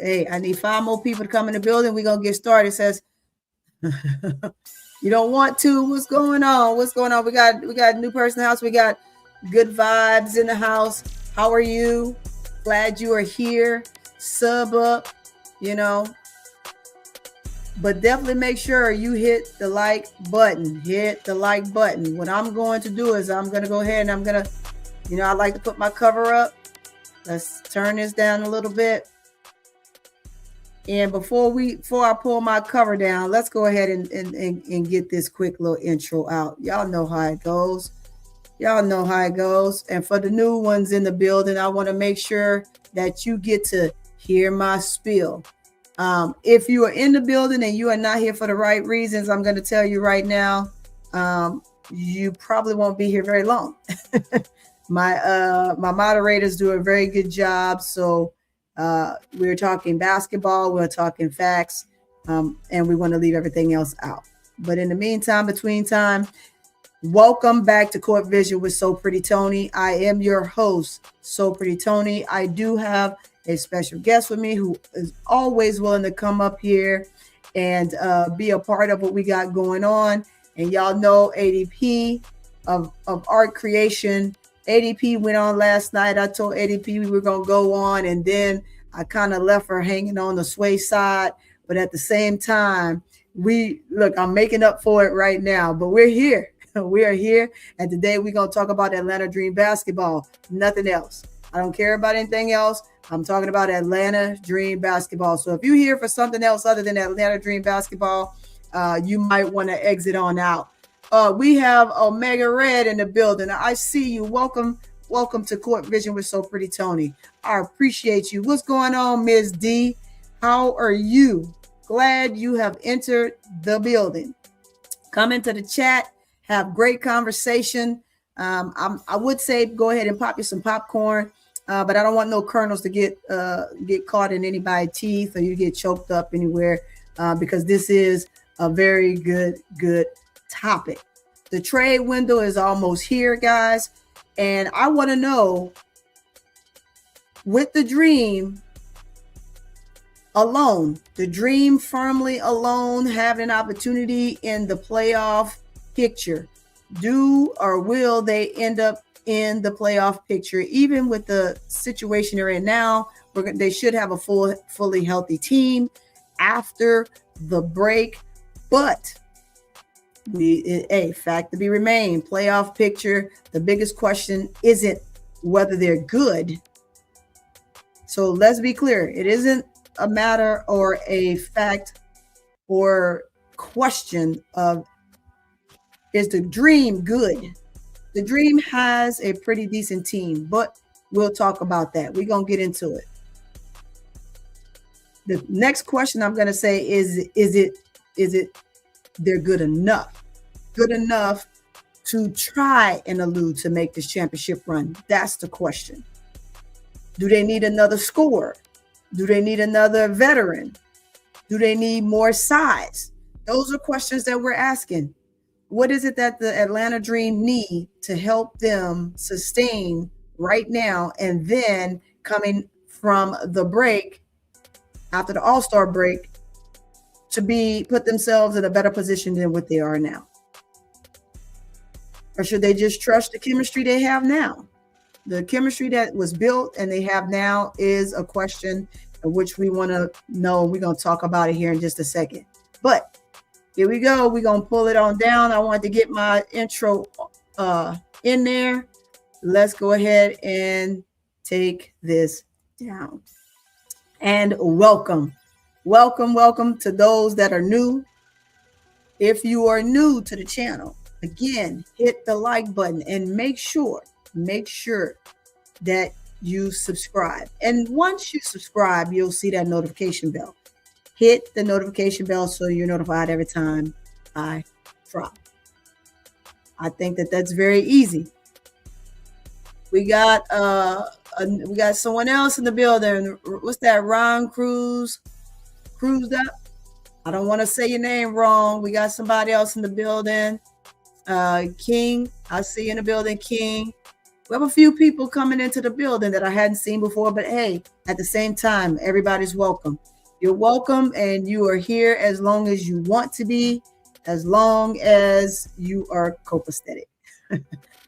Hey, I need 5 more people to come in the building. We're gonna get started. It says you don't want to. What's going on? What's going on? We got a new person in the house. We got good vibes in the house. How are you? Glad you are here. Sub up, you know. But definitely make sure you hit the like button. Hit the like button. What I'm going to do is I'm gonna go ahead and I'm gonna, I like to put my cover up. Let's turn this down a little bit. And before I pull my cover down, let's go ahead and get this quick little intro out. Y'all know how it goes. Y'all know how it goes. And for the new ones in the building, I want to make sure that you get to hear my spiel. If you are in the building and you are not here for the right reasons, I'm going to tell you right now, you probably won't be here very long. My moderators do a very good job. So we're talking basketball, we're talking facts, and we want to leave everything else out. But in the meantime, between time, welcome back to Court Vision with So Pretty Tony. I am your host, So Pretty Tony. I do have a special guest with me who is always willing to come up here and be a part of what we got going on. And y'all know ADP of art creation. ADP went on last night. I told ADP we were going to go on, and then I kind of left her hanging on the sway side. But at the same time, I'm making up for it right now. But we're here. We are here. And today we're going to talk about Atlanta Dream basketball. Nothing else. I don't care about anything else. I'm talking about Atlanta Dream basketball. So if you're here for something else other than Atlanta Dream basketball, you might want to exit on out. We have Omega Red in the building. I see you. Welcome to Court Vision with So Pretty Tony. I appreciate you. What's going on, Ms. D? How are you? Glad you have entered the building. Come into the chat. Have great conversation. I would say go ahead and pop you some popcorn, but I don't want no kernels to get caught in anybody's teeth or you get choked up anywhere because this is a very good topic. The trade window is almost here, guys, and I want to know, with the Dream alone, the Dream firmly alone having an opportunity in the playoff picture, do or will they end up in the playoff picture? Even with the situation they're in now, they should have a fully healthy team after the break. But a fact to be remained, playoff picture, the biggest question isn't whether they're good. So let's be clear. It isn't a matter or a fact or question of, is the Dream good? The Dream has a pretty decent team, but we'll talk about that. We're going to get into it. The next question I'm going to say is it they're good enough? Good enough to try and allude to make this championship run? That's the question. Do they need another scorer? Do they need another veteran? Do they need more size? Those are questions that we're asking. What is it that the Atlanta Dream need to help them sustain right now, and then coming from the break, after the All-Star break, to put themselves in a better position than what they are now? Or should they just trust the chemistry they have now? The chemistry that was built and they have now is a question of which we want to know. We're going to talk about it here in just a second. But here we go. We're going to pull it on down. I wanted to get my intro in there. Let's go ahead and take this down. And welcome to those that are new. If you are new to the channel, again, hit the like button and make sure that you subscribe. And once you subscribe, you'll see that notification bell. Hit the notification bell so you're notified every time I drop. I think that's very easy. We got someone else in the building. What's that? Ron Cruz? Cruzed up? I don't want to say your name wrong. We got somebody else in the building. King, I see you in the building, King. We have a few people coming into the building that I hadn't seen before, but hey, at the same time, everybody's welcome. You're welcome, and you are here as long as you want to be, as long as you are copacetic.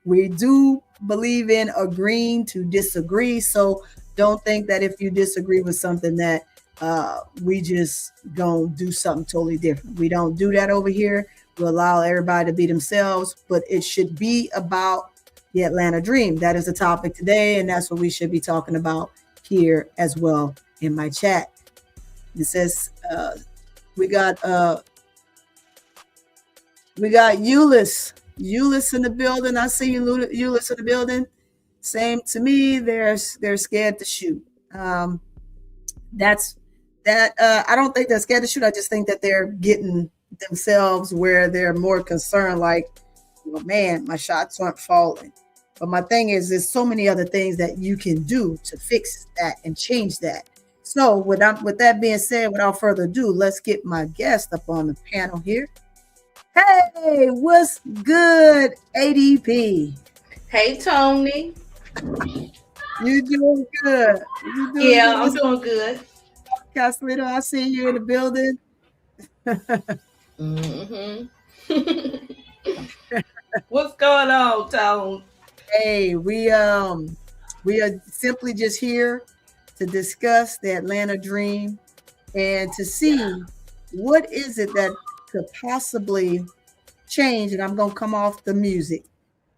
We do believe in agreeing to disagree, so don't think that if you disagree with something that we just gonna do something totally different. We don't do that over here. We allow everybody to be themselves, but it should be about the Atlanta dream. That is the topic today, and that's what we should be talking about here as well in my chat. It says we got Euless. Euless in the building. I see you, Euless in the building. Same to me. They're scared to shoot. That's that. I don't think they're scared to shoot. I just think that they're getting themselves where they're more concerned. Like, well, man, my shots aren't falling. But my thing is, there's so many other things that you can do to fix that and change that. So, with that being said, without further ado, let's get my guest up on the panel here. Hey, what's good, ADP? Hey, Tony. You doing good? I'm doing good. Castellino, I see you in the building. Mm-hmm. What's going on, Tone? Hey, we are simply just here to discuss the Atlanta dream and to see what is it that could possibly change. And I'm gonna come off the music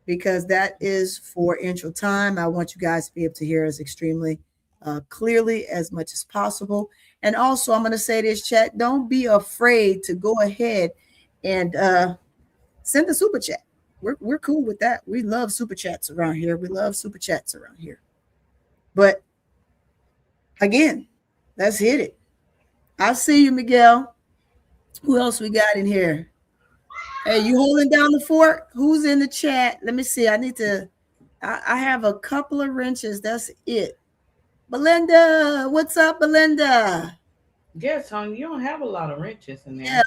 because that is for intro time. I want you guys to be able to hear us extremely clearly as much as possible. And also, I'm going to say this, chat, don't be afraid to go ahead and send a super chat. We're cool with that. We love super chats around here. But again, let's hit it. I see you, Miguel. Who else we got in here? Hey, you holding down the fort? Who's in the chat? Let me see. I have a couple of wrenches. That's it. Belinda, what's up, Belinda? Yeah, Tony, you don't have a lot of wrenches in there. Yeah,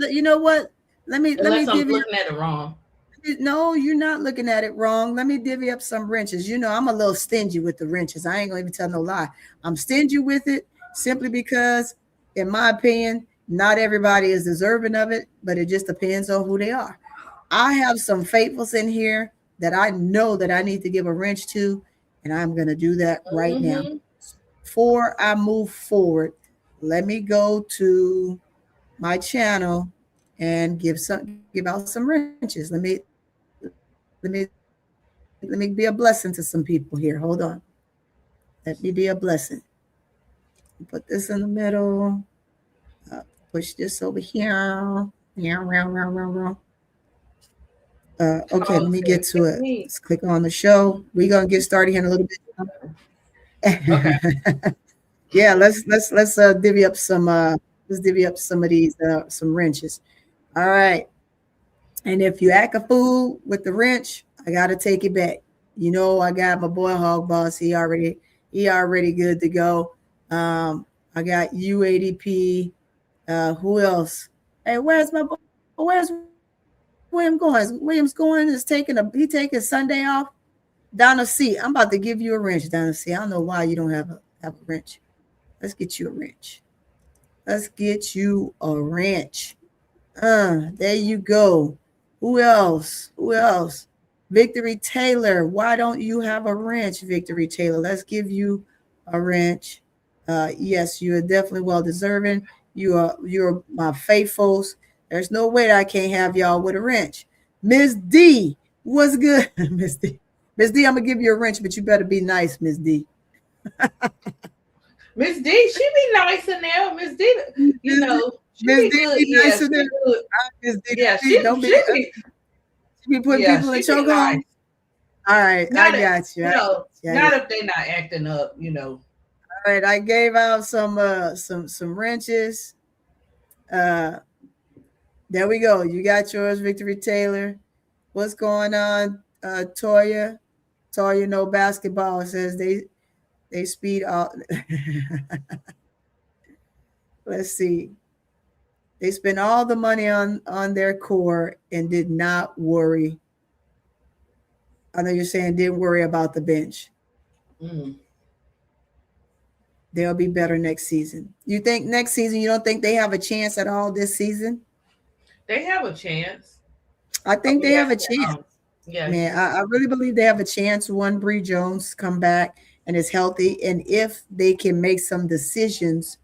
you know what? Let me I'm give you. looking at it wrong. No, you're not looking at it wrong. Let me divvy up some wrenches. You know, I'm a little stingy with the wrenches. I ain't gonna even tell no lie. I'm stingy with it simply because, in my opinion, not everybody is deserving of it, but it just depends on who they are. I have some faithfuls in here that I know that I need to give a wrench to, and I'm gonna do that right now. Before I move forward, let me go to my channel and give out some wrenches. Let me be a blessing to some people here. Hold on. Let me be a blessing. Put this in the middle. Push this over here. Okay, let me get to it. Let's click on the show. We're gonna get started here in a little bit. Okay. Yeah, let's divvy up some of these some wrenches. All right. And if you act a fool with the wrench, I gotta take it back. You know, I got my boy Hog Boss. He already good to go. I got UADP. Who else? Hey, where's William going? William's going is taking Sunday off. Donna C, I'm about to give you a wrench, Donna C. I don't know why you don't have a wrench. Let's get you a wrench. There you go. Who else? Victory Taylor. Why don't you have a wrench, Victory Taylor? Let's give you a wrench. Yes, you are definitely well deserving. You're my faithfuls. There's no way that I can't have y'all with a wrench. Miss D, what's good, Miss D? Miss D, I'm gonna give you a wrench, but you better be nice, Miss D. Miss D, she be nice in there. Miss D, you know, she be good. Nice in there. Miss D, yeah, she be putting people in chokehold. All right, I got you. Not if they're not acting up, you know. All right, I gave out some wrenches. There we go. You got yours, Victory Taylor. What's going on, Toya? Toya, no basketball says they speed out. Let's see. They spent all the money on their core and did not worry I know you're saying didn't worry about the bench. Mm. They'll be better next season. You think next season? You don't think they have a chance at all this season? They have a chance. I think they Yes. have a chance. Yeah. Man, I really believe they have a chance. One Bree Jones come back and is healthy, and if they can make some decisions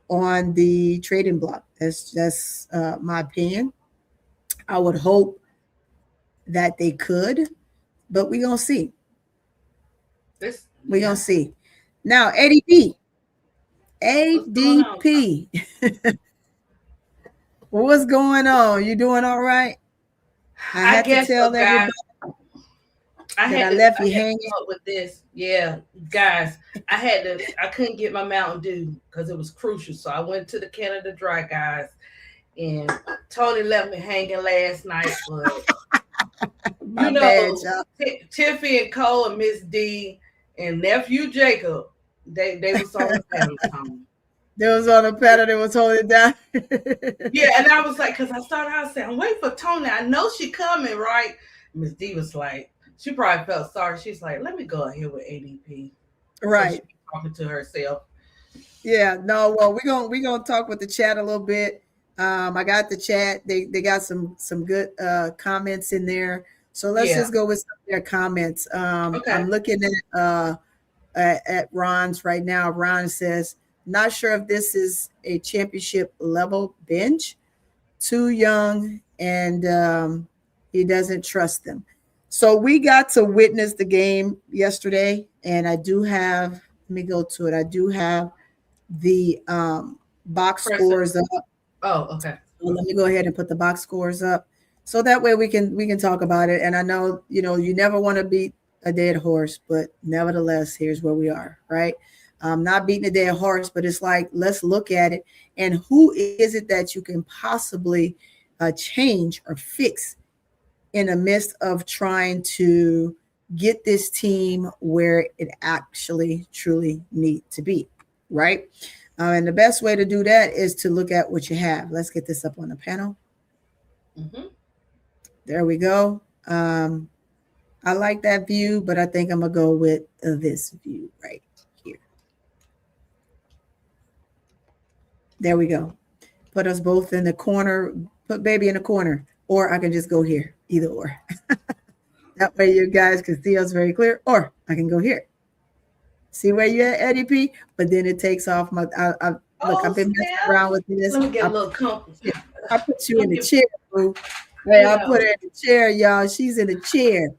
on the trading block, that's my opinion. I would hope that they could, but we gonna see. This. We Yeah. gonna see. Now, ADP, What's going on? ADP, what's going on? You doing all right? I I had to guess so, tell guys. everybody that I left you hanging. Come up with this. Yeah, guys. I couldn't get my Mountain Dew because it was crucial. So I went to the Canada Dry, guys. And Tony left me hanging last night. But My bad, y'all. Tiffy and Cole and Miss D and nephew Jacob, they was on the panel. They was on a panel. They was holding down. Yeah, and I was like, because I started out saying, I'm waiting for Tony. I know she coming, right? Miss D was like, she probably felt sorry. She's like, let me go ahead with ADP. Right. Talking to herself. Yeah, no, well, we gonna talk with the chat a little bit. I got the chat. They got some good comments in there. So let's just go with some of their comments. Okay. I'm looking at Ron's right now. Ron says, not sure if this is a championship level bench. Too young, and he doesn't trust them. So we got to witness the game yesterday, and I do have. Let me go to it. I do have the box scores up. Oh, okay. So let me go ahead and put the box scores up, so that way we can talk about it. And I know you never want to beat a dead horse, but nevertheless, here's where we are, right? Not beating a dead horse, but it's like, let's look at it, and who is it that you can possibly change or fix in the midst of trying to get this team where it actually truly need to be, right? And the best way to do that is to look at what you have. Let's get this up on the panel. Mm-hmm. There we go. I like that view, but I think I'm gonna go with this view right here. There we go. Put us both in the corner. Put baby in the corner, or I can just go here. Either or. That way you guys can see us very clear. Or I can go here. See where you at, Eddie P? But then it takes off my. Look, I've been messing around with this. Let me get a little comfy. I put you in the chair, boo. Hey, I put her in the chair, y'all. She's in the chair.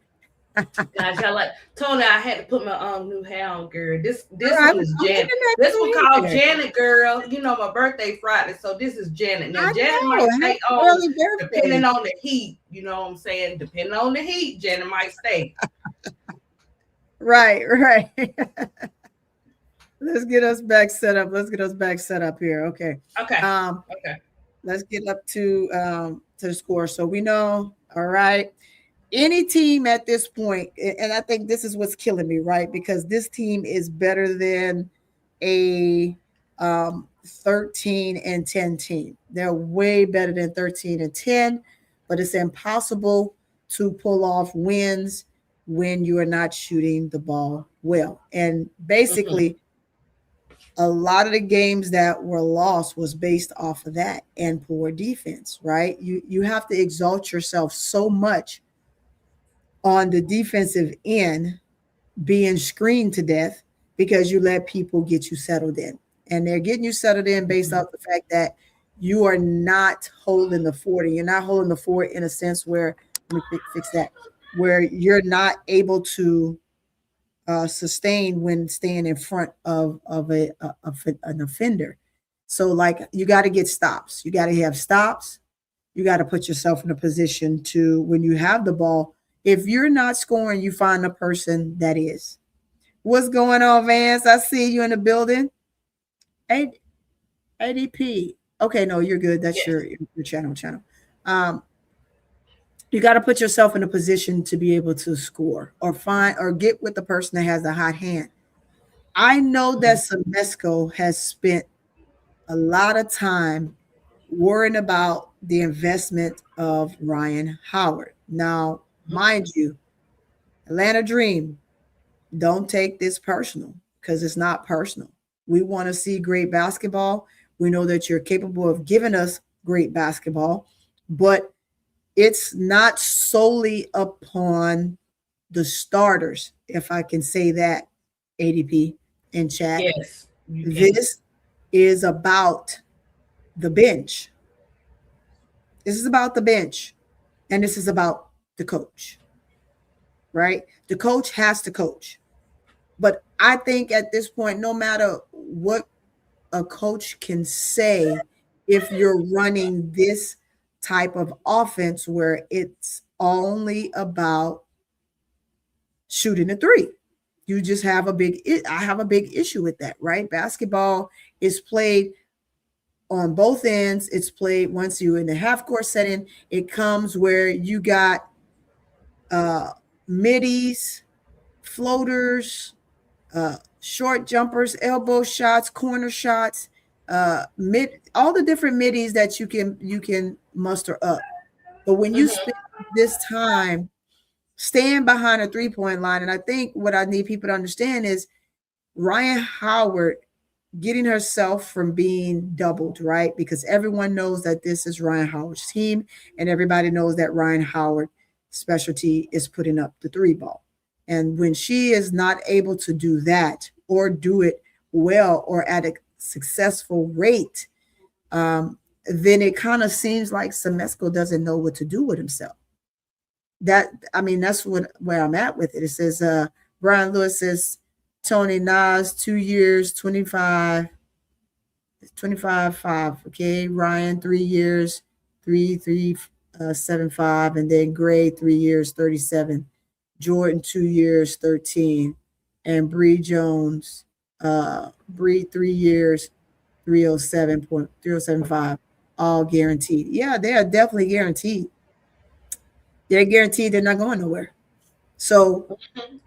Guys, y'all like Tony. I had to put my new hound, girl. This one is Janet. This one called Janet, girl. You know my birthday Friday, so this is Janet. Now Janet might stay on depending on the heat. You know what I'm saying? Depending on the heat, Janet might stay. Right. Let's get us back set up. Here. Okay. Okay. Let's get up to the score. So we know, all right. Any team at this point, and I think this is what's killing me, right? Because this team is better than a 13-10 team. They're way better than 13-10, but it's impossible to pull off wins when you are not shooting the ball well. And basically, a lot of the games that were lost was based off of that and poor defense, right? You have to exalt yourself so much on the defensive end, being screened to death because you let people get you settled in. And they're getting you settled in based off the fact that you are not holding the fort. And you're not holding the fort in a sense where, let me fix that, where you're not able to sustain when staying in front of an offender. So like you got to get stops. You got to have stops. You got to put yourself in a position to, when you have the ball, if you're not scoring, you find a person that is. What's going on, Vance? I see you in the building. ADP. Okay, no, you're good. That's your channel. You got to put yourself in a position to be able to score or find or get with the person that has a hot hand. I know that Semesco has spent a lot of time worrying about the investment of Ryan Howard. Now, mind you, Atlanta Dream, don't take this personal because it's not personal. We want to see great basketball. We know that you're capable of giving us great basketball, but it's not solely upon the starters, if I can say that, ADP in chat. Yes. This is about the bench. This is about the bench, and this is about the coach, right? The coach has to coach. But I think at this point, no matter what a coach can say, if you're running this type of offense where it's only about shooting a three, you just have I have a big issue with that, right? Basketball is played on both ends. It's played once you're in the half court setting. It comes where you got middies, floaters, short jumpers, elbow shots, corner shots, all the different middies that you can muster up. But when you spend this time staying behind a 3-point line, and I think what I need people to understand is Rhyne Howard getting herself from being doubled, right? Because everyone knows that this is Rhyne Howard's team, and everybody knows that Rhyne Howard specialty is putting up the 3 ball. And when she is not able to do that or do it well or at a successful rate, then it kind of seems like Simesko doesn't know what to do with himself. That's where I'm at with it. It says Brian Lewis says Tony Nas 2 years 25 5. Okay, Ryan 3 years 3.75, and then Gray 3 years 37. Jordan 2 years 13, and Bree Jones, Bree 3 years 307.375, all guaranteed. Yeah, they are definitely guaranteed. They're guaranteed they're not going nowhere. So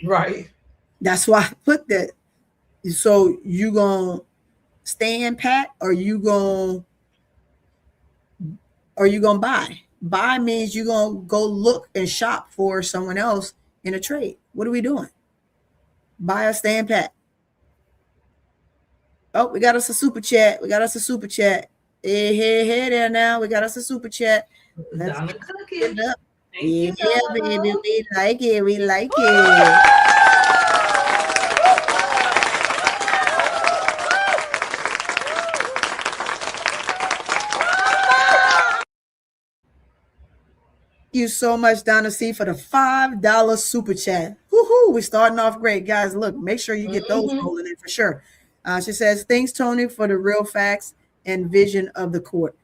right. That's why I put that. So you gonna stand pat, or you gonna buy? Buy means you gonna go look and shop for someone else in a trade. What are we doing? Buy or stand pat? Oh, we got us a super chat. Hey there now. We got us a super chat. Let's get it up. Yeah, baby. We like it. Thank you so much, Donna C, for the $5 super chat. Woohoo! We're starting off great, guys. Look, make sure you get those rolling in for sure. She says, "Thanks, Tony, for the real facts and vision of the court."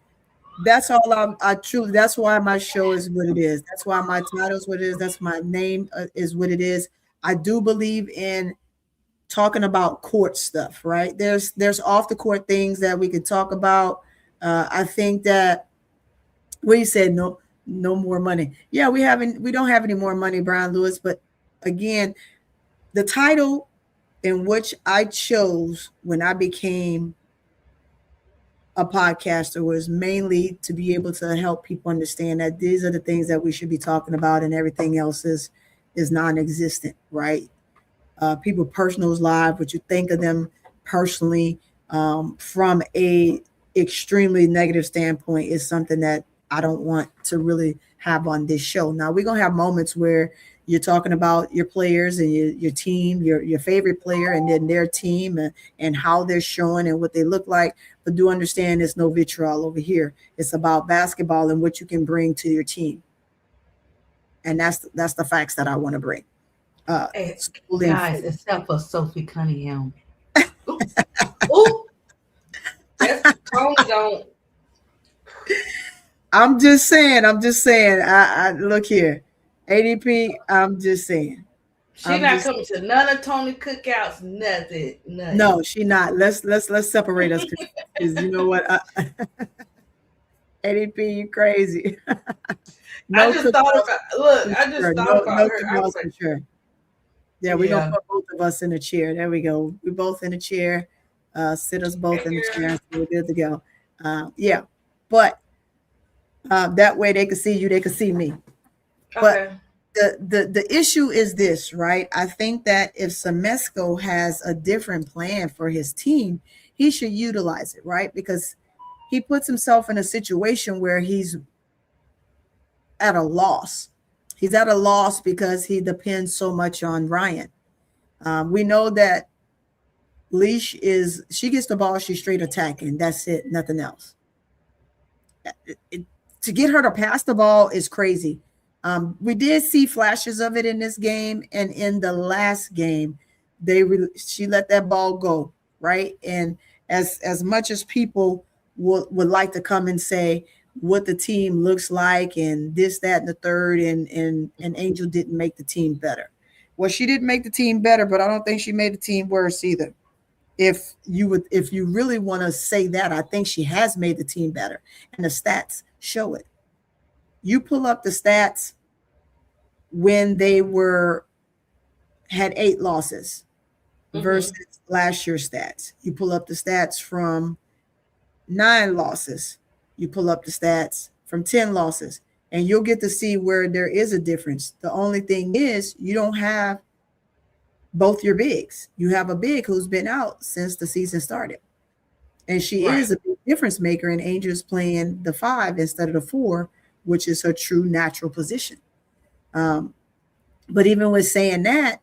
That's all. I truly. That's why my show is what it is. That's why my title is what it is. That's my name is what it is. I do believe in talking about court stuff, right? There's off the court things that we could talk about. I think that what you said, no more money. Yeah, we don't have any more money, Brian Lewis. But again, the title in which I chose when I became a podcaster was mainly to be able to help people understand that these are the things that we should be talking about, and everything else is non-existent, right? People's personal lives, what you think of them personally, from a extremely negative standpoint, is something that I don't want to really have on this show. Now, we're going to have moments where you're talking about your players and your team, your favorite player, and then their team, and how they're showing and what they look like. But do understand there's no vitriol over here. It's about basketball and what you can bring to your team. And that's the facts that I want to bring. Guys, except for Sophie Cunningham. Ooh. That's Tony don't. I'm just saying. I look here, ADP. I'm just saying. She not coming to none of Tony cookouts. Nothing. No, she not. Let's separate us. Because you know what, ADP, you crazy. I just thought about her. For sure. Yeah, we're gonna put both of us in a chair. There we go. We're both in a chair. Sit us both in the chair. So we're good to go. But that way they can see you, they can see me. Okay. But the issue is this, right? I think that if Semesco has a different plan for his team, he should utilize it, right? Because he puts himself in a situation where he's at a loss. He's at a loss because he depends so much on Ryan. We know that Leash she gets the ball, she's straight attacking. That's it, nothing else. To get her to pass the ball is crazy. We did see flashes of it in this game, and in the last game, she let that ball go, right? And as much as people would like to come and say what the team looks like and this, that, and the third, and Angel didn't make the team better. Well, she didn't make the team better, but I don't think she made the team worse either. If you really want to say that, I think she has made the team better, and the stats show it. You pull up the stats when they had 8 losses versus last year's stats. You pull up the stats from 9 losses. You pull up the stats from 10 losses, and you'll get to see where there is a difference. The only thing is you don't have both your bigs. You have a big who's been out since the season started, and she is a big difference maker, and Angel's playing the 5 instead of the 4, which is her true natural position. But even with saying that,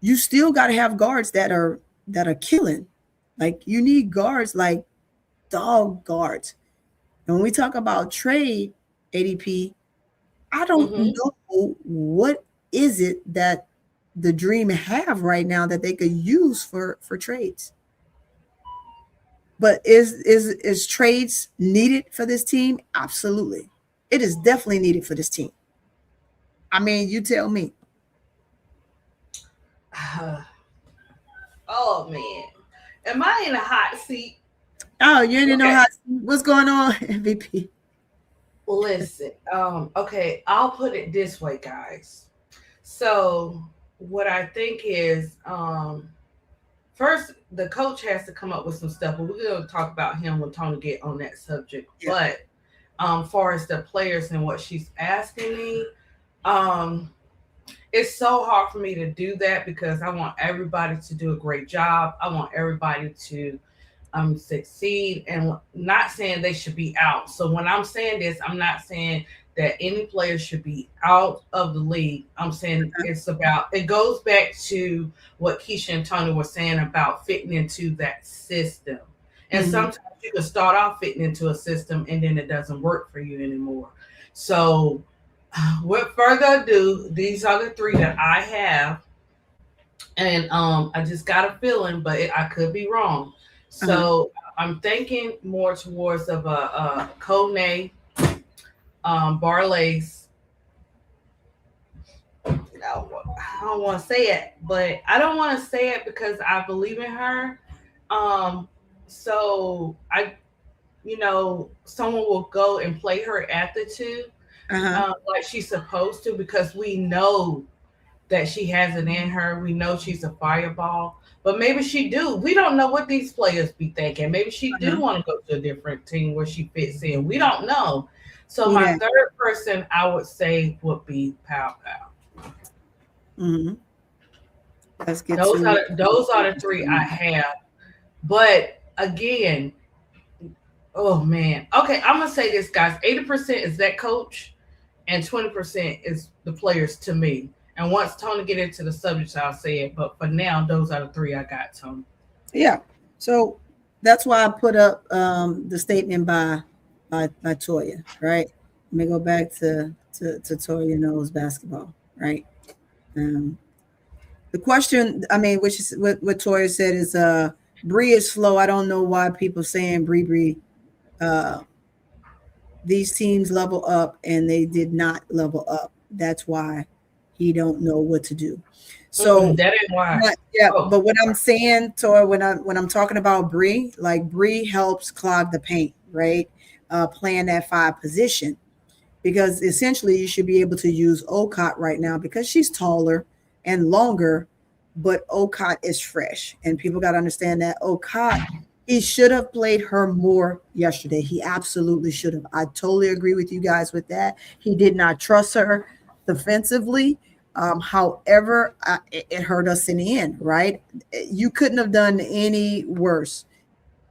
you still got to have guards that are killing. Like, you need guards like dog guards. And when we talk about trade ADP, I don't know what is it that the Dream have right now that they could use for trades. But is trades needed for this team? Absolutely. It is definitely needed for this team. I mean, you tell me. Oh man, am I in a hot seat? Oh, you didn't know what's going on, MVP? Listen, okay, I'll put it this way, guys. So what I think is, first, the coach has to come up with some stuff, but we're going to talk about him when Tony get on that subject. Yeah. But far as the players and what she's asking me, it's so hard for me to do that because I want everybody to do a great job. I want everybody to succeed, and not saying they should be out. So when I'm saying this, I'm not saying that any player should be out of the league. I'm saying it goes back to what Keisha and Tony were saying about fitting into that system. And sometimes you can start off fitting into a system and then it doesn't work for you anymore. So with further ado, these are the 3 that I have. And I just got a feeling, but I could be wrong. So I'm thinking more towards of a Kone, Barlays. I don't want to say it, but I don't want to say it because I believe in her. So someone will go and play her at the 2, like she's supposed to, because we know that she has it in her. We know she's a fireball, but maybe she do. We don't know what these players be thinking. Maybe she do want to go to a different team where she fits in. We don't know. So my third person I would say would be Pow Pow. Let's get those are the 3 I have. But again, oh man. Okay, I'm gonna say this, guys. 80% is that coach, and 20% is the players to me. And once Tony get into the subjects, I'll say it. But for now, those are the 3 I got, Tony. Yeah. So that's why I put up the statement by Toya, right? Let me go back to Toya knows basketball, right? The question, I mean, which is what Toya said is Bree is slow. I don't know why people saying Bree these teams level up and they did not level up. That's why he don't know what to do. So that ain't why. But what I'm saying, Toya, when I'm talking about Bree, like Bree helps clog the paint, right? Playing that 5 position, because essentially you should be able to use Ocott right now because she's taller and longer, but Ocott is fresh, and people got to understand that Ocott, he should have played her more yesterday. He absolutely should have. I totally agree with you guys with that. He did not trust her. defensively. However, it hurt us in the end, right? You couldn't have done any worse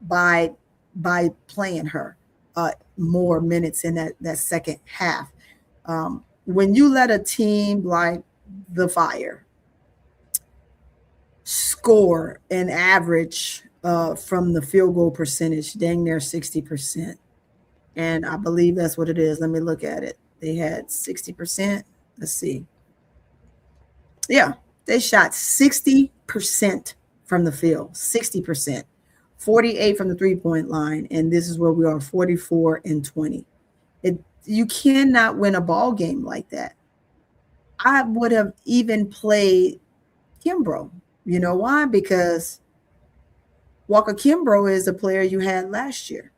by playing her more minutes in that second half. When you let a team like the Fire score an average from the field goal percentage, dang near 60%. And I believe that's what it is. Let me look at it. They had 60%. Let's see. Yeah, they shot 60% from the field, 60%, 48 from the 3-point line. And this is where we are, 44-20. You cannot win a ball game like that. I would have even played Kimbrough. You know why? Because Walker Kimbrough is a player you had last year.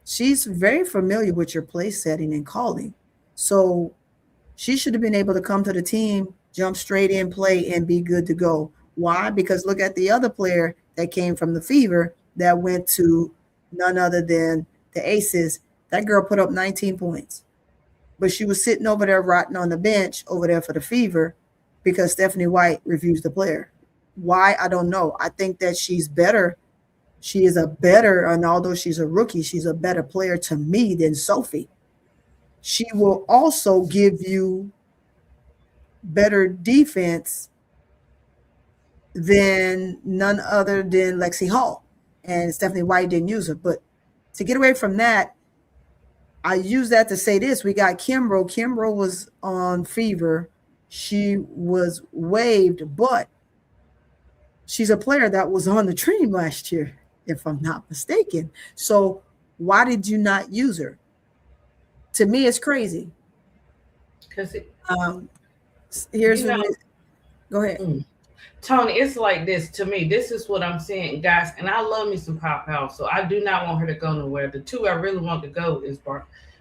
She's very familiar with your play setting and calling. So she should have been able to come to the team, jump straight in, play, and be good to go. Why? Because look at the other player that came from the Fever that went to none other than the Aces. That girl put up 19 points. But she was sitting over there rotting on the bench over there for the Fever because Stephanie White refused to play her. Why? I don't know. I think that she's better. She is a better, and although she's a rookie, she's a better player to me than Sophie. She will also give you better defense than none other than Lexi Hall. And Stephanie White didn't use her. But to get away from that, I use that to say this. We got Kimbrough. Kimbrough was on Fever. She was waived, but she's a player that was on the team last year, if I'm not mistaken. So why did you not use her? To me, it's crazy. Because here's go ahead. Tony, it's like this to me. This is what I'm saying, guys. And I love me some Pop House, so I do not want her to go nowhere. The two I really want to go is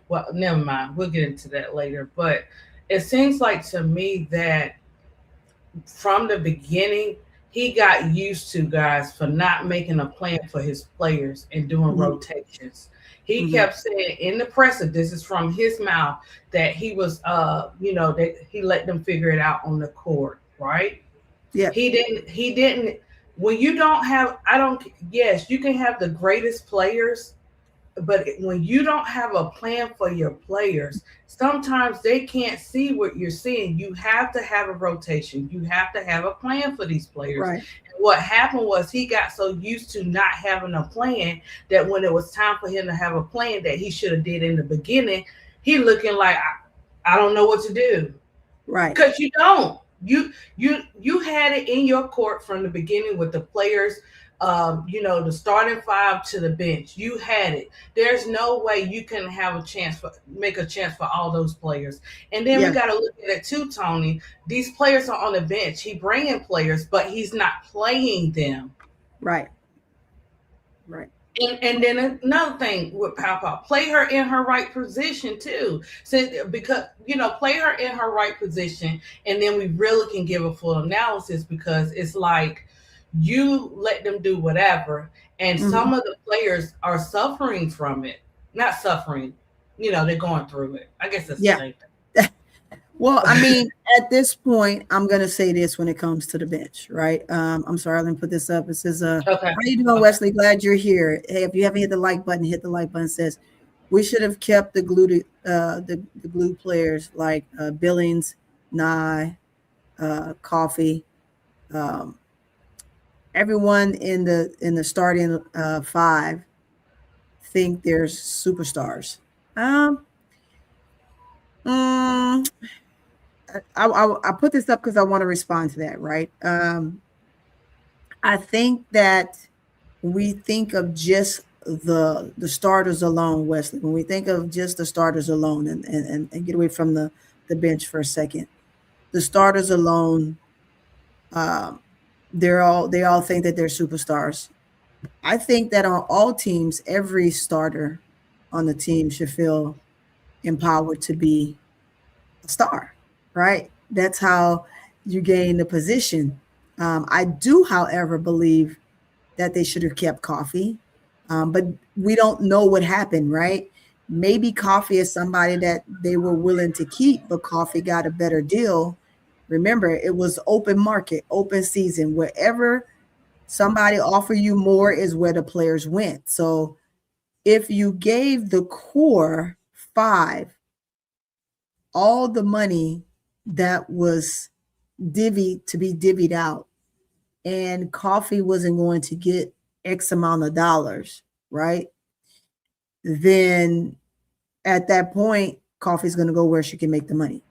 well, never mind. We'll get into that later. But it seems like to me that from the beginning, he got used to, guys, for not making a plan for his players and doing rotations. He kept saying in the presser, this is from his mouth, that he was, that he let them figure it out on the court, right? Yeah. He didn't, when you don't have, yes, you can have the greatest players, but when you don't have a plan for your players, sometimes they can't see what you're seeing. You have to have a rotation. You have to have a plan for these players. Right. And what happened was he got so used to not having a plan that when it was time for him to have a plan that he should have did in the beginning, he looking like, I don't know what to do. Right. Because you don't. You had it in your court from the beginning with the players, the starting five to the bench. You had it. There's no way you can make a chance for all those players. And then we got to look at it too, Tony. These players are on the bench. He bringing players, but he's not playing them. Right. Right. And then another thing with Pop, play her in her right position too. Because play her in her right position, and then we really can give a full analysis, because it's like you let them do whatever, and some of the players are suffering from it. Not suffering, they're going through it. I guess that's the same thing. Well, I mean, at this point, I'm going to say this when it comes to the bench, right? I'm sorry, let me put this up. It says, okay. How you doing, Wesley? Glad you're here. Hey, if you haven't hit the like button, hit the like button. It says, we should have kept the glue players like Billings, Nye, Coffee, everyone in the starting five think there's superstars. I put this up because I want to respond to that, right? I think that we think of just the starters alone, Wesley. When we think of just the starters alone, and get away from the bench for a second, the starters alone, they all think that they're superstars. I think that on all teams, every starter on the team should feel empowered to be a star. Right? That's how you gain the position. I do, however, believe that they should have kept Coffee, but we don't know what happened, right? maybe Coffee is somebody that they were willing to keep, but Coffee got a better deal. Remember, it was open market, open season. Wherever somebody offer you more is where the players went. So if you gave the core 5 all the money that was divvied out, and Coffee wasn't going to get X amount of dollars, right? Then at that point, Coffee's going to go where she can make the money.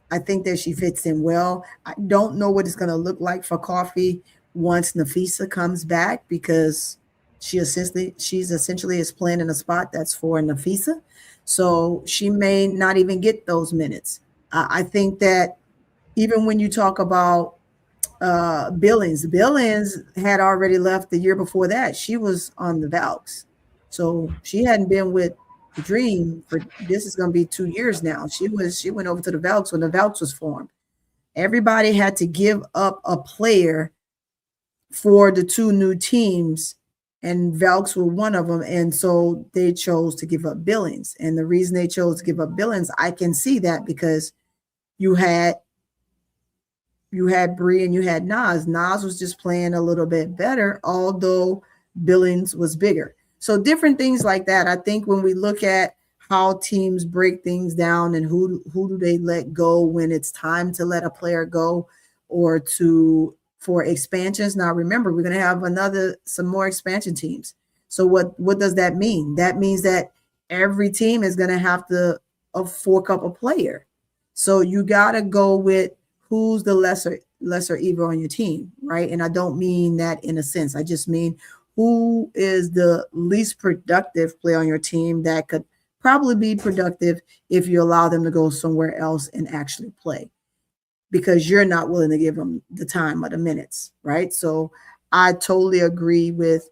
I think that she fits in well. I don't know what it's going to look like for Coffee once Napheesa comes back, because she's essentially is playing in a spot that's for Napheesa. So she may not even get those minutes. I think that even when you talk about Billings had already left the year before that. She was on the Valks. So she hadn't been with the Dream for, this is going to be 2 years now. She went over to the Valks when the Valks was formed. Everybody had to give up a player for the 2 new teams, and Valks were one of them. And so they chose to give up Billings. And the reason they chose to give up Billings, I can see that, because you had Bree and you had Nas. Nas was just playing a little bit better, although Billings was bigger. So different things like that. I think when we look at how teams break things down and who do they let go when it's time to let a player go, or for expansions. Now remember, we're going to have some more expansion teams. So what does that mean? That means that every team is going to have to fork up a player. So you got to go with who's the lesser evil on your team, right? And I don't mean that in a sense. I just mean who is the least productive player on your team that could probably be productive if you allow them to go somewhere else and actually play, because you're not willing to give them the time or the minutes, right? So I totally agree with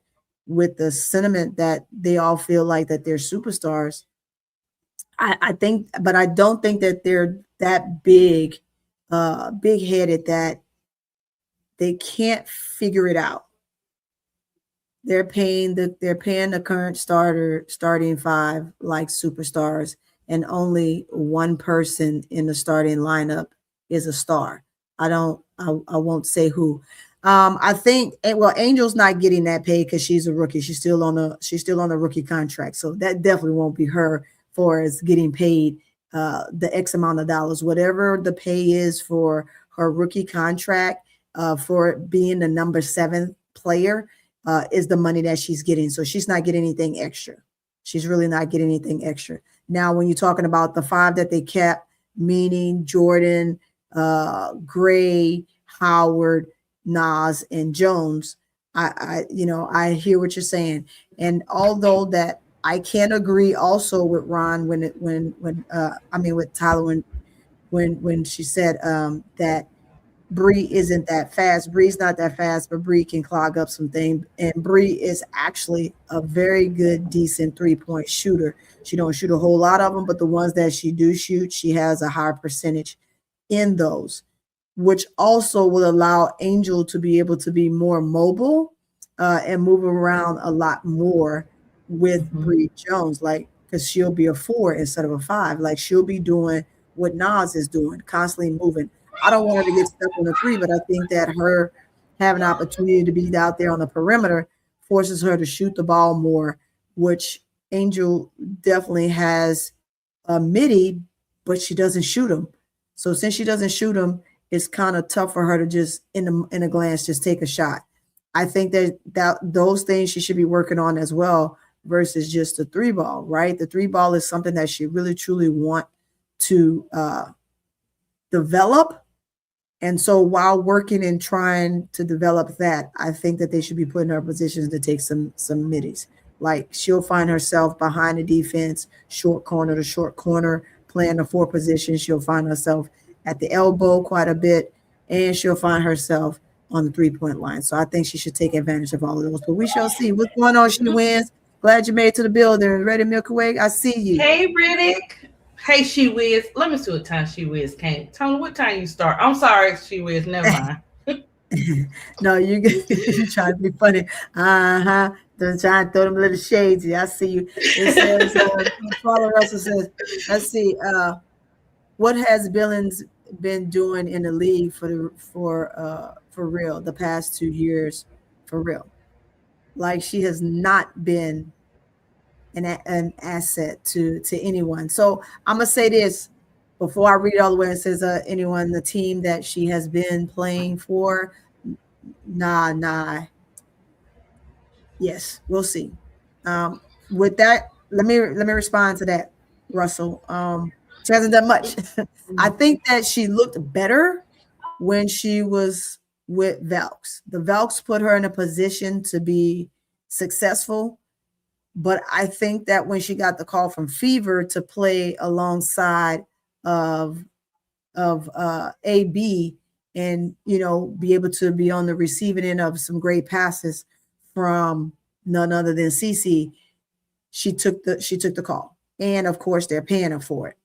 the sentiment that they all feel like that they're superstars. I think, but I don't think that they're that big-headed that they can't figure it out. They're paying the current starting 5 like superstars, and only one person in the starting lineup is a star. I won't say who. I think, well, Angel's not getting that pay because she's a rookie. She's still on the rookie contract, so that definitely won't be her for as getting paid the X amount of dollars, whatever the pay is for her rookie contract, for being the number 7 player, is the money that she's getting. So she's not getting anything extra. She's really not getting anything extra. Now, when you're talking about the 5 that they kept, meaning Jordan, Gray, Howard, Nas, and Jones, I hear what you're saying. And although that I can't agree also with Ron with Tyler when she said that Bree isn't that fast. Bree's not that fast, but Bree can clog up some things. And Bree is actually a very good, decent 3-point shooter. She don't shoot a whole lot of them, but the ones that she do shoot, she has a high percentage in those, which also will allow Angel to be able to be more mobile and move around a lot more with Bree Jones, like, because she'll be a 4 instead of a 5. Like, she'll be doing what Nas is doing, constantly moving. I don't want her to get stuck on the 3, but I think that her having an opportunity to be out there on the perimeter forces her to shoot the ball more, which Angel definitely has a midi, but she doesn't shoot them. So since she doesn't shoot them, it's kind of tough for her to just in a glance just take a shot. I think that those things she should be working on as well, versus just the 3 ball, right? The 3 ball is something that she really truly want to develop. And so while working and trying to develop that, I think that they should be putting her in positions to take some middies. Like, she'll find herself behind the defense, short corner to short corner, playing the 4 position. She'll find herself at the elbow quite a bit, and she'll find herself on the 3-point line. So I think she should take advantage of all of those. But we shall see what's going on. She wins. Glad you made it to the building. Ready, Milky Way? I see you. Hey, Riddick. Hey, She Wiz. Let me see what time She Wiz came. Tony, what time you start? I'm sorry, She Wiz. Never mind. No, you trying to be funny. Uh-huh. They're trying to throw them little shades. Yeah, I see you. It says, Paula Russell says, let's see, what has Billings been doing in the league for real the past 2 years for real? Like she has not been an asset to anyone. So I'm gonna say this before I read it all the way. It says anyone the team that she has been playing for. Nah. Yes, we'll see. With that, let me respond to that, Russell. She hasn't done much. I think that she looked better when she was with Velks. The Velks put her in a position to be successful, but I think that when she got the call from Fever to play alongside of AB and be able to be on the receiving end of some great passes from none other than CC, she took the call, and of course they're paying her for it.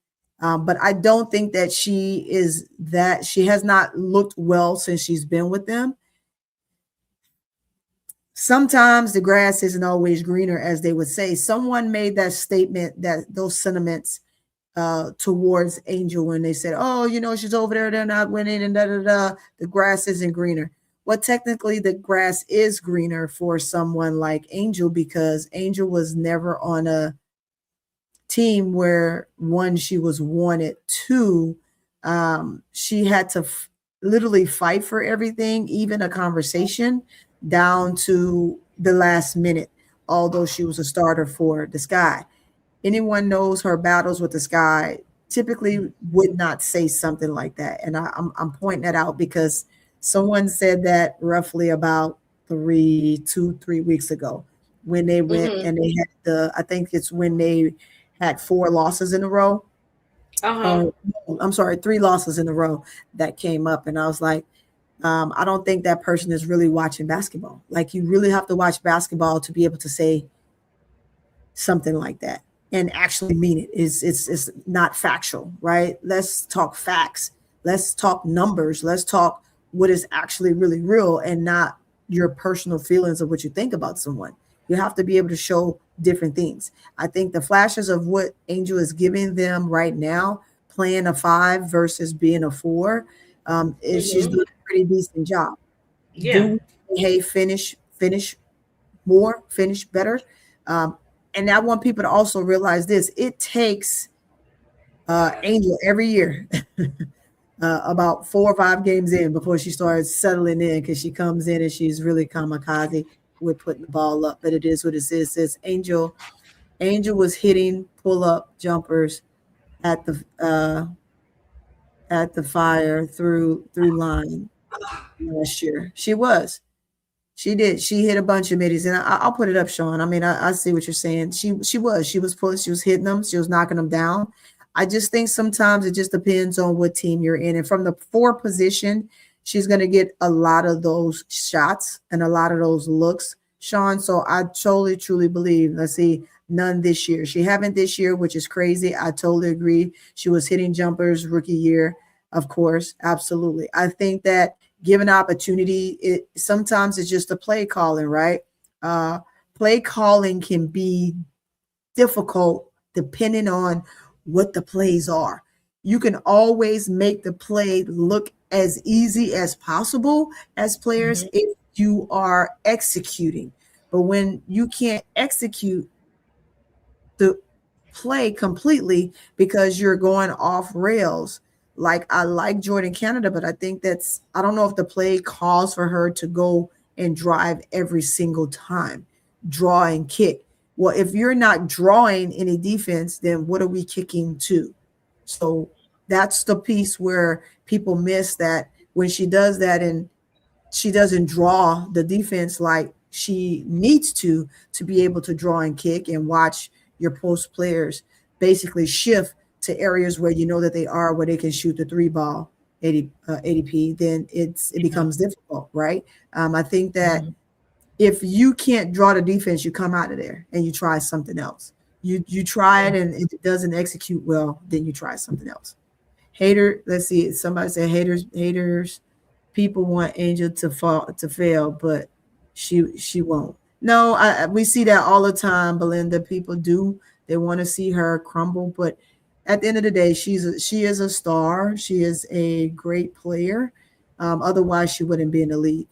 But I don't think that she has not looked well since she's been with them. Sometimes the grass isn't always greener, as they would say. Someone made that statement, that those sentiments towards Angel when they said, "Oh, she's over there, they're not winning, and the grass isn't greener." Well, technically, the grass is greener for someone like Angel because Angel was never on a team where, one, she was wanted, two, she had to literally fight for everything, even a conversation, down to the last minute, although she was a starter for the Sky. Anyone knows her battles with the Sky typically would not say something like that. And I'm pointing that out because someone said that roughly about 3 weeks ago when they went and they had I think it's when they had 4 losses in a row. I'm sorry, 3 losses in a row that came up. And I was like, I don't think that person is really watching basketball. Like, you really have to watch basketball to be able to say something like that and actually mean it. It's not factual, right? Let's talk facts. Let's talk numbers. Let's talk what is actually really real and not your personal feelings of what you think about someone. You have to be able to show different things. I think the flashes of what Angel is giving them right now, playing a 5 versus being a 4, she's doing a pretty decent job. Yeah. Finish more, finish better. And I want people to also realize this. It takes Angel every year about 4 or 5 games in before she starts settling in, because she comes in and she's really kamikaze with putting the ball up. But it is what it is. It's Angel was hitting pull-up jumpers at the Fire through line last year. She did. She hit a bunch of middies, and I'll put it up, Sean. I mean, I see what you're saying. She was pulling, she was hitting them, she was knocking them down. I just think sometimes it just depends on what team you're in, and from the 4 position, she's going to get a lot of those shots and a lot of those looks, Sean. So I totally, truly believe. Let's see, none this year. She haven't this year, which is crazy. I totally agree. She was hitting jumpers rookie year, of course, absolutely. I think that given opportunity, sometimes it's just a play calling, right? Play calling can be difficult depending on what the plays are. You can always make the play look as easy as possible as players if you are executing. But when you can't execute the play completely because you're going off rails, like, I like Jordan Canada, but I think I don't know if the play calls for her to go and drive every single time, draw and kick. Well, if you're not drawing any defense, then what are we kicking to? So that's the piece where people miss, that when she does that and she doesn't draw the defense like she needs to be able to draw and kick and watch your post players basically shift to areas where you know that where they can shoot the 3 ball ADP, then it becomes difficult, right? I think that if you can't draw the defense, you come out of there and you try something else. You try it and it doesn't execute well, then you try something else. Let's see. Somebody said haters people want Angel to fail, but she won't. No, we see that all the time, Belinda. People do, they want to see her crumble, but at the end of the day, she is a star. She is a great player. Otherwise, she wouldn't be in the league.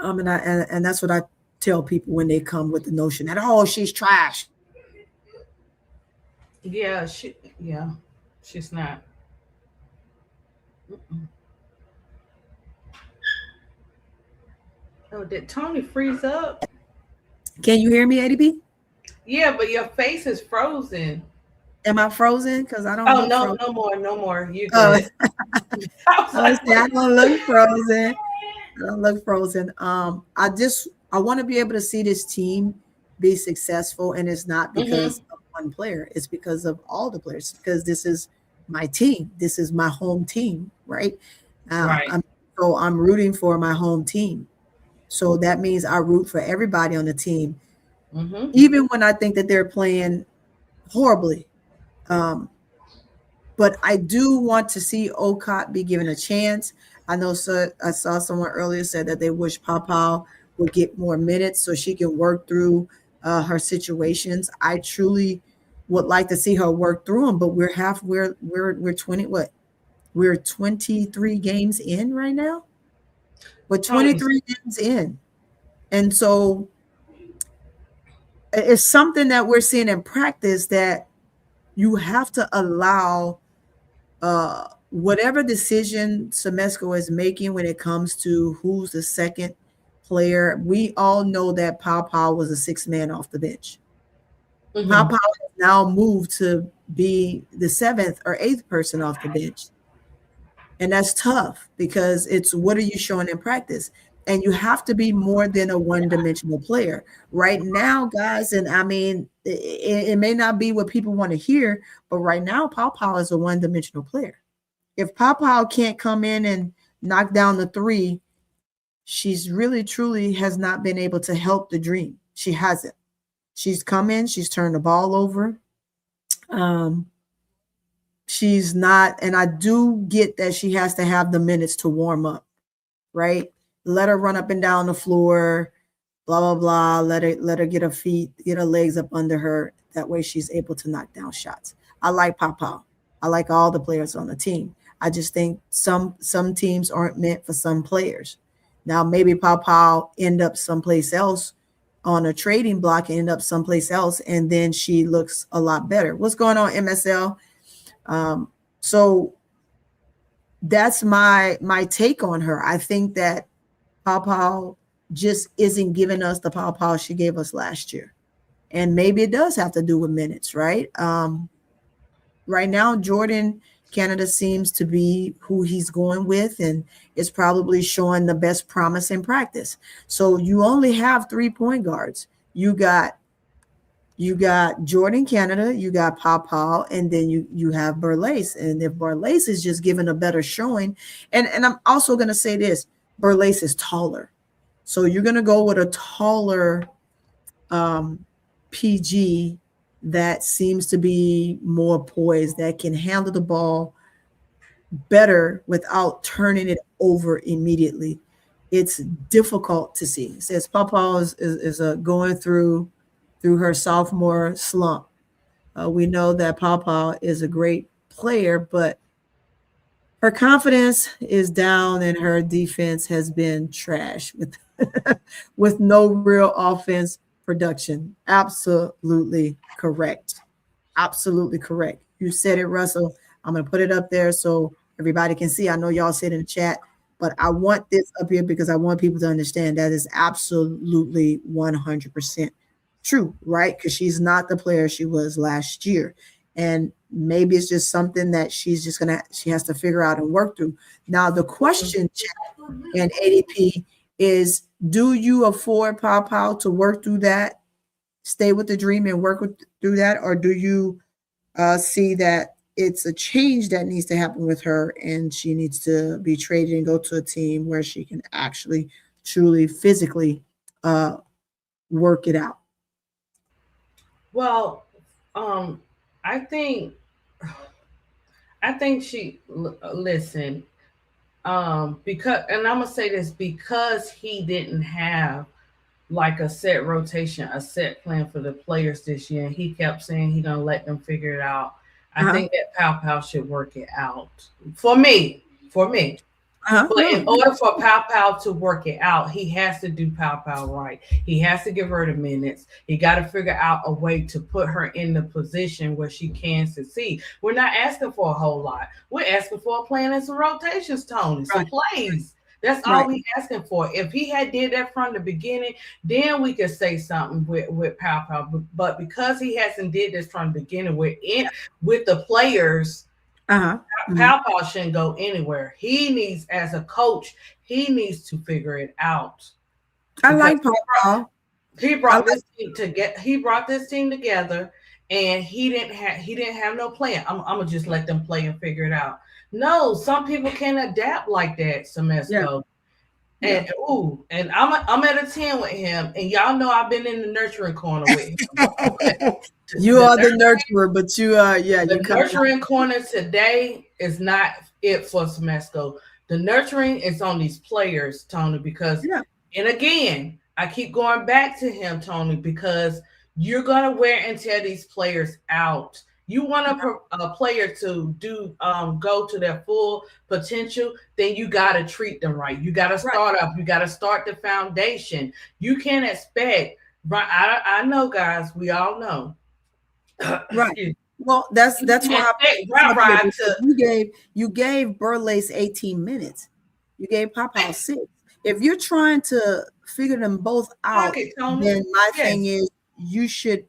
And that's what I tell people when they come with the notion that, oh, she's trash. Yeah, she's not. Oh, did Tony freeze up? Can you hear me, ADB? Yeah, but your face is frozen. Am I frozen? Because I don't. Oh no, frozen. no more. You good? I don't look frozen. I don't look frozen. I want to be able to see this team be successful, and it's not because of one player. It's because of all the players. Because this is my team. This is my home team, right? Right. I'm rooting for my home team. So that means I root for everybody on the team, even when I think that they're playing horribly. But I do want to see Okot be given a chance. I know, so I saw someone earlier said that they wish Papa would get more minutes so she can work through her situations. I truly would like to see her work through them, but we're 20 what? We're 23 games in right now. We're 23 games in. And so it's something that we're seeing in practice that you have to allow whatever decision Semesco is making when it comes to who's the second player. We all know that Pau was a sixth man off the bench. Pau has now moved to be the seventh or eighth person off the bench. And that's tough because it's what are you showing in practice? And you have to be more than a one-dimensional player. Right now, guys, and I mean, it may not be what people want to hear, but right now, Pau is a one-dimensional player. If Pau can't come in and knock down the three, she's really, truly has not been able to help the dream. She hasn't. She's come in, she's turned the ball over. She's not, and I do get that she has to have the minutes to warm up, right? Let her run up and down the floor, blah, blah, blah. Let her get her feet, get her legs up under her. That way she's able to knock down shots. I like Pau. I like all the players on the team. I just think some teams aren't meant for some players. Now, maybe Pau end up someplace else on a trading block and end up someplace else, and then she looks a lot better. What's going on, MSL? So that's my take on her. I think that Pau just isn't giving us the Pau she gave us last year. And maybe it does have to do with minutes, right? Right now, Jordan Canada seems to be who he's going with, and is probably showing the best promise in practice. So you only have 3 point guards. You got Jordan Canada, you got Pau, and then you have Berlace. And if Berlace is just given a better showing, and I'm also going to say this, Berlace is taller. So you're going to go with a taller PG that seems to be more poised, that can handle the ball better without turning it over immediately. It's difficult to see. It says Pau is going through her sophomore slump. We know that Pau is a great player, but her confidence is down and her defense has been trash with no real offense production. Absolutely correct. Absolutely correct. You said it, Russell. I'm going to put it up there so everybody can see. I know y'all said in the chat, but I want this up here because I want people to understand that is absolutely 100% true, right? Because she's not the player she was last year. And maybe it's just something that she has to figure out and work through. Now, the question, chat and ADP, is do you afford Pau to work through that, stay with the dream and work through that? Or do you see that it's a change that needs to happen with her and she needs to be traded and go to a team where she can actually, truly, physically work it out? Well, I think she listen. Because, and I'm gonna say this, because he didn't have like a set rotation, a set plan for the players this year, and he kept saying he gonna let them figure it out. I think that Pow Pow should work it out for me. But in order for Pow Pow to work it out, he has to do Pow Pow right. He has to give her the minutes. He got to figure out a way to put her in the position where she can succeed. We're not asking for a whole lot. We're asking for a plan and some rotations, Tony. Some plays. That's all we asking for. If he had did that from the beginning, then we could say something with Pow Pow. But because he hasn't did this from the beginning, we're in with the players. Pow Pow shouldn't go anywhere. He needs, as a coach, he needs to figure it out. I like Pow Pow. He brought this team together. He brought this team together, and he didn't have no plan. I'm gonna just let them play and figure it out. No, some people can adapt like that, Semesco. And and I'm at a 10 with him, and y'all know I've been in the nurturing corner with him. You are the nurturer, but you are the nurturing corner today is not it for Semesco. The nurturing is on these players, Tony, because and again, I keep going back to him, Tony, because you're gonna wear and tear these players out. You want a player to go to their full potential, then you got to treat them right. You got to start up. You got to start the foundation. You can't expect. I know, guys. We all know. Right. Well, that's why you gave Burleigh 18 minutes. You gave Pow Pow 6. If you're trying to figure them both out, then my thing is you should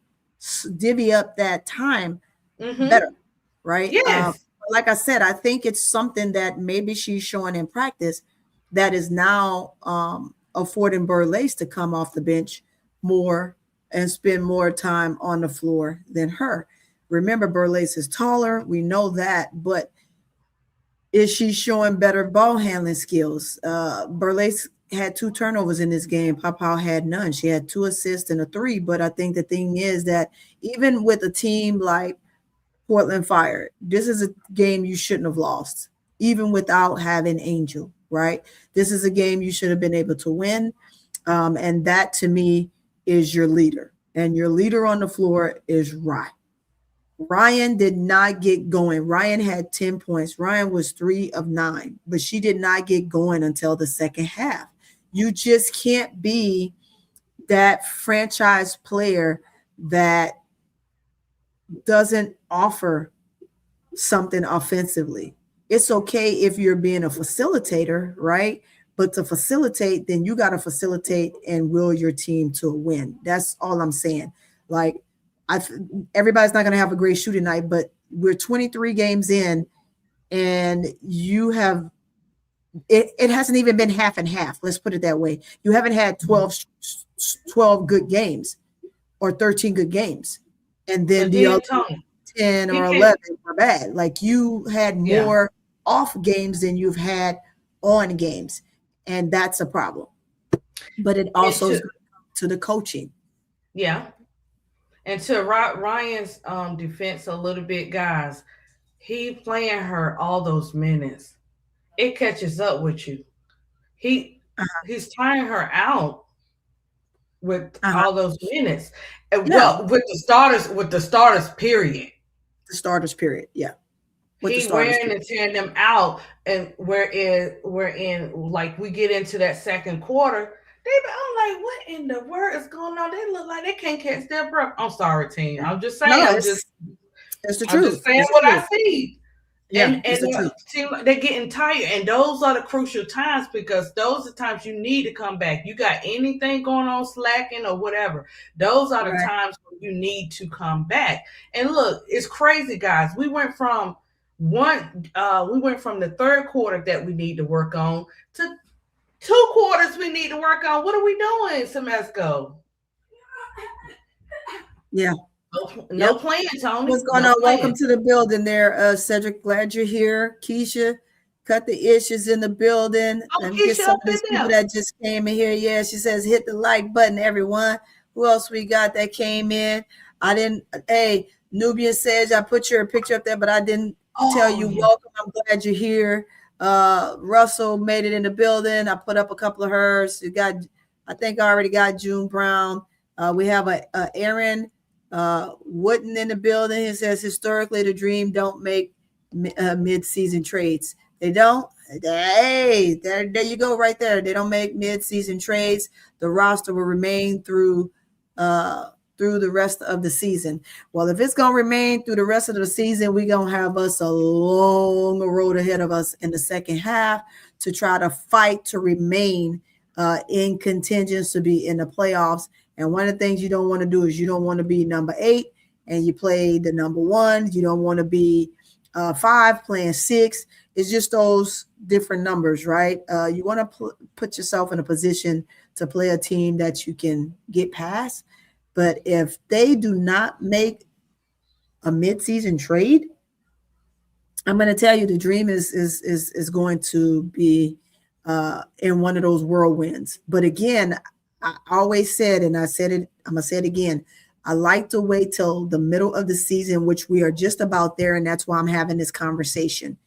divvy up that time better, right? Yes. Like I said, I think it's something that maybe she's showing in practice that is now affording Burleigh to come off the bench more and spend more time on the floor than her. Remember, Burleigh is taller. We know that, but is she showing better ball handling skills? Burleigh had 2 turnovers in this game. Pow Pow had none. She had 2 assists and a 3. But I think the thing is that even with a team like Portland Fire, this is a game you shouldn't have lost, even without having Angel, right? This is a game you should have been able to win. And that, to me, is your leader. And your leader on the floor is Ryan. Ryan did not get going. Ryan had 10 points. Ryan was 3 of 9, but she did not get going until the second half. You just can't be that franchise player that doesn't offer something offensively. It's okay if you're being a facilitator, right? But to facilitate, then you got to facilitate and will your team to a win. That's all I'm saying. Like, everybody's not going to have a great shooting night, but we're 23 games in, and you have it hasn't even been half and half. Let's put it that way. You haven't had 12 good games or 13 good games. And then the other 10 or 11 were bad. Like, you had more off games than you've had on games. And that's a problem. But it also is to the coaching. Yeah. And to Ryan's defense a little bit, guys, he playing her all those minutes. It catches up with you. He's tiring her out with all those minutes. Well, with the starters, period. The starters, period. Yeah. He's wearing and tearing them out, and we're in like we get into that second quarter. I'm like, what in the world is going on? They look like they can't catch their breath. I'm sorry, team. I'm just saying. It's the truth. I'm just saying what I see. Yeah, and they're getting tired, and those are the crucial times, because those are times you need to come back. You got anything going on, slacking or whatever, those are the times when you need to come back. And look, it's crazy, guys. We went from the third quarter that we need to work on to 2 quarters we need to work on. What are we doing, Semesco? Yeah. No plan, Tony. What's going on? Welcome to the building there, Cedric. Glad you're here. Keisha, cut the issues in the building. Let me get some of these people that just came in here. Yeah, she says hit the like button, everyone. Who else we got that came in? Nubian Sage, I put your picture up there, but I didn't tell you welcome. I'm glad you're here. Russell made it in the building. I put up a couple of hers. I think I already got June Brown. We have a Aaron Wooden in the building. It says historically the Dream don't make mid-season trades. They don't. Hey, there you go, right there. They don't make mid-season trades. The roster will remain through the rest of the season. Well, if it's gonna remain through the rest of the season, we're gonna have us a long road ahead of us in the second half to try to fight to remain in contention to be in the playoffs. And one of the things you don't want to do is you don't want to be number 8 and you play the number 1. You don't want to be 5 playing 6. It's just those different numbers, right? You want to put yourself in a position to play a team that you can get past. But if they do not make a midseason trade, I'm going to tell you the Dream is going to be in one of those whirlwinds. But again, I always said, and I said it, I'm going to say it again, I like to wait till the middle of the season, which we are just about there, and that's why I'm having this conversation.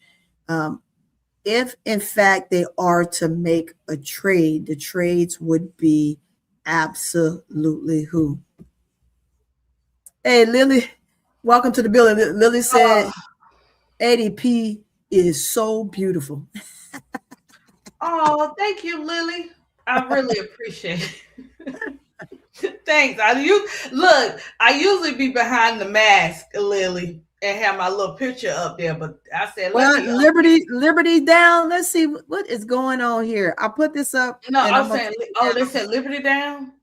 If, in fact, they are to make a trade, the trades would be absolutely who? Hey, Lily, welcome to the building. Lily said ADP is so beautiful. Oh, thank you, Lily. I really appreciate it. Thanks. I usually be behind the mask, Lily, and have my little picture up there, but I said, Liberty down. Let's see what is going on here. I put this up. No, I'm saying, they said Liberty down.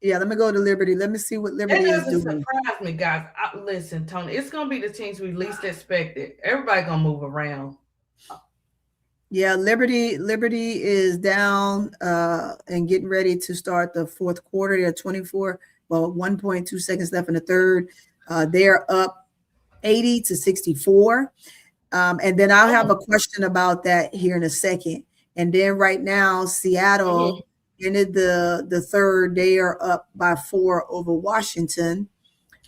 Yeah, let me go to Liberty. Let me see what Liberty is doing. It doesn't surprise me, guys. Listen, Tony, it's gonna be the teams we least expected. Everybody gonna move around. Yeah, Liberty is down and getting ready to start the fourth quarter. They're 1.2 seconds left in the third. They're up 80-64. And then I'll have a question about that here in a second. And then right now, Seattle ended the third. They are up by 4 over Washington.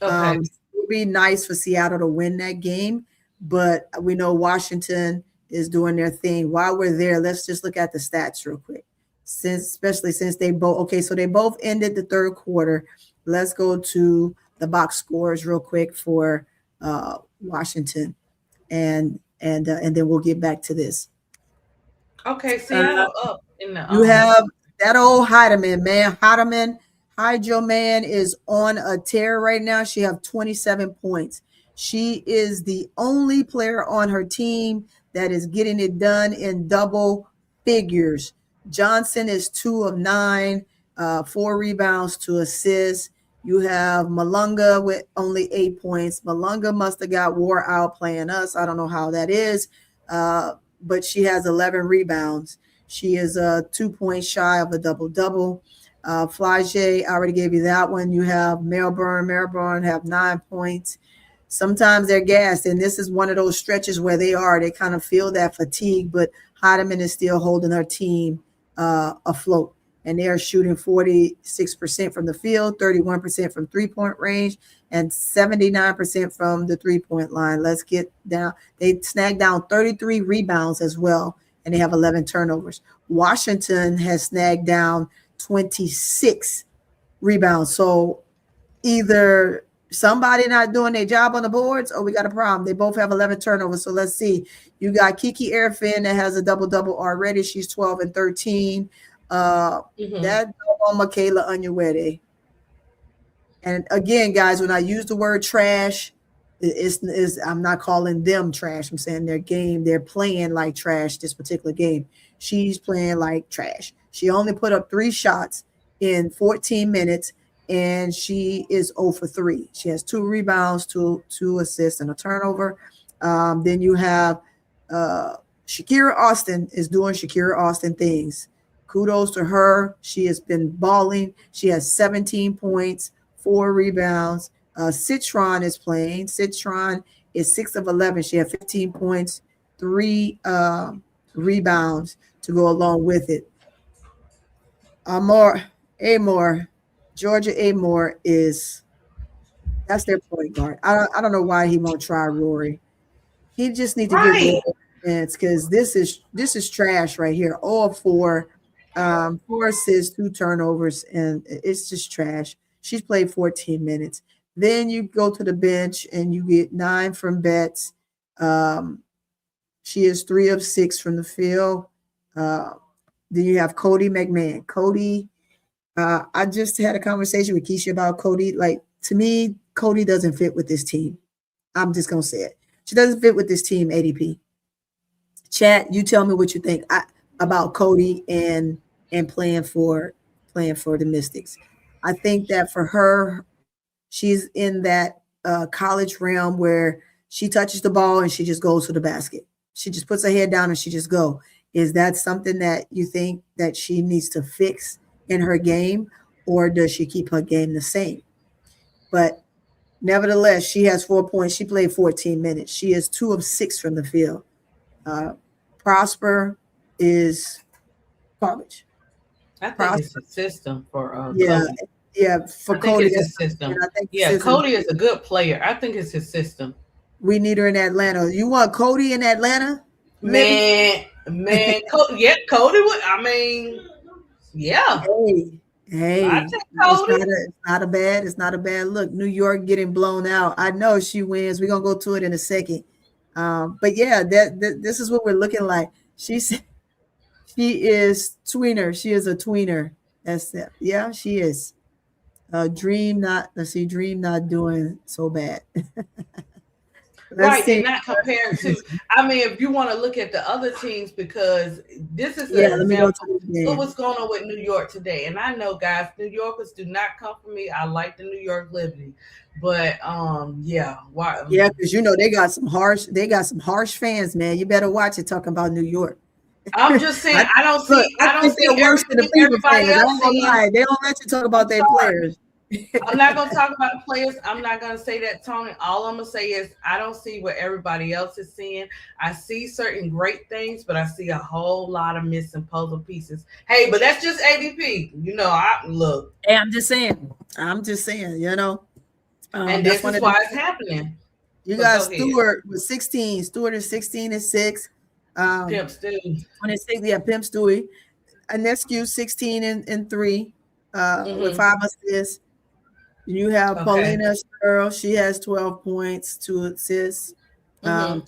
Okay. It would be nice for Seattle to win that game, but we know Washington is doing their thing. While we're there, let's just look at the stats real quick. Especially since they both so they both ended the third quarter. Let's go to the box scores real quick for Washington, and then we'll get back to this. Okay, Seattle up in the. You have that old Heidemann, man. Hydro Man is on a tear right now. She have 27 points. She is the only player on her team that is getting it done in double figures. Johnson is 2 of 9, 4 rebounds, 2 assists. You have Malunga with only 8 points. Malunga must have got wore out playing us. I don't know how that is, but she has 11 rebounds. She is 2 points shy of a double-double. Flage, I already gave you that one. You have Melbourne have 9 points. Sometimes they're gassed, and this is one of those stretches where they kind of feel that fatigue, but Heidemann is still holding her team afloat. And they are shooting 46% from the field, 31% from three-point range, and 79% from the three-point line. Let's get down. They snagged down 33 rebounds as well, and they have 11 turnovers. Washington has snagged down 26 rebounds. So either somebody not doing their job on the boards or we got a problem. They both have 11 turnovers. So let's see. You got Kiki Airfin that has a double-double already. She's 12 and 13. That on Michaela Onyenwere. And again, guys, when I use the word trash, I'm not calling them trash. I'm saying their game, they're playing like trash this particular game. She's playing like trash. She only put up 3 shots in 14 minutes, and she is 0 for 3. She has 2 rebounds, 2 assists, and a turnover. Then you have Shakira Austin is doing Shakira Austin things. Kudos to her. She has been balling. She has 17 points, 4 rebounds. Citron is playing. Citron is 6 of 11. She had 15 points, 3 rebounds to go along with it. Georgia Amore that's their point guard. I don't know why he won't try Rory. He just needs to get And it's because this is trash right here. All four, 4 assists, 2 turnovers, and it's just trash. She's played 14 minutes. Then you go to the bench and you get 9 from Betts. She is 3 of 6 from the field. Then you have Cody McMahon. Cody, I just had a conversation with Keisha about Cody. Like, to me, Cody doesn't fit with this team. I'm just going to say it. She doesn't fit with this team, ADP. Chat, you tell me what you think about Cody and playing for the Mystics. I think that for her, she's in that college realm where she touches the ball and she just goes to the basket. She just puts her head down and she just go. Is that something that you think that she needs to fix in her game, or does she keep her game the same? But nevertheless, she has 4 points. She played 14 minutes. She is 2 of 6 from the field. Prosper is garbage. I think it's a system for Cody. For Cody, it's a system. Cody is a good player. I think it's his system. We need her in Atlanta. You want Cody in Atlanta? Man, Cody would. I mean, yeah. Hey, it's not a bad look. New York getting blown out. I know she wins. We're gonna go to it in a second. But yeah, this is what we're looking like. She is tweener. She is a tweener. That's it. Yeah, she is. Dream not doing so bad. Right, they're not compared to. I mean, if you want to look at the other teams, because this is an example of what's going on with New York today. And I know, guys, New Yorkers do not come for me. I like the New York Liberty, but why? Yeah, because they got some harsh fans, man. You better watch it talking about New York. I'm just saying, I don't see worse than the everybody else. They don't let you talk about their players. I'm not going to talk about the players. I'm not going to say that, Tony. All I'm going to say is I don't see what everybody else is seeing. I see certain great things, but I see a whole lot of missing puzzle pieces. Hey, but that's just ADP. Look. Hey, I'm just saying, and this is why it's happening. You got Stewart with 16. Stewart is 16 and 6. Pimp Stewie. 26, Pimp Stewie. Anescu 16 and 3 with 5 assists. You have Paulina Sherrill. She has 12 points, 2 assists, 2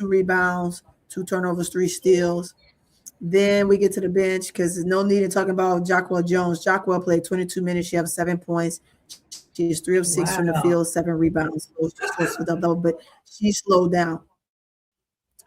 rebounds, 2 turnovers, 3 steals. Then we get to the bench because there's no need in talking about Jacquel Jones. Jacquel played 22 minutes. She has 7 points. She's 3 of 6 from the field, 7 rebounds. But she slowed down.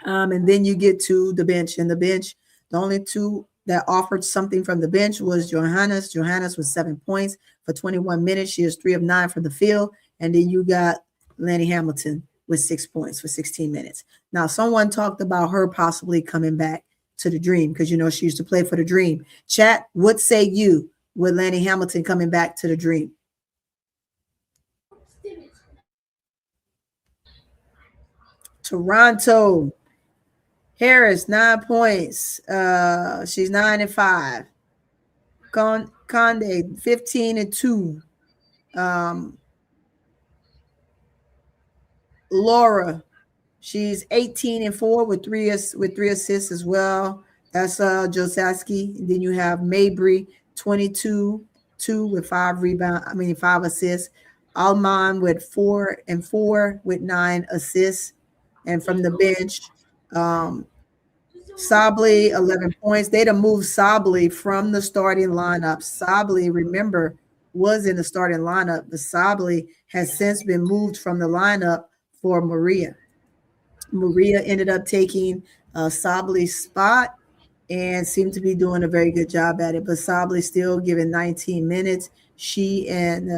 And then you get to the bench. And the bench, the only 2 that offered something from the bench was Johannes. Johannes was 7 points for 21 minutes. She is 3 of 9 from the field. And then you got Lanny Hamilton with 6 points for 16 minutes. Now, someone talked about her possibly coming back to the Dream because, she used to play for the Dream. Chat, what say you with Lanny Hamilton coming back to the Dream? Toronto. Harris, 9 points. She's 9 and 5. Conde, 15 and 2. Laura, she's 18 and 4 with 3 assists as well. That's Josaski. And then you have Mabry, 22, 2 with 5 assists. Alman with 4 and 4 with 9 assists. And from the bench, Sably, 11 points. They'd have moved Sably from the starting lineup. Sably, remember, was in the starting lineup, but Sably has since been moved from the lineup for Maria. Maria ended up taking Sably's spot and seemed to be doing a very good job at it, but Sably still given 19 minutes. She and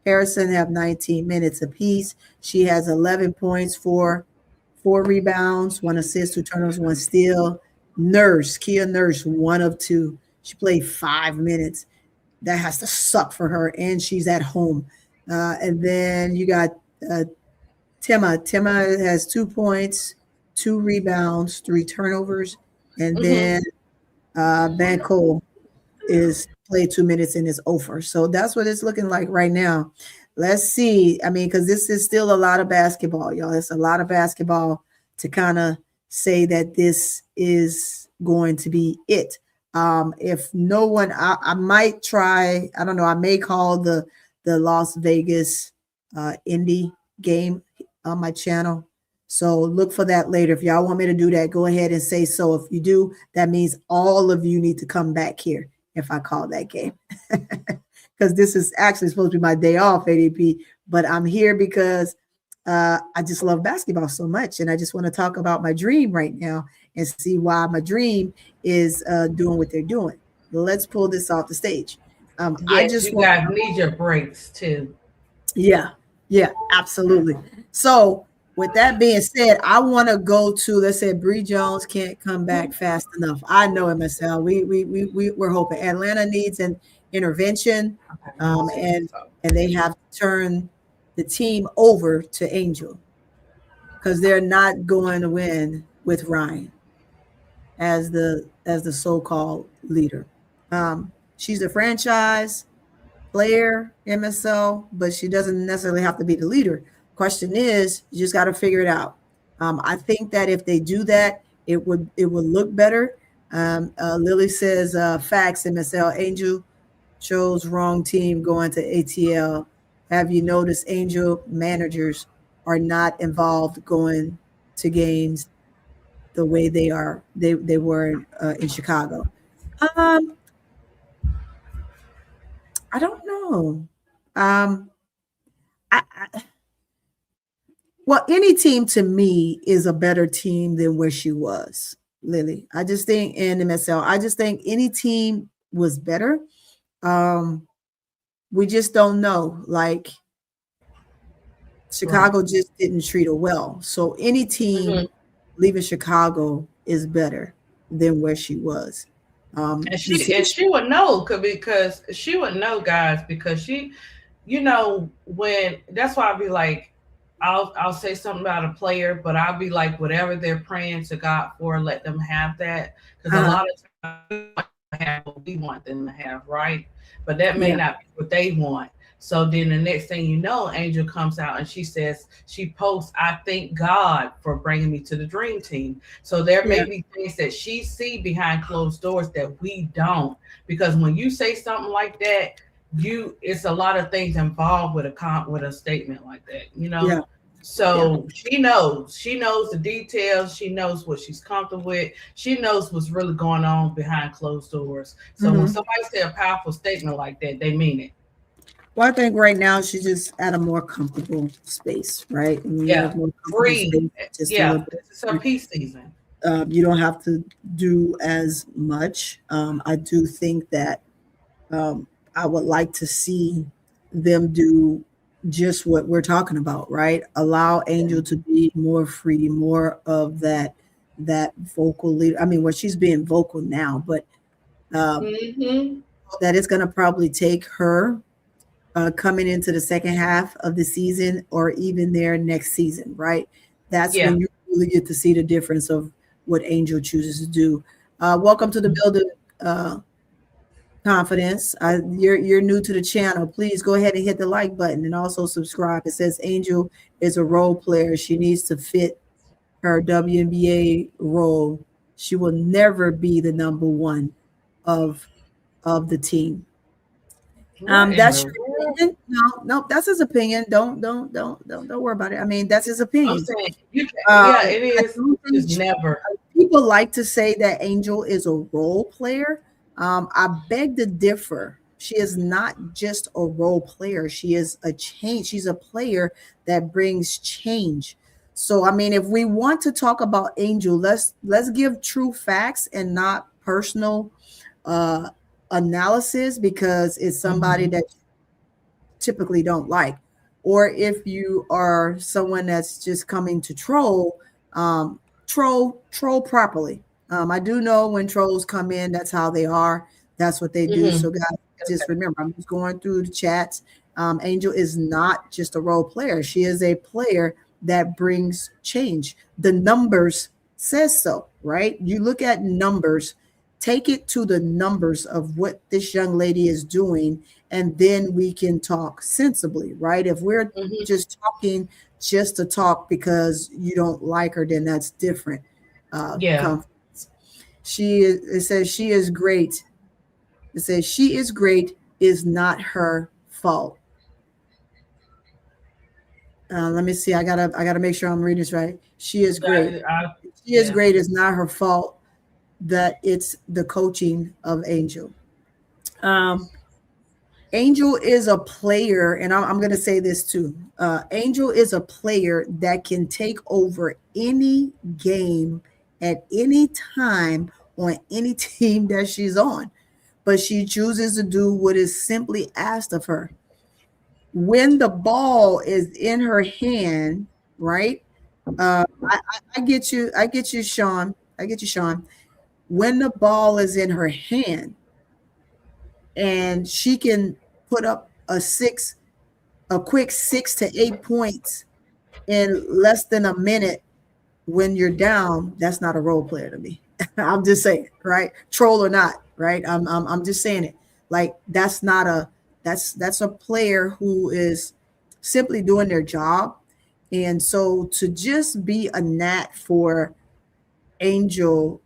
Harrison have 19 minutes apiece. She has 11 points for 4 rebounds, 1 assist, 2 turnovers, 1 steal. Kia Nurse, 1 of 2. She played 5 minutes. That has to suck for her, and she's at home. And then you got Tema. Tema has 2 points, 2 rebounds, 3 turnovers. And then Banco is played 2 minutes and is over. So that's what it's looking like right now. Let's see. I mean, because this is still a lot of basketball, y'all. It's a lot of basketball to kind of say that this is going to be it. If no one, I might try. I don't know. I may call the Las Vegas indie game on my channel. So look for that later. If y'all want me to do that, go ahead and say so. If you do, that means all of you need to come back here if I call that game. Because this is actually supposed to be my day off, ADP. But I'm here because I just love basketball so much. And I just want to talk about my dream right now and see why my dream is doing what they're doing. Let's pull this off the stage. Yes, I just you guys need your breaks too. Yeah, absolutely. So with that being said, I want to go to, let's say Bree Jones can't come back fast enough. I know MSL. We're hoping Atlanta needs an intervention, and they have to turn the team over to Angel because they're not going to win with Ryan as the so-called leader. She's a franchise player, MSL, but she doesn't necessarily have to be the leader. Question is, you just got to figure it out. I think that if they do that, it would look better. Lily says, facts, MSL. Angel chose wrong team going to ATL. Have you noticed Angel managers are not involved going to games the way they were in Chicago? I don't know. Well, any team to me is a better team than where she was, Lily. I just think in MSL, I just think any team was better. We just don't know. Like Chicago just didn't treat her well. So any team leaving Chicago is better than where she was. And she would know because she would know, guys, because she, when that's why I'd be like, I'll say something about a player, but I'll be like, whatever they're praying to God for, let them have that. Because a lot of times we have what we want them to have, right? But that may not be what they want. So then the next thing you know, Angel comes out and she says, she posts, I thank God for bringing me to the dream team. So there may be things that she see behind closed doors that we don't. Because when you say something like that, it's a lot of things involved with a statement like that, So she knows the details. She knows what she's comfortable with. She knows what's really going on behind closed doors. So when somebody says a powerful statement like that, they mean it. Well, I think right now she's just at a more comfortable space, right? Free. It's her peace season. You don't have to do as much. I do think that I would like to see them do just what we're talking about, right? Allow Angel to be more free, more of that vocal leader. I mean, well, she's being vocal now, but that it's going to probably take her coming into the second half of the season or even there next season, right? That's when you really get to see the difference of what Angel chooses to do. Welcome to the Building Confidence. You're new to the channel. Please go ahead and hit the like button and also subscribe. It says Angel is a role player. She needs to fit her WNBA role. She will never be the number one of the team. That's your opinion. No, that's his opinion. Don't worry about it. I mean, that's his opinion. I'm saying it is. It's never. People like to say that Angel is a role player. I beg to differ. She is not just a role player. She is a change. She's a player that brings change. So, I mean, if we want to talk about Angel, let's give true facts and not personal analysis, because it's somebody that you typically don't like. Or if you are someone that's just coming to troll properly. I do know when trolls come in, that's how they are. That's what they do. So guys, just remember, I'm just going through the chats. Angel is not just a role player. She is a player that brings change. The numbers says so, right? You look at numbers, take it to the numbers of what this young lady is doing, and then we can talk sensibly, right? If we're just talking just to talk because you don't like her, then that's different. conference. It says she is great. It says she is great is not her fault. Let me see. I gotta make sure I'm reading this right. She is great. She is great is not her fault. That it's the coaching of Angel. Angel is a player, and I'm going to say this too. Angel is a player that can take over any game at any time on any team that she's on, but she chooses to do what is simply asked of her. When the ball is in her hand, right? I get you. I get you, Sean. I get you, Sean. When the ball is in her hand and she can put up a quick 6 to 8 points in less than a minute when you're down, that's not a role player to me. I'm just saying, right? Troll or not, right? I'm just saying it. Like that's a player who is simply doing their job. And so to just be a gnat for Angel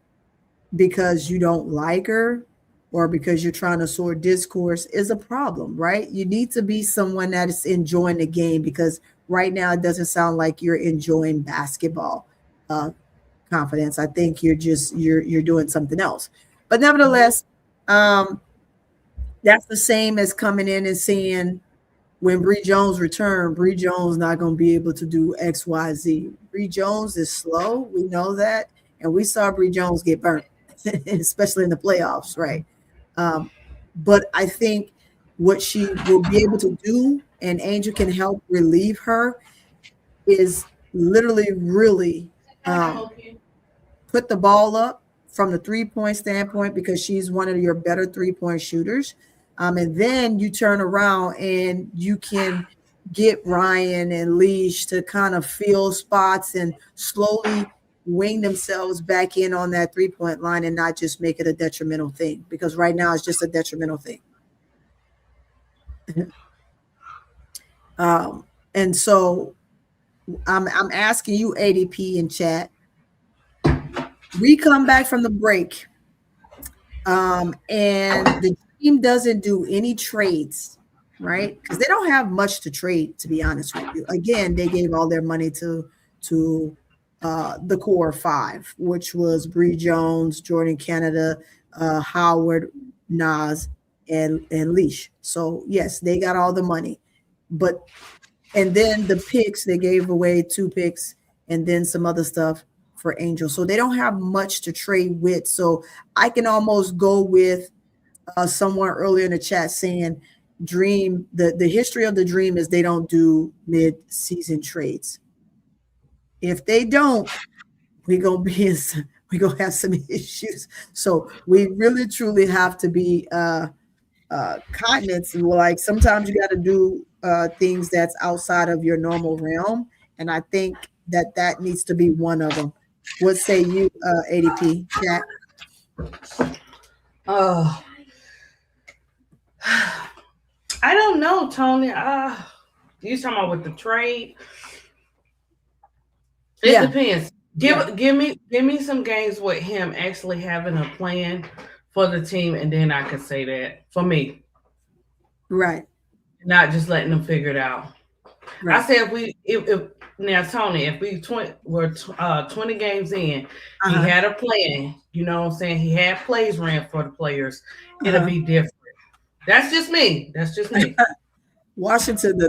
because you don't like her or because you're trying to sow discourse is a problem, right? You need to be someone that is enjoying the game, because right now it doesn't sound like you're enjoying basketball confidence. I think you're doing something else. But nevertheless, that's the same as coming in and saying when Bree Jones returned, Bree Jones not going to be able to do X, Y, Z. Bree Jones is slow. We know that. And we saw Bree Jones get burnt, especially in the playoffs, right? But I think what she will be able to do, and Angel can help relieve her, is literally really put the ball up from the 3-point standpoint, because she's one of your better 3-point shooters. And then you turn around and you can get Ryan and Leash to kind of fill spots and slowly wing themselves back in on that 3-point line and not just make it a detrimental thing, because right now it's just a detrimental thing. And so I'm asking you, ADP in chat, we come back from the break and the team doesn't do any trades, right? Because they don't have much to trade, to be honest with you. Again, they gave all their money to the core 5, which was Bree Jones, Jordan Canada, Howard, Nas, and Leash. So yes, they got all the money, and then the picks, they gave away 2 picks and then some other stuff for Angel. So they don't have much to trade with. So I can almost go with someone earlier in the chat saying Dream, the history of the Dream is they don't do mid-season trades. If they don't, we're gonna have some issues. So we really truly have to be continents. Like sometimes you got to do things that's outside of your normal realm, and I think that needs to be one of them. What say you, ADP? Jack? I don't know, Tony. You talking about with the trade? It depends. Give me some games with him actually having a plan for the team, and then I could say that for me. Right. Not just letting them figure it out. Right. I said if now Tony, if we were 20 games in, he had a plan. You know what I'm saying? He had plays ran for the players. It'll be different. That's just me. Washington,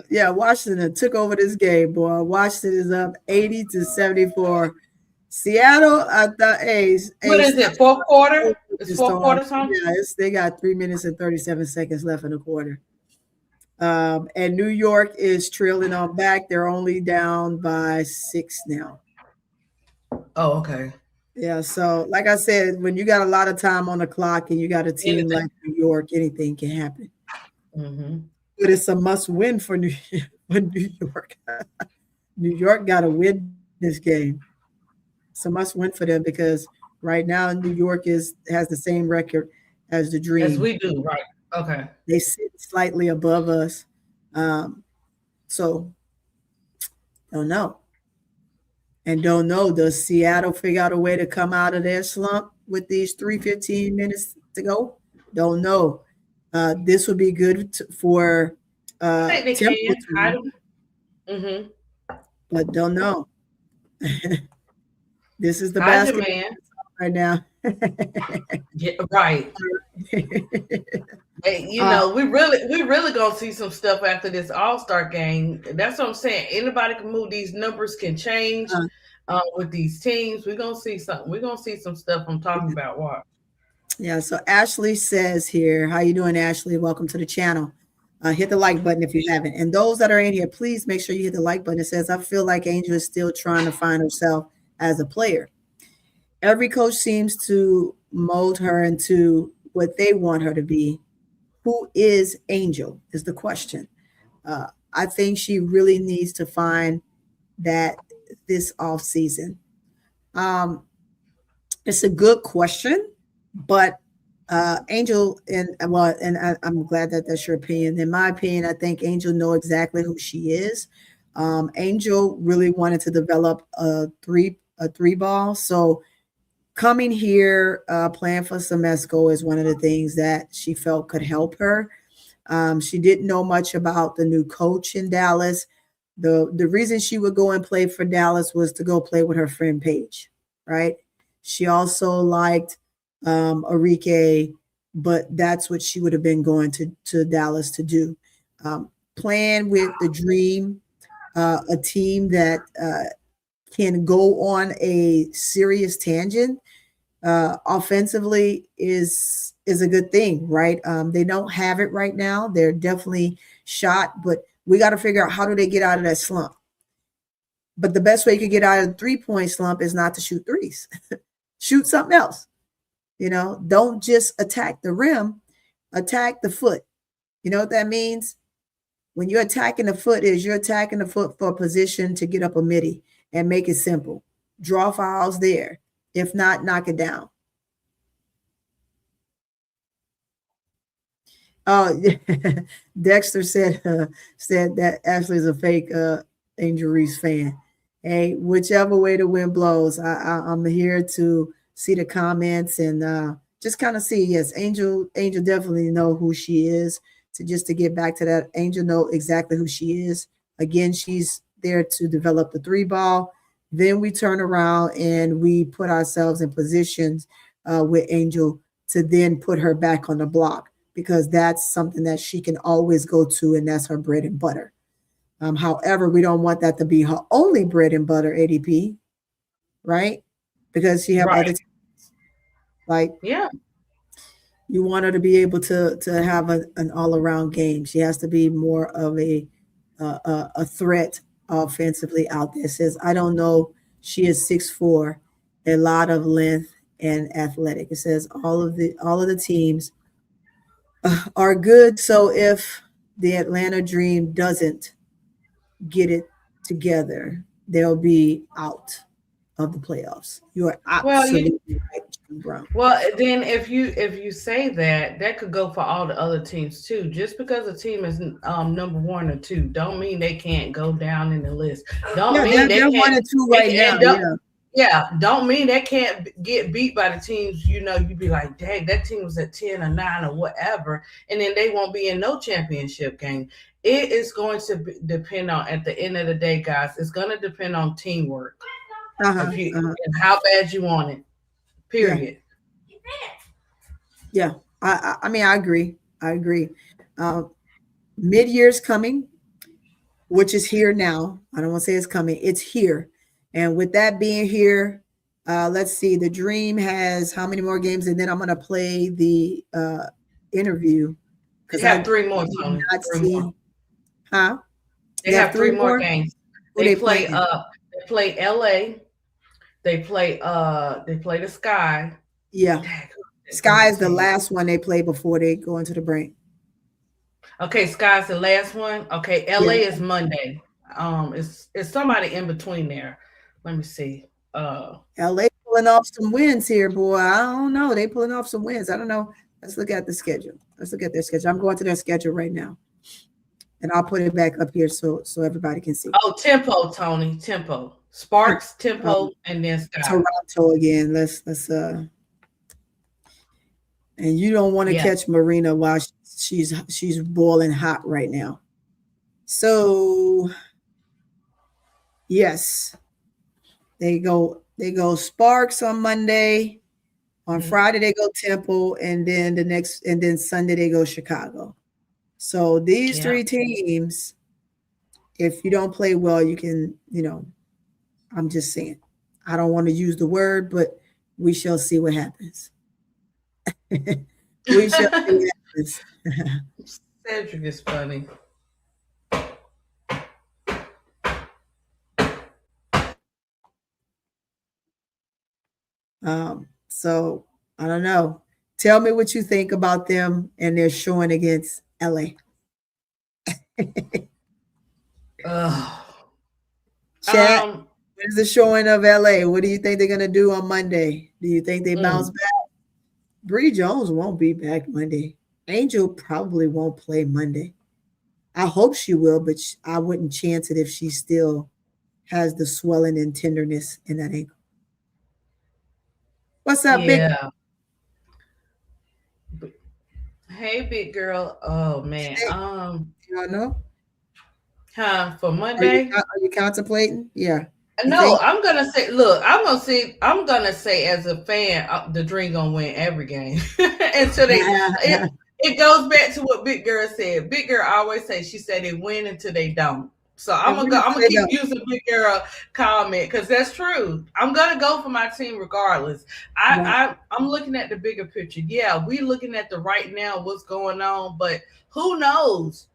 Washington took over this game, boy. Washington is up 80-74. Seattle, I thought, what is it? Fourth quarter? It's fourth quarter time? Yeah, they got 3 minutes and 37 seconds left in the quarter. And New York is trailing on back. They're only down by 6 now. Oh, okay. Yeah, so like I said, when you got a lot of time on the clock and you got a team like New York, anything can happen. Mm-hmm. But it's a must-win for New York. New York got to win this game. It's a must-win for them because right now New York has the same record as the Dream. As we do, right? Okay. They sit slightly above us. So, don't know. And don't know, does Seattle figure out a way to come out of their slump with these 15 minutes to go? Don't know. This would be good for I think they can. But don't know. This is the basketball man right now. Yeah, right. Hey, you know, we really gonna see some stuff after this All-Star game. That's what I'm saying. Anybody can move. These numbers can change with these teams. We're gonna see something. We're gonna see some stuff I'm talking about. What? Yeah. So Ashley says here, how you doing, Ashley? Welcome to the channel. Hit the like button if you haven't. And those that are in here, please make sure you hit the like button. It says, I feel like Angel is still trying to find herself as a player. Every coach seems to mold her into what they want her to be. Who is Angel is the question. I think she really needs to find that this off season. It's a good question, but Angel, and I'm glad that that's your opinion. In my opinion, I think Angel knows exactly who she is. Angel really wanted to develop a three ball. So coming here, playing for Semesco is one of the things that she felt could help her. She didn't know much about the new coach in Dallas. The reason she would go and play for Dallas was to go play with her friend Paige, right? She also liked Arike, but that's what she would have been going to Dallas to do. Playing with the Dream, a team that can go on a serious tangent offensively is a good thing, right? They don't have it right now. They're definitely shot, but we got to figure out how do they get out of that slump. But the best way you could get out of the 3-point slump is not to shoot threes. Shoot something else. You know, don't just attack the rim, attack the foot. You know what that means? When you're attacking the foot you're attacking the foot for a position to get up a midi and make it simple. Draw fouls there. If not, knock it down. Oh, Dexter said that Ashley's a fake Angel Reese fan. Hey, whichever way the wind blows, I'm here to see the comments and just kind of see. Yes, Angel definitely know who she is. To get back to that, Angel know exactly who she is. Again, she's there to develop the 3-ball. Then we turn around and we put ourselves in positions with Angel to then put her back on the block, because that's something that she can always go to, and that's her bread and butter. However, we don't want that to be her only bread and butter, ADP, right? Because she have other teams. Like, yeah, you want her to be able to have an all-around game. She has to be more of a threat offensively out there. It says, I don't know. She is 6'4", a lot of length and athletic. It says all of the teams are good. So if the Atlanta Dream doesn't get it together, they'll be out of the playoffs. You are absolutely right, Brown. Well, then if you say that could go for all the other teams too. Just because a team is number 1 or 2, don't mean they can't go down in the list. Don't mean they're 1 and 2 right now. Don't mean they can't get beat by the teams. You know, you'd be like, dang, that team was at 10 or 9 or whatever, and then they won't be in no championship game. It is going to depend on, at the end of the day, guys, it's going to depend on teamwork. And how bad you want it. Period. Yeah. I mean, I agree. Mid-year's coming, which is here now. I don't want to say it's coming. It's here. And with that being here, let's see. The Dream has how many more games? And then I'm going to play the interview. They have 3 more, Tony. Huh? They have 3 more games. They play LA. They play the Sky. Yeah. Sky is the last one they play before they go into the break. Okay, Sky's the last one. Okay, LA is Monday. It's somebody in between there. Let me see. LA pulling off some wins here, boy. I don't know. They pulling off some wins. I don't know. Let's look at the schedule. Let's look at their schedule. I'm going to their schedule right now. And I'll put it back up here so everybody can see. Oh, tempo, Tony. Tempo. Sparks, Tempo, and then Scott. Toronto again. Let's and you don't want to catch Marina while she's boiling hot right now. So yes, they go Sparks on Monday. On Friday they go Temple, and then Sunday they go Chicago. So these three teams, if you don't play well, you can, I'm just saying. I don't want to use the word, but we shall see what happens. We shall see what happens. Cedric is funny. So I don't know. Tell me what you think about them and their showing against LA. Chat, what is the showing of LA? What do you think they're gonna do on Monday? Do you think they bounce back? Bree Jones won't be back Monday. Angel probably won't play Monday. I hope she will, but I wouldn't chance it if she still has the swelling and tenderness in that ankle. What's up, Big? Hey, big girl. Oh man. You don't know? For Monday? Are you contemplating? Yeah. No, I'm gonna say. Look, I'm gonna say as a fan, the Dream gonna win every game until they. It goes back to what Big Girl said. Big Girl always say. She said they win until they don't. So I'm gonna keep using Big Girl comment because that's true. I'm gonna go for my team regardless. I'm looking at the bigger picture. Yeah, we looking at the right now, what's going on, but who knows?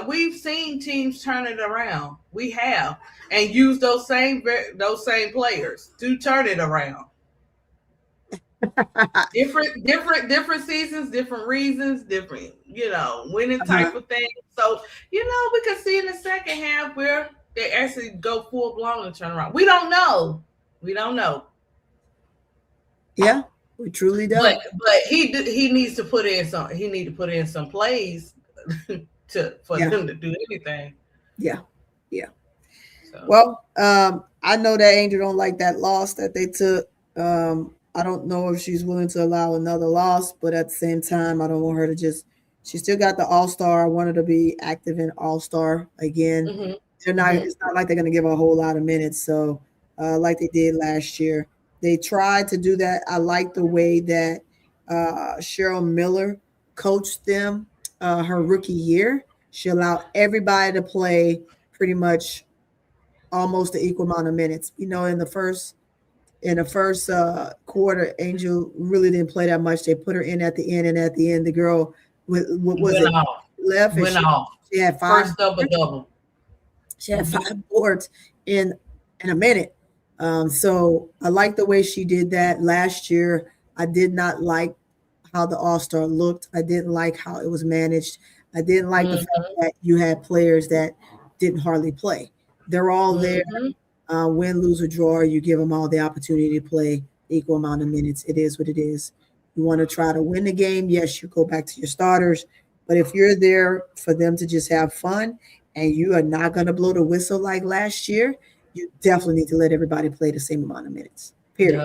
We've seen teams turn it around. We have, and use those same players to turn it around. different seasons, different reasons, different, winning type of thing. So, we could see in the second half where they actually go full blown and turn around. We don't know. Yeah, we truly don't. But he needs to put in some. He need to put in some plays for them to do anything. Yeah. So. Well, I know that Angel don't like that loss that they took. I don't know if she's willing to allow another loss, but at the same time, I don't want her to she still got the All-Star. I want her to be active in All-Star again. Mm-hmm. It's not like they're going to give her a whole lot of minutes. So like they did last year, they tried to do that. I like the way that Cheryl Miller coached them her rookie year. She allowed everybody to play pretty much almost the equal amount of minutes. In the first quarter, Angel really didn't play that much. They put her in at the end, and at the end, the girl left. Went off. She had 5 first double. She had 5 boards in a minute. So I like the way she did that last year. I did not like how the All-Star looked. I didn't like how it was managed. I didn't like the fact that you had players that didn't hardly play. They're all there. Win, lose, or draw, you give them all the opportunity to play equal amount of minutes. It is what it is. You want to try to win the game, yes, you go back to your starters. But if you're there for them to just have fun and you are not going to blow the whistle like last year, you definitely need to let everybody play the same amount of minutes, period.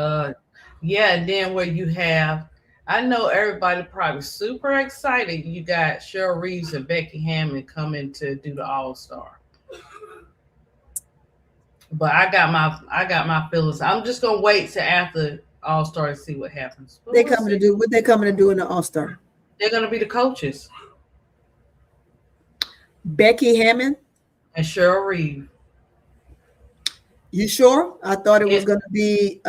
And then where you have, I know everybody probably super excited. You got Cheryl Reeves and Becky Hammon coming to do the All-Star. But I got my feelings. I'm just gonna wait till after All-Star and see what happens. What they coming to do in the All-Star? They're gonna be the coaches. Becky Hammon and Cheryl Reeve. You sure? I thought it was gonna be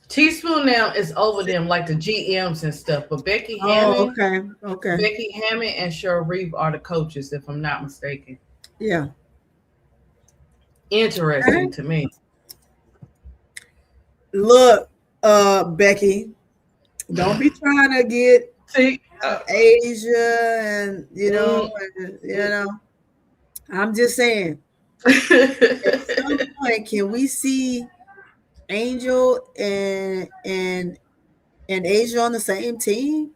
Teaspoon now is over them like the GMs and stuff. But Becky Hammon, okay. Becky Hammon and Cheryl Reeve are the coaches, if I'm not mistaken. Yeah. Interesting to me. Look, Becky, don't be trying to get Asia and I'm just saying. At some point, can we see Angel and Asia on the same team?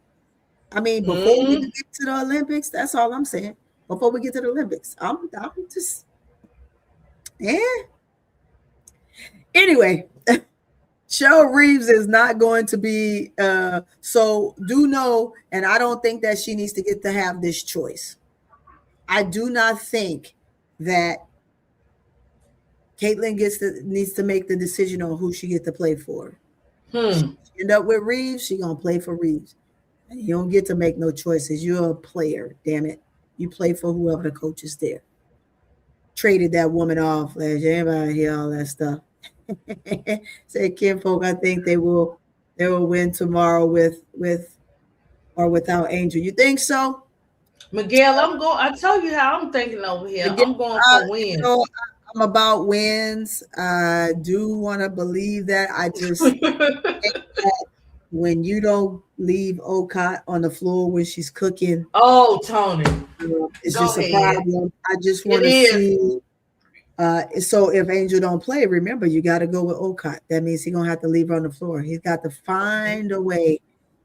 I mean, before we get to the Olympics, that's all I'm saying. Before we get to the Olympics, I'm just anyway, Cheryl Reeves is not going to be. So do know, and I don't think that she needs to get to have this choice. I do not think that Caitlyn needs to make the decision on who she get to play for. She end up with Reeves, she gonna play for Reeves. And you don't get to make no choices. You're a player, damn it. You play for whoever the coach is there. Traded that woman off last year. Everybody hear all that stuff. Said Kim Folk, I think they will win tomorrow with or without Angel. You think so? Miguel, I tell you how I'm thinking over here. Miguel, I'm going for wins. I'm about wins. I do want to believe that. I just think that when you don't leave Okot on the floor when she's cooking. Oh, Tony. It's just a problem. I just want to see. So if Angel don't play, remember, you got to go with Okot. That means he's going to have to leave her on the floor. He's got to find a way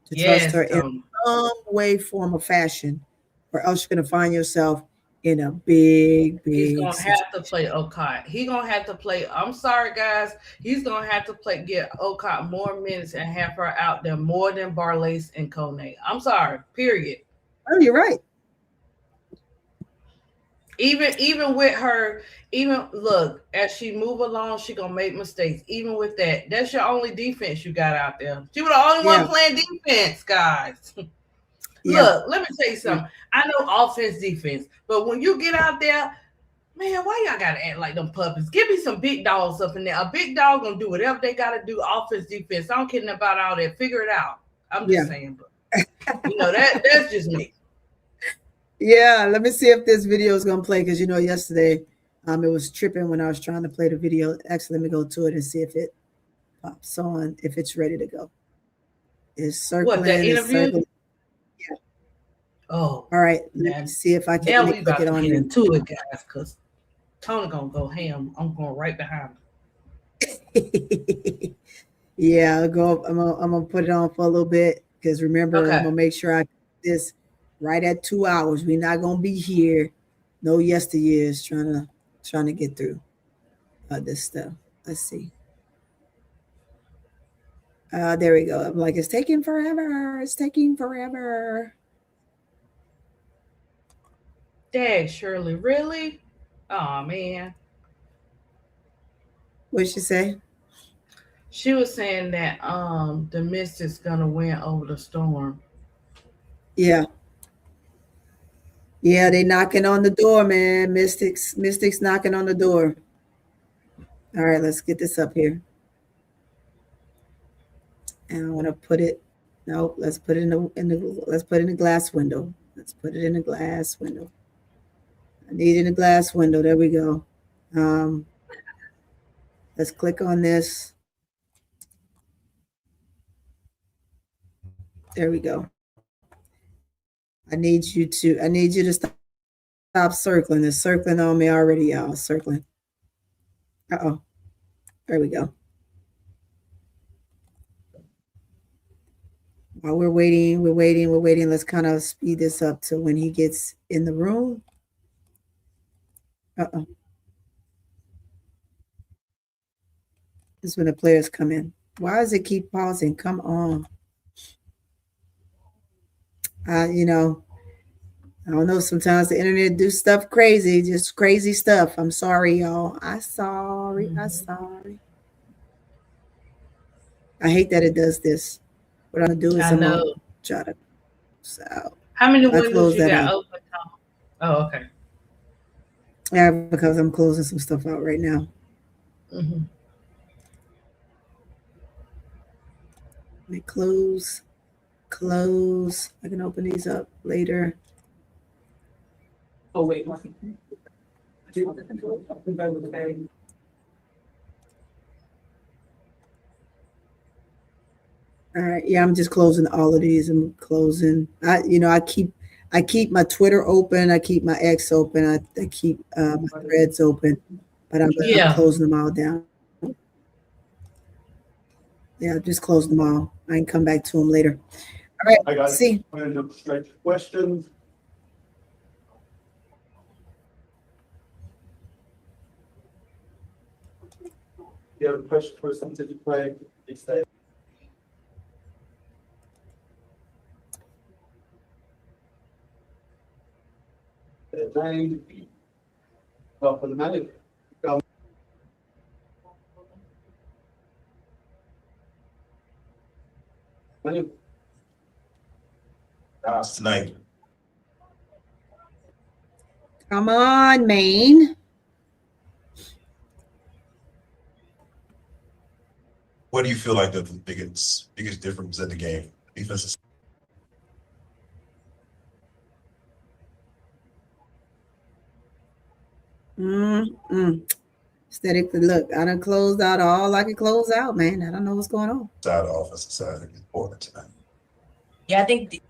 to trust her in some way, form, or fashion, or else you're going to find yourself in a big He's going to have to play Okot. He's going to have to play. I'm sorry, guys. He's going to have to get Okot more minutes and have her out there more than Barlace and Kone. I'm sorry, period. Oh, you're right. Even with her, look, as she move along, she gonna make mistakes. Even with that, that's your only defense you got out there. She was the only one playing defense, guys. Look, let me tell you something. I know offense, defense, but when you get out there, man, why y'all gotta act like them puppies? Give me some big dogs up in there. A big dog gonna do whatever they gotta do, offense, defense. I don't care about all that. Figure it out. I'm just saying, but that's just me. Yeah, let me see if this video is gonna play because yesterday it was tripping when I was trying to play the video. Actually, let me go to it and see if it pops on, if it's ready to go. It's circling. What, the interview? Yeah. Oh, all right. Let me see if I can click it on get into it, guys, because Tony gonna go ham. I'm going right behind him. Yeah, I'll go. I'm gonna put it on for a little bit because remember, I'm gonna make sure I do this right at 2 hours. We're not gonna be here no yesteryears trying to get through this stuff. Let's see. There we go. I'm like, it's taking forever. It's taking forever. Dang, Shirley, really? Oh man. What'd she say? She was saying that the Mystics gonna win over the Storm. Yeah. Yeah, they knocking on the door, man. Mystics knocking on the door. All right, let's get this up here. And I want to put it. No, let's put it in the glass window. Let's put it in the glass window. I need it in the glass window. There we go. Let's click on this. There we go. I need you to stop circling. It's circling on me already, y'all. Circling. Uh-oh. There we go. While we're waiting. Let's kind of speed this up to when he gets in the room. Uh-oh. This is when the players come in. Why does it keep pausing? Come on. I don't know. Sometimes the internet do stuff crazy, just crazy stuff. I'm sorry, y'all. I'm sorry. I hate that it does this. What I'm gonna do is I'm gonna try to close out. How many windows you got open? Oh, okay. Yeah, because I'm closing some stuff out right now. Mm-hmm. Let me close. I can open these up later. Oh wait. All right. Yeah, I'm just closing all of these. I'm closing. I keep my Twitter open. I keep my X open. I keep my threads open, but I'm closing them all down. Yeah, just close them all. I can come back to them later. All right. I got see. Questions. You have a question for something to play? Name. Well, for the name. Name. Tonight. Come on, Maine. What do you feel like the biggest difference in the game? Defense is Steady. Look, I done closed out all I can close out, man. I don't know what's going on. side, the offensive side, is important tonight. Yeah, I think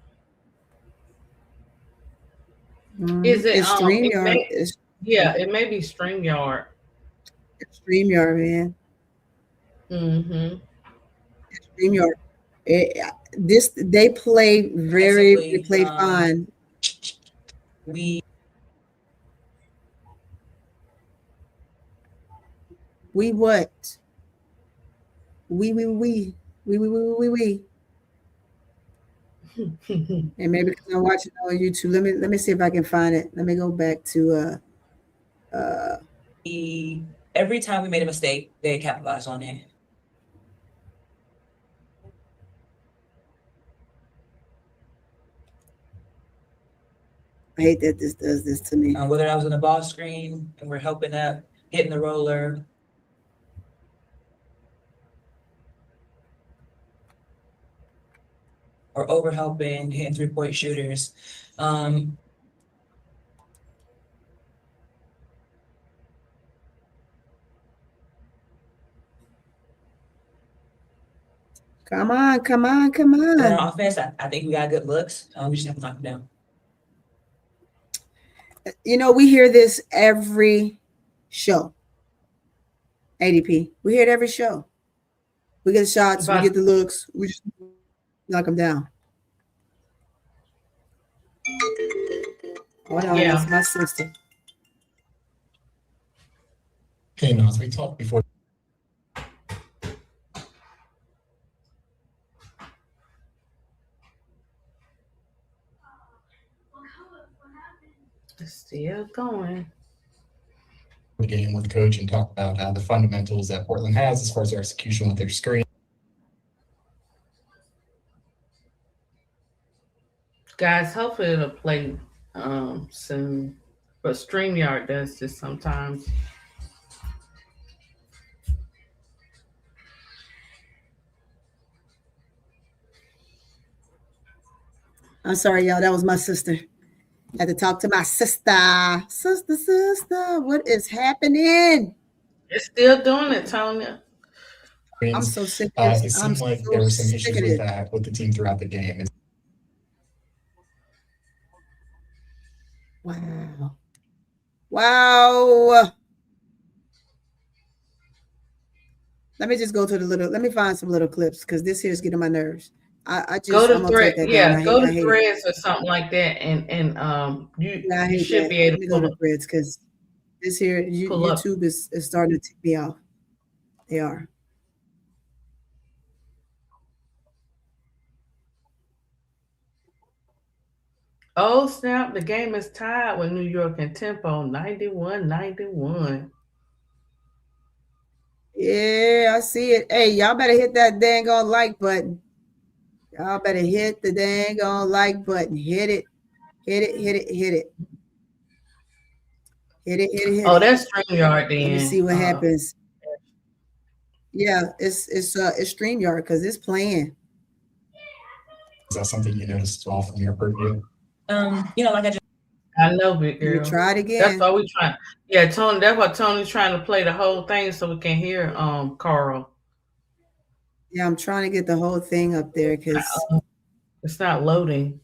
Is it It's StreamYard? it may be StreamYard. It's StreamYard, man. Mm-hmm. It's StreamYard. They play Basically, fine. We what? We. And maybe because I'm watching it on YouTube. Let me see if I can find it. Let me go back to every time we made a mistake, they capitalized on it. I hate that this does this to me. Whether I was on the ball screen and we're helping up, hitting the roller. Or over helping, hitting 3-point shooters. Come on. But on offense, I think we got good looks. We just have to knock them down. You know, we hear this every show. ADP. We hear it every show. We get the shots, we get the looks, we just knock them down. Hold on, that's my sister. Okay, now as we talked before. It's still going. The game with coach and talk about the fundamentals that Portland has as far as their execution with their screen. Guys, hopefully it'll play soon. But StreamYard does this sometimes. I'm sorry, y'all. That was my sister. I had to talk to my sister. Sister, what is happening? It's still doing it, Tonya. I'm so sick of this. It seems like there were some issues with that with the team throughout the game. Wow. Let me just go to let me find some little clips because this here is getting on my nerves. I just go to Threads. Go to Threads or something like that, and you should be able to go to Threads because this here YouTube is starting to tick me off. They are. Oh snap! The game is tied with New York in tempo, 91-91. Yeah, I see it. Hey, y'all better hit that dang on like button. Y'all better hit the dang on like button. Hit it. Hit it. Oh, that's StreamYard then. Let me see what happens. Yeah, it's StreamYard because it's playing. Is that something you noticed as well from your purview? Like I know, big girl. You try it again. That's why we trying. Yeah, Tony. That's why Tony's trying to play the whole thing so we can hear Carl. Yeah, I'm trying to get the whole thing up there because it's not loading.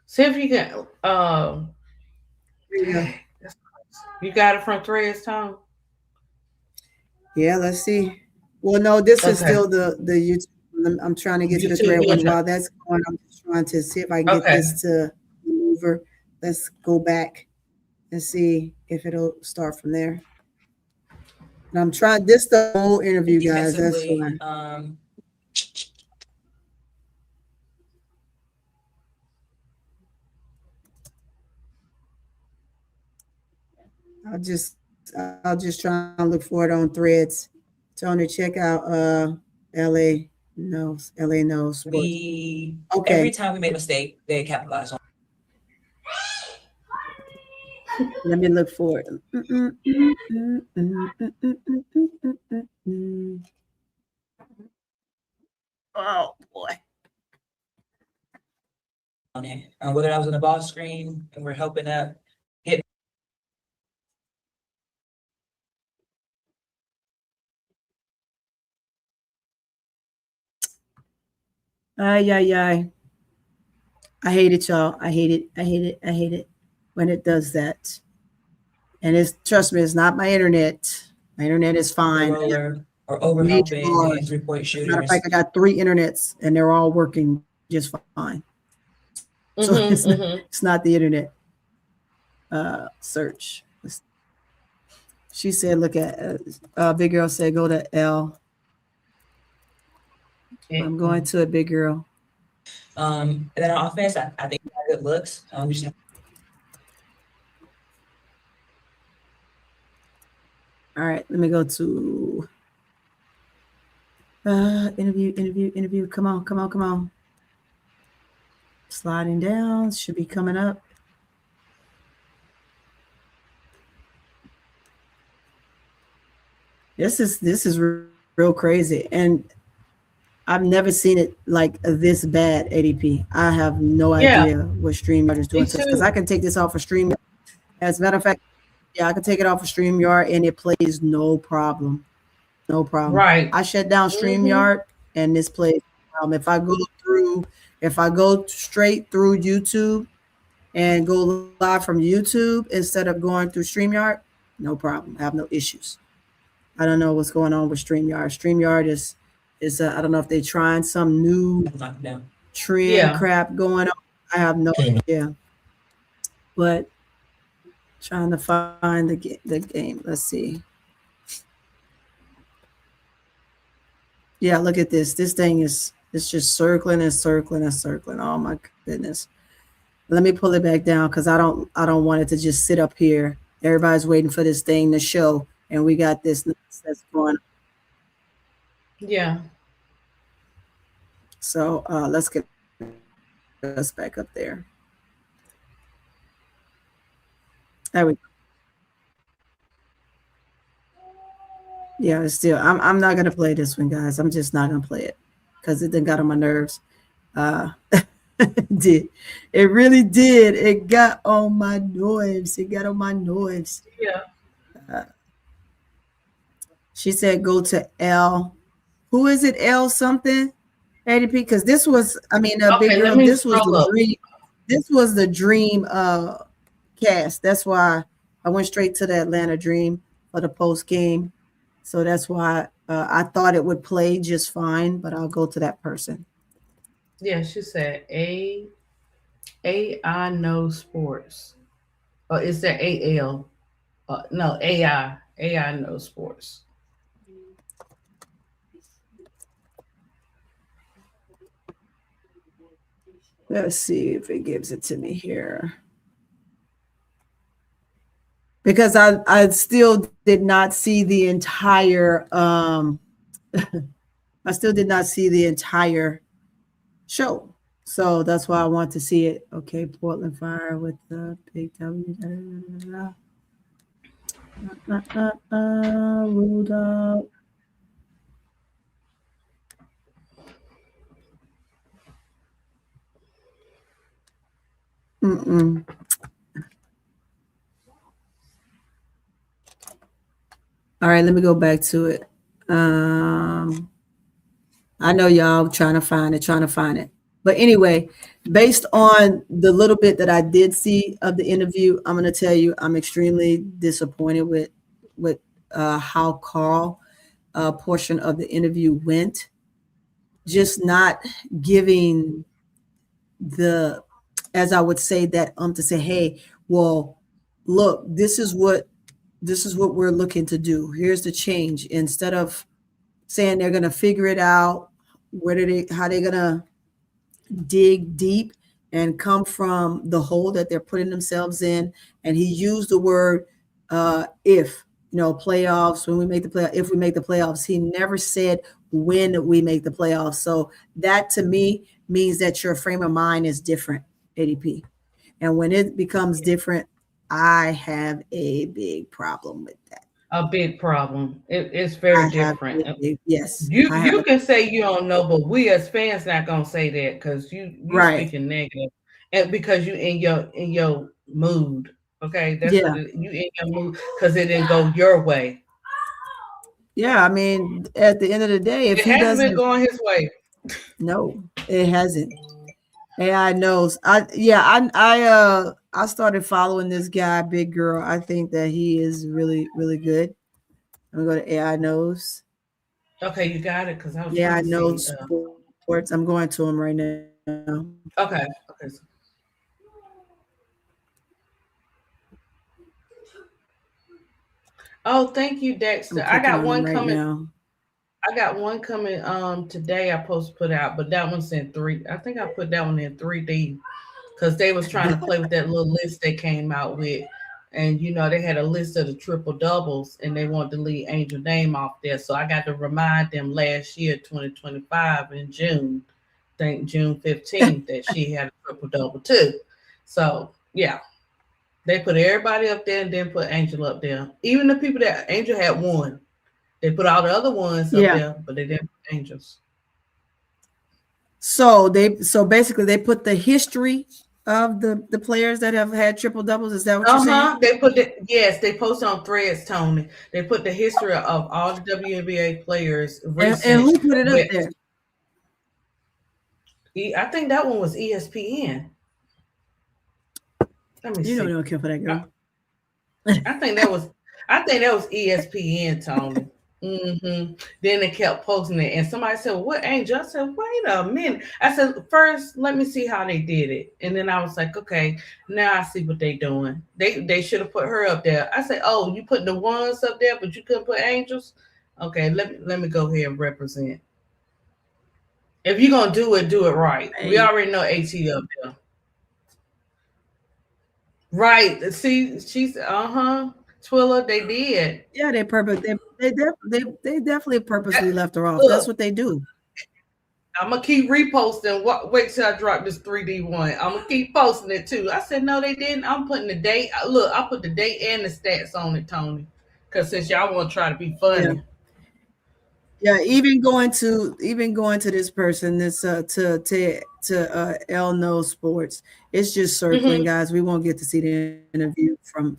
See if you can. You got it from Threads, Tom? Yeah, let's see. Well, no, this is still the YouTube. I'm trying to get to the Thread one. While that's going, I'm just trying to see if I can get this to move over. Let's go back and see if it'll start from there. And I'm trying this the whole interview, guys. That's Defensively, why. I'll just try and look for it on Threads. Tony, check out LA knows sports. we Okay. every time we made a mistake, they capitalized on. Let me look for it. Oh boy. On it. Whether I was on the ball screen and we're helping up. Ay. I hate it, y'all. I hate it when it does that. And trust me, it's not my internet. My internet is fine. Roller or overhelping and 3-point shooters. Matter of fact, I got 3 internets and they're all working just fine. So it's not the internet. Search. She said, look at big girl said go to L. I'm going to a big girl. And then on offense, I think we got good looks. We just All right, let me go to interview. Come on. Sliding down, should be coming up. This is real crazy, and I've never seen it like this bad. ADP. I have no idea what StreamYard is doing because I can take this off of StreamYard. As a matter of fact, yeah, I can take it off of StreamYard and it plays no problem. No problem. Right. I shut down StreamYard and this plays. If I go straight through YouTube and go live from YouTube instead of going through StreamYard, no problem. I have no issues. I don't know what's going on with StreamYard. StreamYard is I don't know if they're trying some new trend crap going on. I have no idea. But trying to find the game. Let's see. Yeah, look at this. This thing it's just circling and circling and circling. Oh my goodness. Let me pull it back down because I don't want it to just sit up here. Everybody's waiting for this thing to show, and we got this that's going on. Yeah. So let's get us back up there. There we go. Yeah, it's still. I'm not gonna play this one, guys. I'm just not gonna play it because it done got on my nerves. It did. It really did. It got on my nerves. Yeah. She said go to L. Who is it? L something? ADP? Because this was, big girl. This was the dream. This was the dream cast. That's why I went straight to the Atlanta Dream for the post game. So that's why I thought it would play just fine, but I'll go to that person. Yeah, she said AI know sports. Or is there AL? No, AI know sports. Let's see if it gives it to me here. Because I still did not see the entire I still did not see the entire show. So that's why I want to see it. Okay, Portland Fire with the big W. Ruled out. All right, let me go back to it. I know y'all trying to find it. But anyway, based on the little bit that I did see of the interview, I'm going to tell you I'm extremely disappointed with how Carl portion of the interview went. Just not giving as I would say that to say, hey, well, look, this is what this is what we're looking to do. Here's the change. Instead of saying they're going to figure it out, how they're going to dig deep and come from the hole that they're putting themselves in. And he used the word if, playoffs, when we make the playoffs, if we make the playoffs. He never said when we make the playoffs. So that to me means that your frame of mind is different, ADP. And when it becomes different, I have a big problem with that. A big problem. It's very different. Yes. You can say you don't know, but we as fans not gonna say that because you speaking negative, and because you in your mood. Okay, that's what you in your mood because it didn't go your way. Yeah, I mean, at the end of the day, if it he hasn't doesn't been going his way, no, it hasn't. AI knows. I started following this guy, Big Girl. I think that he is really, really good. I'm gonna go to AI knows. Okay, you got it because I was. AI knows sports. I'm going to him right now. Okay. Oh, thank you, Dexter. I got one coming. Now. I got one coming today. I supposed to put out, but that one's in 3. I think I put that one in 3D because they was trying to play with that little list they came out with, and they had a list of the triple doubles, and they wanted to leave Angel name off there. So I got to remind them last year, 2025, in June, I think June 15th, that she had a triple double too. So yeah. They put everybody up there and then put Angel up there. Even the people that Angel had won. They put all the other ones up there, but they didn't put Angels. So basically they put the history of the players that have had triple doubles. Is that what you're saying? They put they posted on Threads, Tony. They put the history of all the WNBA players. And who put it up there? I think that one was ESPN. Let me see. You don't care for that girl. I think that was ESPN, Tony. Mm-hmm. Then they kept posting it, and somebody said, well, "What Angel?" I said, "Wait a minute." I said, "First, let me see how they did it," and then I was like, "Okay, now I see what they doing. They should have put her up there." I said, "Oh, you put the ones up there, but you couldn't put Angels." Okay, let me go ahead and represent. If you're gonna do it right. Hey. We already know AT up there. Right. See, she's Twilla, they did. Yeah, they definitely purposely left her off. That's what they do. I'm gonna keep reposting. Wait till I drop this 3D one. I'm gonna keep posting it too. I said no, they didn't. I'm putting the date. Look, I put the date and the stats on it, Tony. Because since y'all want to try to be funny. Yeah, even going to this person, this to L Knows Sports, it's just circling, guys. We won't get to see the interview from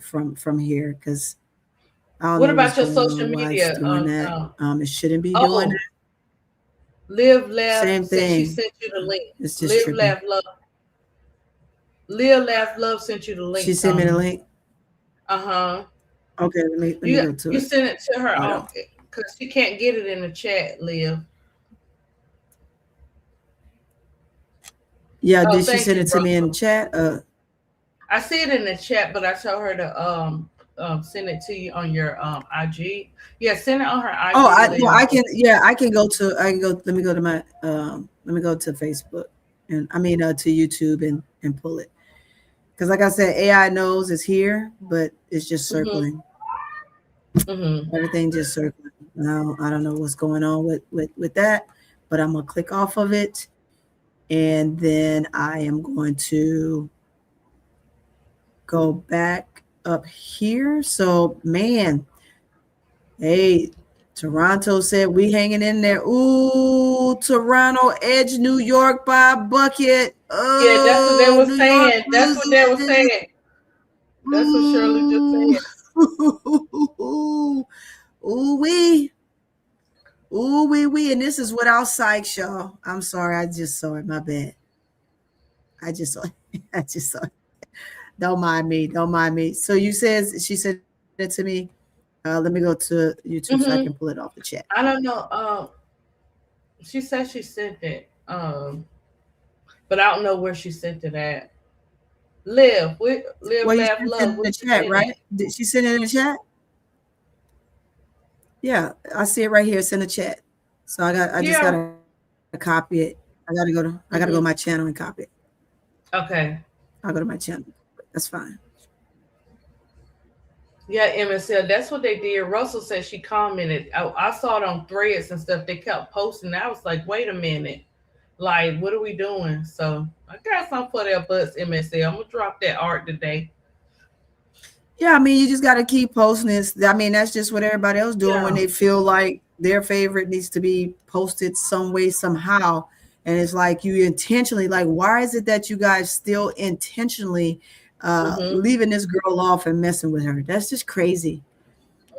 here because. What about your social media? It shouldn't be doing that. Live, laugh. Same thing. She sent you the link. It's just Live, laugh, love. Live, laugh, love sent you the link. She sent me the link. Okay, let me go to it. You sent it to her because she can't get it in the chat, Liv. Yeah, did she send it to me in the chat? I see it in the chat, but I told her to send it to you on your IG. Yeah, send it on her IG. I can go. Let me go to my let me go to Facebook and to YouTube and pull it. Because like I said, AI knows it's here, but it's just circling. Everything just circling. Now I don't know what's going on with that, but I'm gonna click off of it, and then I am going to go back up here. So man, hey, Toronto said we hanging in there. Ooh, Toronto edge New York by a bucket. Oh, yeah, that's what they were saying. That's what they were saying. That's what Shirley just said. Ooh wee. And this is without Sykes, y'all. I'm sorry, I just saw it. My bad. I just saw it. Don't mind me. So she said it to me. Let me go to YouTube so I can pull it off the chat. I don't know. She said she sent it. But I don't know where she sent it at. Live, laugh, love. In the chat, right? Did she send it in the chat? Yeah, I see it right here. It's in the chat. So I just gotta copy it. I gotta go to my channel and copy it. Okay. I'll go to my channel. That's fine. Yeah, MSL, that's what they did. Russell said she commented. I saw it on Threads and stuff. They kept posting. I was like, wait a minute. Like, what are we doing? So I got something for their butts, MSL. I'm going to drop that art today. Yeah, I mean, you just got to keep posting this. I mean, that's just what everybody else doing when they feel like their favorite needs to be posted some way, somehow. And it's like you intentionally, like, why is it that you guys still intentionally leaving this girl off and messing with her? That's just crazy.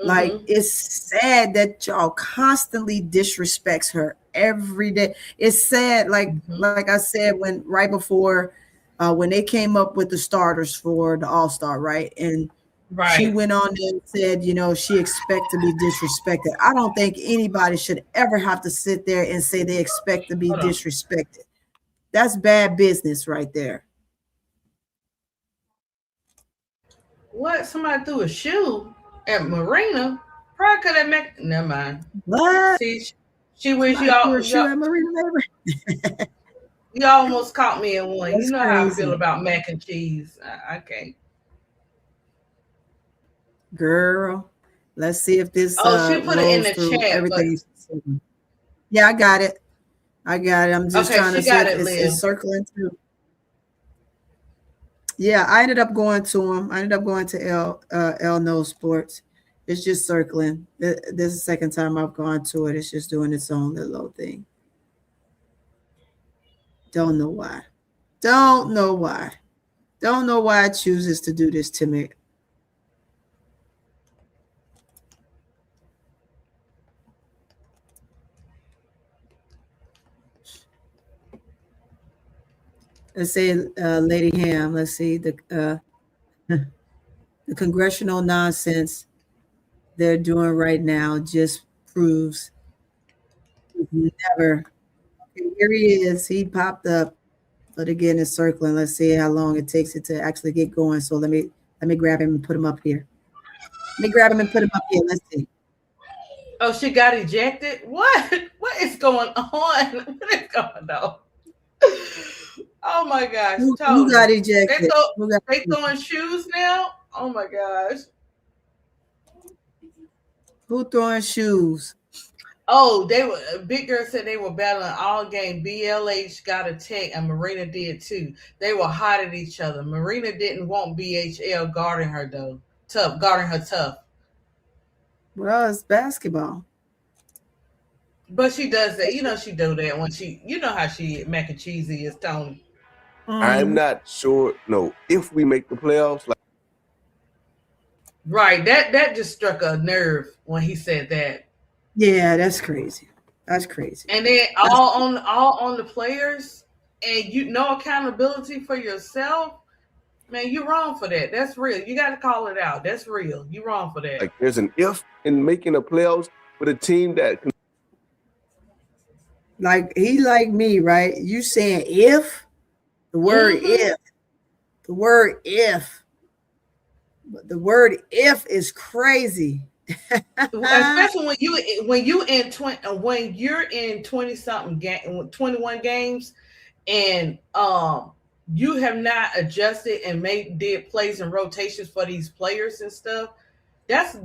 Like, it's sad that y'all constantly disrespects her every day. It's sad, like I said, when right before when they came up with the starters for the All-Star, right? And she went on and said, you know, she expects to be disrespected. I don't think anybody should ever have to sit there and say they expect to be disrespected. That's bad business right there. What? Somebody threw a shoe at Marina? Probably could have met. Never mind. What? See, she wish y'all. You almost caught me in one. You know how I feel about mac and cheese. I can't. Girl, let's see if this. She put it in the chat. Everything. Yeah, I got it. I'm just trying to see if it's circling too. Yeah, I ended up going to him. I ended up going to L No Sports. It's just circling. This is the second time I've gone to it. It's just doing its own little thing. Don't know why. Don't know why. Don't know why it chooses to do this to me. Let's say, Lady Ham. Let's see the congressional nonsense they're doing right now just proves never. Okay, here he is. He popped up, but again, it's circling. Let's see how long it takes it to actually get going. So let me grab him and put him up here. Let me grab him and put him up here. Let's see. Oh, she got ejected? What? What is going on? What is going on? Oh my gosh. Who got ejected? They throwing shoes now? Oh my gosh. Who throwing shoes? Oh, Big Girl said they were battling all game. BLH got a tech and Marina did too. They were hot at each other. Marina didn't want BHL guarding her though. Guarding her tough. Well, it's basketball. But she does that. You know she do that when you know how she mac and cheesy is, Tony. I'm not sure, if we make the playoffs. Right. That just struck a nerve when he said that. Yeah, that's crazy. That's crazy. And then all on the players, and no accountability for yourself. Man, you're wrong for that. That's real. You got to call it out. That's real. You're wrong for that. Like there's an if in making the playoffs with a team that can. Like he like me, right? You saying if the word if. The word if. But the word if is crazy. Especially when you're in 20-something 21 games and you have not adjusted and did plays and rotations for these players and stuff.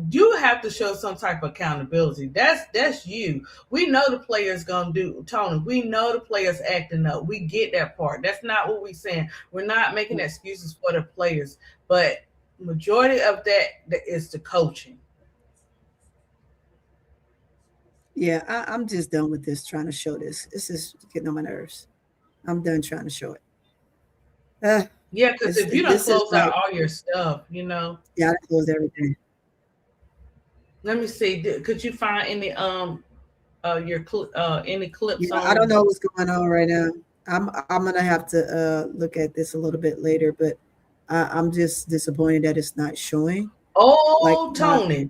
You have to show some type of accountability. That's you. We know the players gonna do, Tony. We know the players acting up. We get that part. That's not what we're saying. We're not making excuses for the players, but majority of that is the coaching. Yeah, I'm just done with this trying to show this. This is getting on my nerves. I'm done trying to show it. Yeah, because if you don't close out all your stuff, Yeah, I closed everything. Let me see. Could you find any any clips? Yeah, I don't know what's going on right now. I'm gonna have to look at this a little bit later, but I'm just disappointed that it's not showing. Oh, Tony.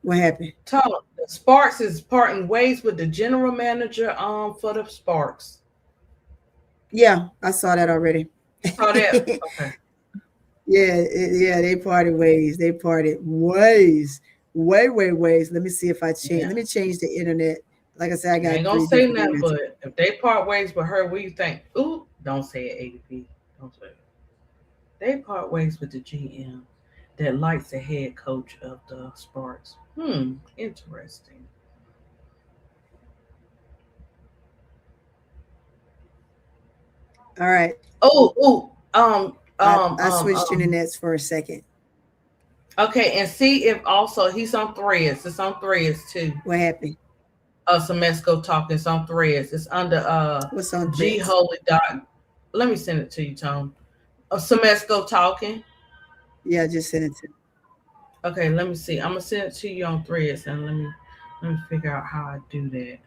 What happened? Tony, Sparks is parting ways with the general manager for the Sparks. Yeah, I saw that already. Saw that? Okay. Yeah, they parted ways. They parted ways. ways. Let me see if I change. Yeah. Let me change the internet. Like I said, I got. I ain't gonna say nothing, but if they part ways with her, what do you think? Ooh, don't say it, ADP. Don't say it. They part ways with the GM that likes the head coach of the Sparks. Interesting. All right. I switched internets for a second. Okay, and see if also he's on Threads. It's on Threads too. What happened? Semesco talking. It's on Threads. It's under what's on G Holy dot. Let me send it to you, Tom. Semesco talking. Yeah, I just sent it to. Okay, let me see. I'm gonna send it to you on Threads, and let me figure out how I do that.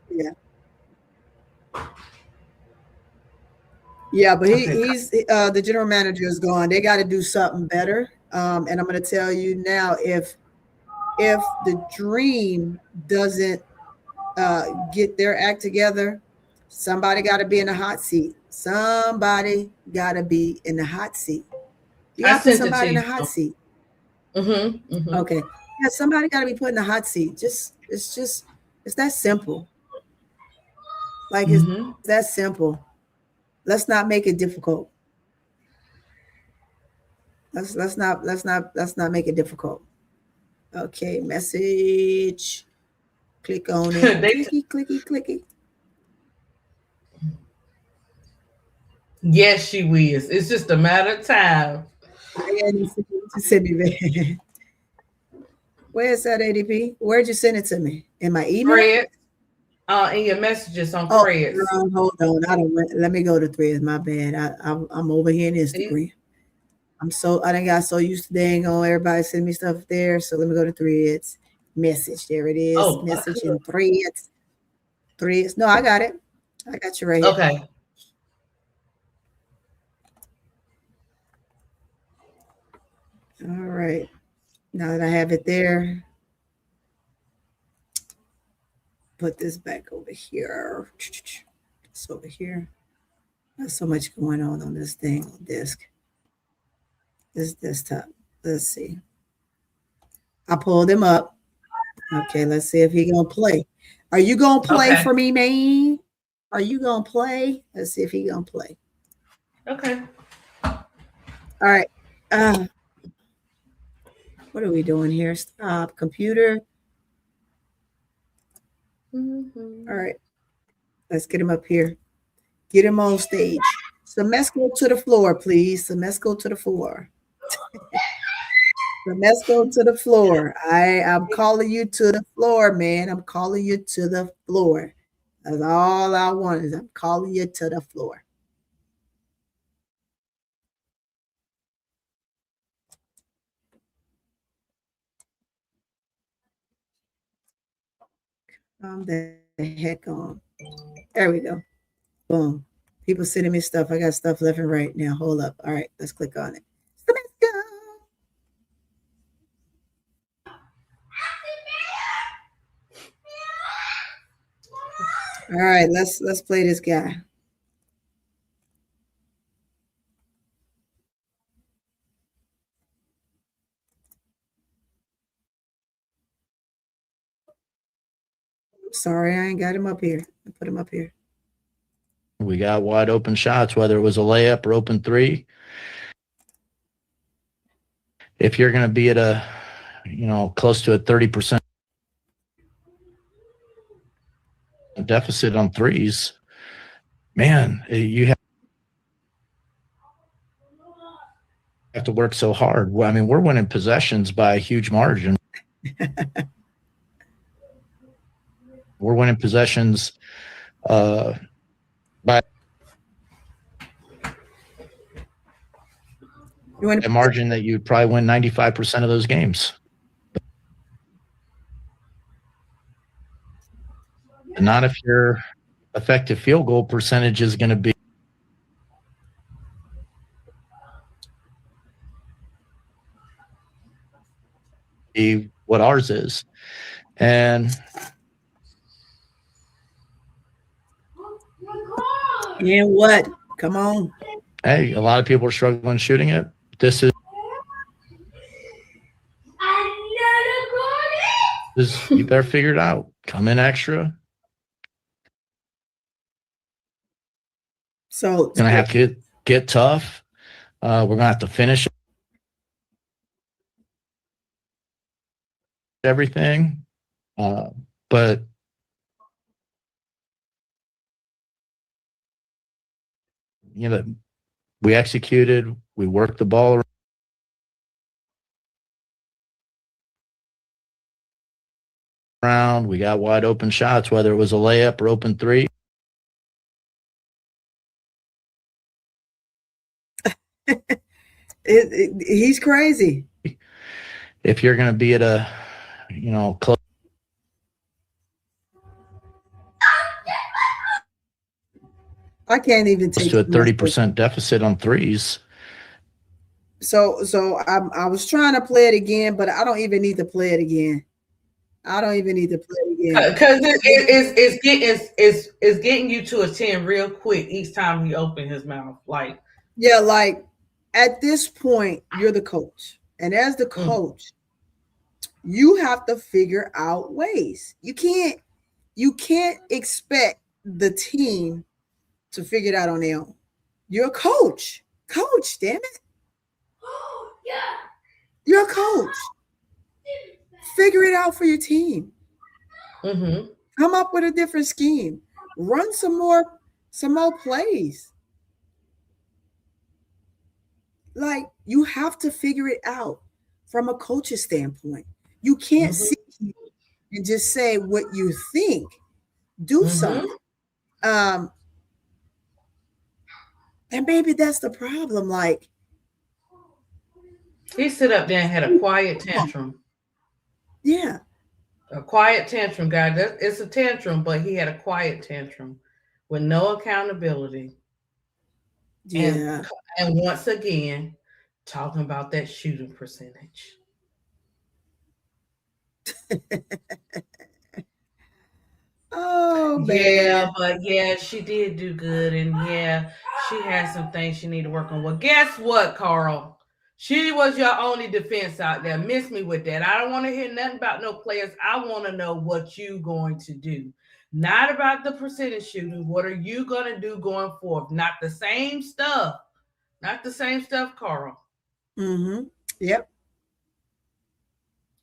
Yeah. Yeah, but he's the general manager is gone. They got to do something better. And I'm going to tell you now, if the Dream doesn't get their act together, somebody got to be in the hot seat. Somebody got to be in the hot seat. You got to put somebody in the hot seat. Okay. Yeah, somebody got to be put in the hot seat. It's that simple. Like it's that simple. Let's not make it difficult. Let's not make it difficult. Okay, message. Click on it. Clicky. Yes, she will. It's just a matter of time. Send me back. Where's that, ADP? Where'd you send it to me? In my email? Threads. In your messages on Threads. Hold on. Let me go to Threads. My bad. I'm over here in Instagram. I done got so used to dang on everybody sending me stuff there. So let me go to Threads. Message. There it is. Message in Threads. Threads. No, I got it. I got you right here. Okay. All right. Now that I have it there, put this back over here. It's over here. There's so much going on this thing, disk. This desktop. Let's see. I pulled him up. Okay, let's see if he's gonna play. Are you gonna play for me, man? Are you gonna play? Let's see if he's gonna play. Okay. All right. What are we doing here? Stop, computer. All right. Let's get him up here. Get him on stage. Semesco to the floor, please. Semesco to the floor. Semesco to the floor. I'm calling you to the floor, man. I'm calling you to the floor. That's all I want is I'm calling you to the floor. Calm the heck on. There we go. Boom. People sending me stuff. I got stuff left and right now. Hold up. All right, let's click on it. Let's go. All right, let's play this guy. Sorry, I ain't got him up here. I put him up here. We got wide open shots, whether it was a layup or open three. If you're going to be at close to a 30% deficit on threes, man, you have to work so hard. I mean, we're winning possessions by a huge margin. We're winning possessions by a margin that you'd probably win 95% of those games. And not if your effective field goal percentage is going to be what ours is. And what? Come on. Hey, a lot of people are struggling shooting it. This is You better figure it out. Come in extra. So Gonna have to get tough. We're gonna have to finish everything. But you know, we executed, we worked the ball around, we got wide open shots, whether it was a layup or open three. He's crazy. If you're going to be at a, close I can't even take to a 30% deficit on threes. So I was trying to play it again, but I don't even need to play it again. Because it's getting you to a 10 real quick each time he open his mouth. Like at this point, you're the coach. And as the coach, you have to figure out ways. You can't expect the team to figure it out on their own. You're a coach. Coach, damn it. Yeah. You're a coach. Figure it out for your team. Mm-hmm. Come up with a different scheme. Run some more plays. Like, you have to figure it out from a coach's standpoint. You can't sit here and just say what you think. Do something. And maybe that's the problem. Like, he stood up there and had a quiet tantrum. Yeah. A quiet tantrum, guys. It's a tantrum, but he had a quiet tantrum with no accountability. Yeah. And once again, talking about that shooting percentage. Oh, man. Yeah, but yeah, she did do good. And yeah, she has some things she need to work on. Well, guess what, Carl? She was your only defense out there. Miss me with that. I don't want to hear nothing about no players. I want to know what you going to do. Not about the percentage shooting. What are you going to do going forward? Not the same stuff. Not the same stuff, Carl. Mm-hmm. Yep.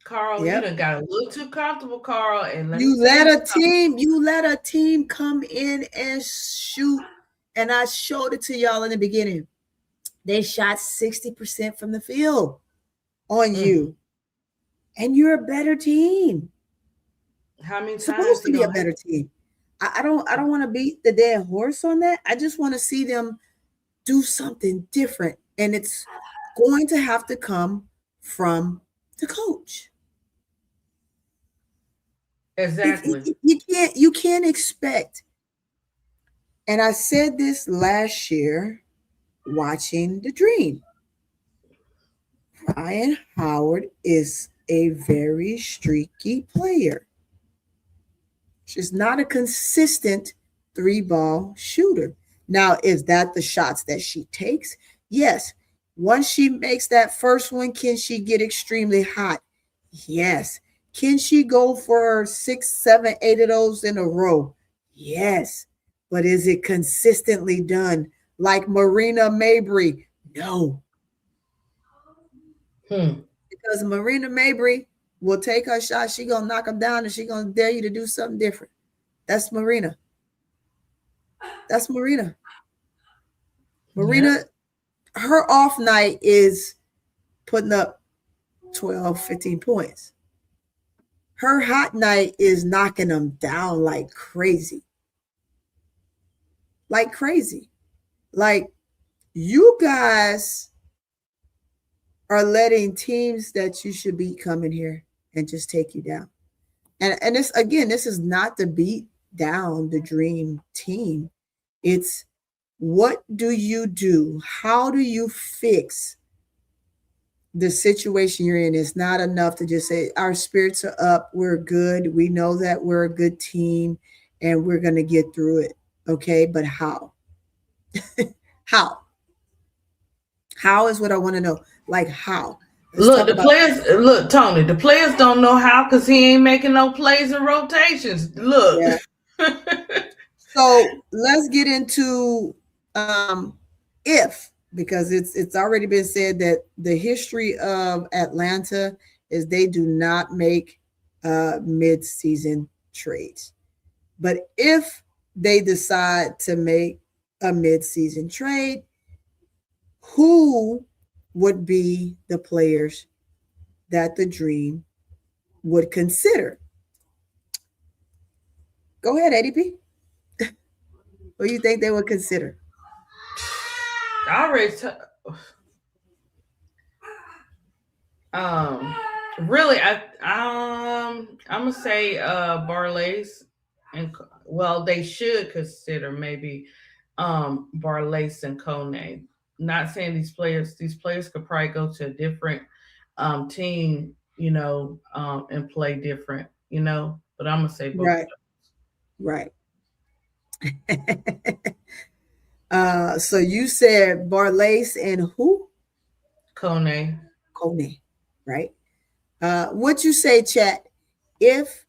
Carl, you done got a little too comfortable, Carl. And you let a team come in and shoot. And I showed it to y'all in the beginning. They shot 60% from the field on you. And you're a better team. How many times supposed to be a better team? I don't want to beat the dead horse on that. I just want to see them do something different. And it's going to have to come from the coach. Exactly. You can't expect. And I said this last year watching The Dream. Ryan Howard is a very streaky player. She's not a consistent 3-ball shooter. Now, is that the shots that she takes? Yes. Once she makes that first one, can she get extremely hot? Yes. Can she go for 6, 7, 8 of those in a row? Yes. But is it consistently done? Like Marina Mabrey? No. Because Marina Mabrey will take her shot. She's going to knock them down and she's going to dare you to do something different. That's Marina. Marina, her off night is putting up 12, 15 points. Her hot night is knocking them down like crazy. Like crazy. Like, you guys are letting teams that you should beat come in here and just take you down. And this, again, this is not to beat down the Dream team. It's, what do you do? How do you fix the situation you're in? It's not enough to just say our spirits are up, we're good, we know that we're a good team and we're going to get through it. Okay, but how? How is what I want to know. Like, how? Look, the players. Look, Tony. The players don't know how because he ain't making no plays and rotations. Look. Yeah. So let's get into if, because it's already been said that the history of Atlanta is they do not make mid-season trades. But if they decide to make a mid-season trade, who would be the players that the Dream would consider? Go ahead, ADP. What do you think they would consider? I already really, I'm gonna say Barlays, and well, they should consider maybe Barlays and Kone. Not saying these players could probably go to a different team, and play different, but I'm gonna say both. Right. So you said Barlays and who? Kone, right? What you say, chat? If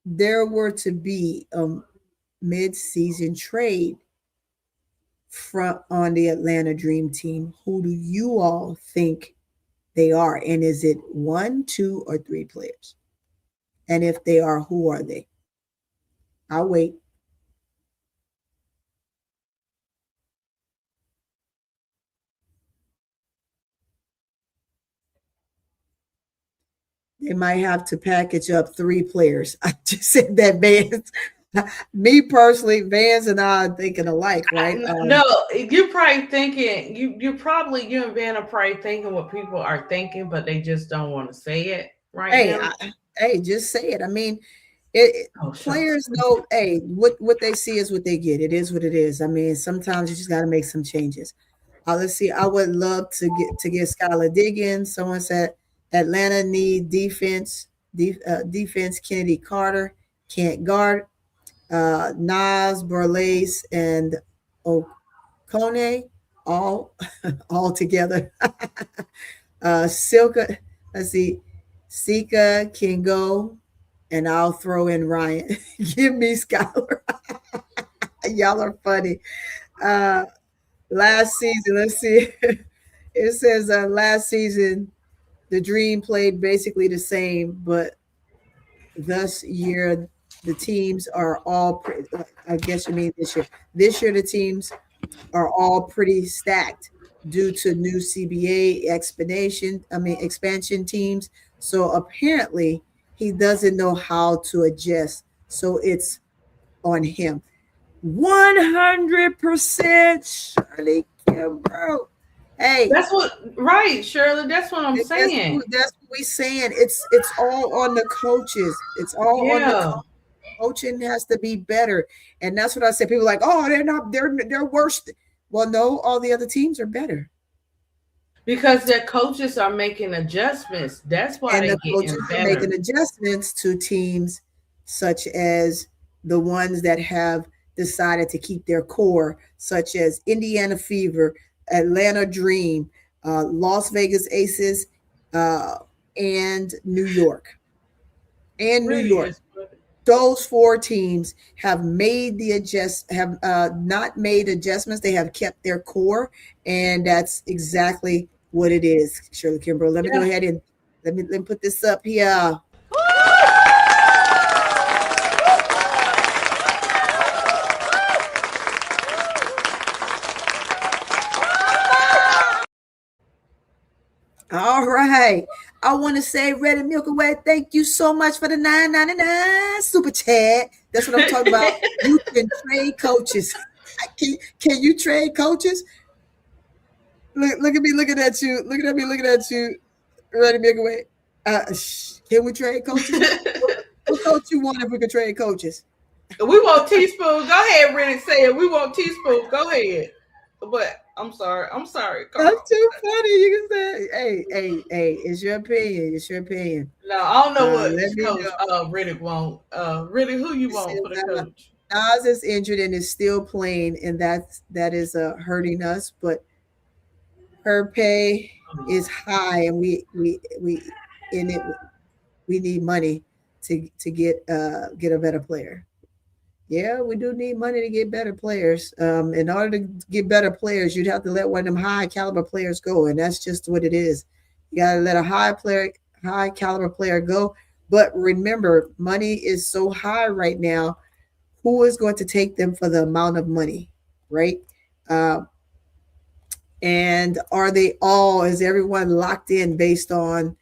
there were to be a mid-season trade on the Atlanta Dream Team, who do you all think they are? And is it 1, 2, or 3 players? And if they are, who are they? I'll wait. They might have to package up 3 players. I just said that, Vance. Me personally, Vance and I are thinking alike, right? No, you're probably thinking, you and Van are probably thinking what people are thinking, but they just don't want to say it right now. Hey, just say it. I mean, players know, hey, what they see is what they get. It is what it is. I mean, sometimes you just got to make some changes. Let's see. I would love to get Skylar Diggins. Someone said Atlanta need defense. Defense. Kennedy Carter can't guard. Nas, Barlays, and Okone all together. Silka, let's see. Sika can go, and I'll throw in Ryan. Give me Skylar. Y'all are funny. Last season, let's see. It says last season the Dream played basically the same, but this year the teams are all, I guess you mean this year. This year the teams are all pretty stacked due to new CBA expansion teams. So apparently he doesn't know how to adjust. So it's on him. 100% Shirley Kimbrough. Hey, that's right, Shirley. That's what I'm saying. That's what we're saying. It's all on the coaches. It's all on the coaching has to be better. And that's what I said. People are like, oh, they're worse. Well, no, all the other teams are better. Because their coaches are making adjustments. That's why the coaches are making adjustments to teams such as the ones that have decided to keep their core, such as Indiana Fever, Atlanta Dream, Las Vegas Aces, and New York. Those 4 teams have made not made adjustments. They have kept their core, and that's exactly what it is, Shirley Kimbrough. Let me go ahead and let me put this up here. All right. I want to say, Red and Milky Way, thank you so much for the $9.99 super chat. That's what I'm talking about. You can trade coaches. Can you trade coaches? Look at me looking at you. Looking at me looking at you. Red and Milky Way. Can we trade coaches? What coach you want if we could trade coaches? We want Teaspoon. Go ahead, Ren, say it. We want Teaspoon. Go ahead. But I'm sorry. That's too funny. You can say, hey, it's your opinion. It's your opinion. No, I don't know what coach Riddick want. Riddick, who you want for the coach? Nas is injured and is still playing, and that is hurting us. But her pay is high, and we in it we need money to get a better player. Yeah, we do need money to get better players. In order to get better players, you'd have to let one of them high caliber players go, and that's just what it is. You gotta let a high caliber player go. But remember, money is so high right now. Who is going to take them for the amount of money, right? And are they all? Is everyone locked in based on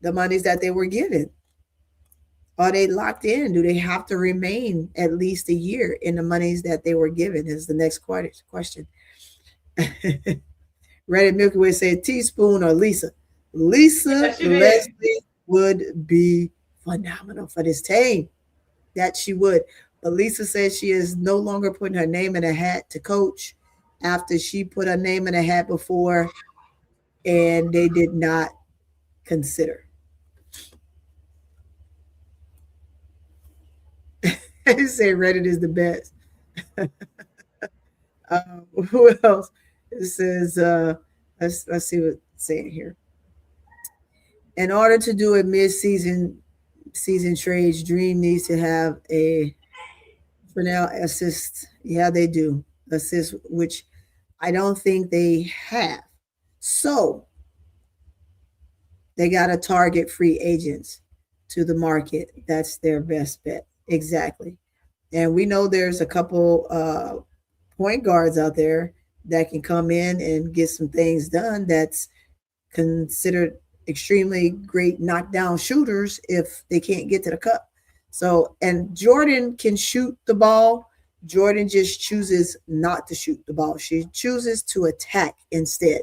the monies that they were given? Are they locked in? Do they have to remain at least a year in the monies that they were given? Is the next question. Reddit Milky Way said Teaspoon or Lisa. Lisa Leslie would be phenomenal for this team. That she would. But Lisa says she is no longer putting her name in a hat to coach after she put her name in a hat before and they did not consider. I say Reddit is the best. Who else? It says, let's see what's saying here. In order to do a mid-season trades, Dream needs to have a Fresnel assist. Yeah, they do assist, which I don't think they have. So they got to target free agents to the market. That's their best bet. Exactly. And we know there's a couple point guards out there that can come in and get some things done that's considered extremely great knockdown shooters if they can't get to the cup. So, and Jordan can shoot the ball. Jordan just chooses not to shoot the ball. She chooses to attack instead.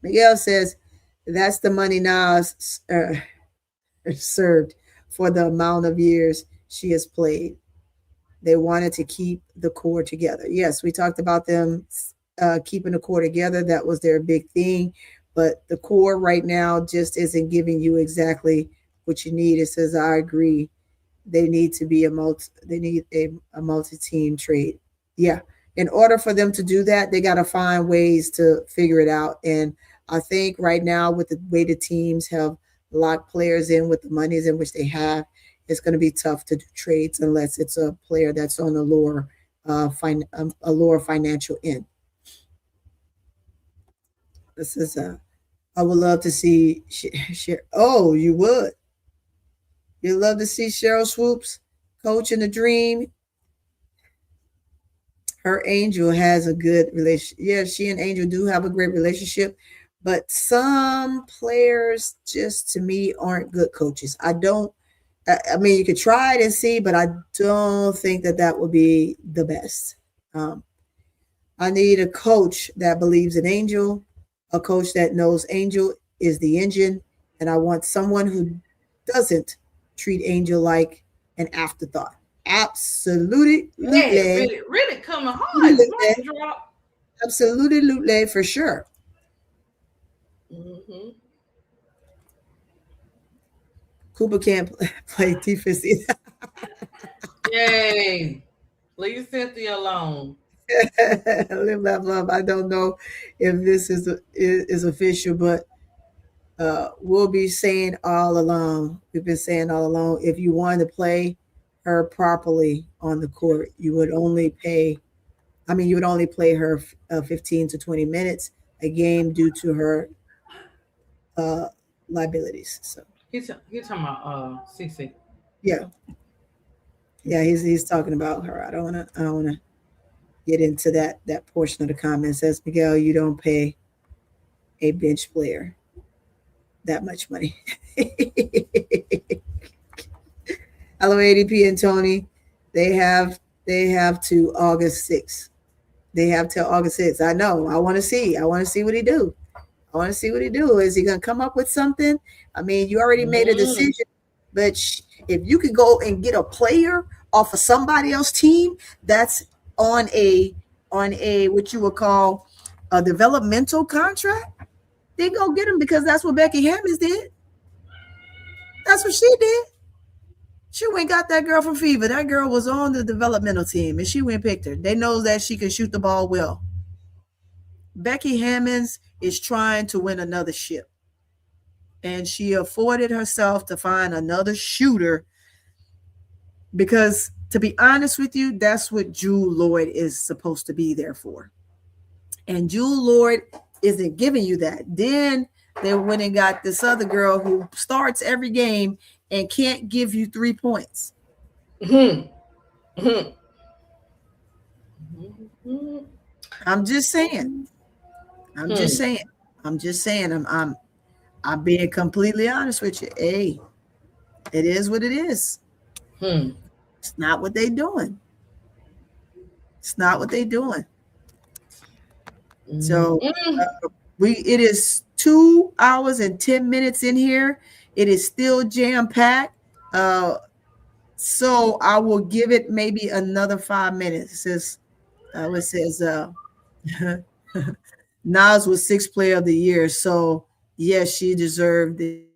Miguel says that's the money now served for the amount of years she has played. They wanted to keep the core together. Yes, we talked about them keeping the core together. That was their big thing. But the core right now just isn't giving you exactly what you need. It says, I agree. They need to be a multi-team trade. Yeah. In order for them to do that, they got to find ways to figure it out. And I think right now, with the way the teams have locked players in with the monies in which they have, it's going to be tough to do trades unless it's a player that's on a lower financial end. This is I would love to see. Oh, you would. You'd love to see Cheryl Swoops coaching the Dream. Her Angel has a good relationship. Yeah, she and Angel do have a great relationship. But some players just, to me, aren't good coaches. I mean, you could try it and see, but I don't think that would be the best. I need a coach that believes in Angel, a coach that knows Angel is the engine, and I want someone who doesn't treat Angel like an afterthought. Absolutely. Really coming hard. Absolutely, for sure. Mm-hmm. Cooper can't play defense either. Yay. Leave Cynthia alone. Live, laugh, love. I don't know if this is official, but we'll be saying all along. We've been saying all along, if you wanted to play her properly on the court, you would only play her 15 to 20 minutes a game due to her liabilities. So he's talking about CC. Yeah, he's talking about her. I don't wanna get into that portion of the comments. Says Miguel, you don't pay a bench player that much money. Hello, ADP and Tony. They have to August 6th. They have till August 6th. I know. I want to see what he do. Is he going to come up with something? I mean, you already made a decision, but if you could go and get a player off of somebody else's team that's on a what you would call a developmental contract, then go get him, because that's what Becky Hammons did. That's what she did. She went and got that girl from Fever. That girl was on the developmental team, and she went and picked her. They know that she can shoot the ball well. Becky Hammons is trying to win another ship. And she afforded herself to find another shooter because, to be honest with you, that's what Jewel Lloyd is supposed to be there for. And Jewel Lloyd isn't giving you that. Then they went and got this other girl who starts every game and can't give you 3 points. I'm just saying. I'm just saying. I'm being completely honest with you. Hey, it is what it is. It's not what they're doing. It's not what they're doing. So it is 2 hours and 10 minutes in here. It is still jam-packed. So I will give it maybe another 5 minutes. It says Nas was 6th player of the year. So yes, she deserved it.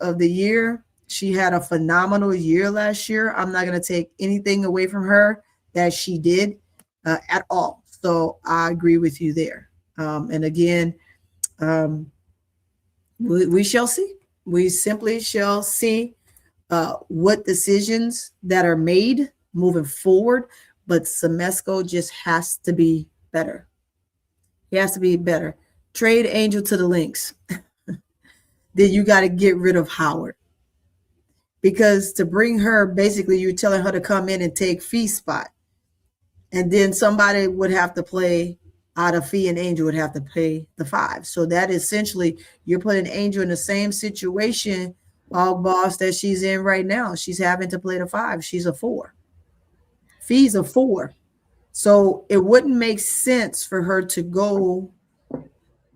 Of the year. She had a phenomenal year last year. I'm not going to take anything away from her that she did at all. So I agree with you there. And again, we shall see. We simply shall see what decisions that are made moving forward. But Semesco just has to be better. He has to be better. Trade Angel to the Lynx. Then you got to get rid of Howard. Because to bring her, basically, you're telling her to come in and take Fee's spot. And then somebody would have to play out of Fee, and Angel would have to play the 5. So that essentially, you're putting Angel in the same situation, boss, that she's in right now. She's having to play the 5. She's a 4. Fee's a 4. So it wouldn't make sense for her to go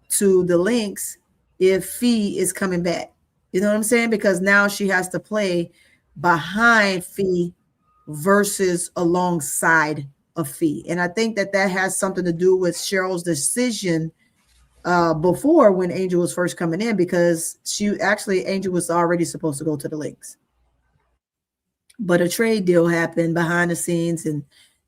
to the Lynx if Fee is coming back. You know what I'm saying? Because now she has to play behind Fee versus alongside of Fee. And I think that has something to do with Cheryl's decision before when Angel was first coming in, because Angel was already supposed to go to the Lynx. But a trade deal happened behind the scenes, and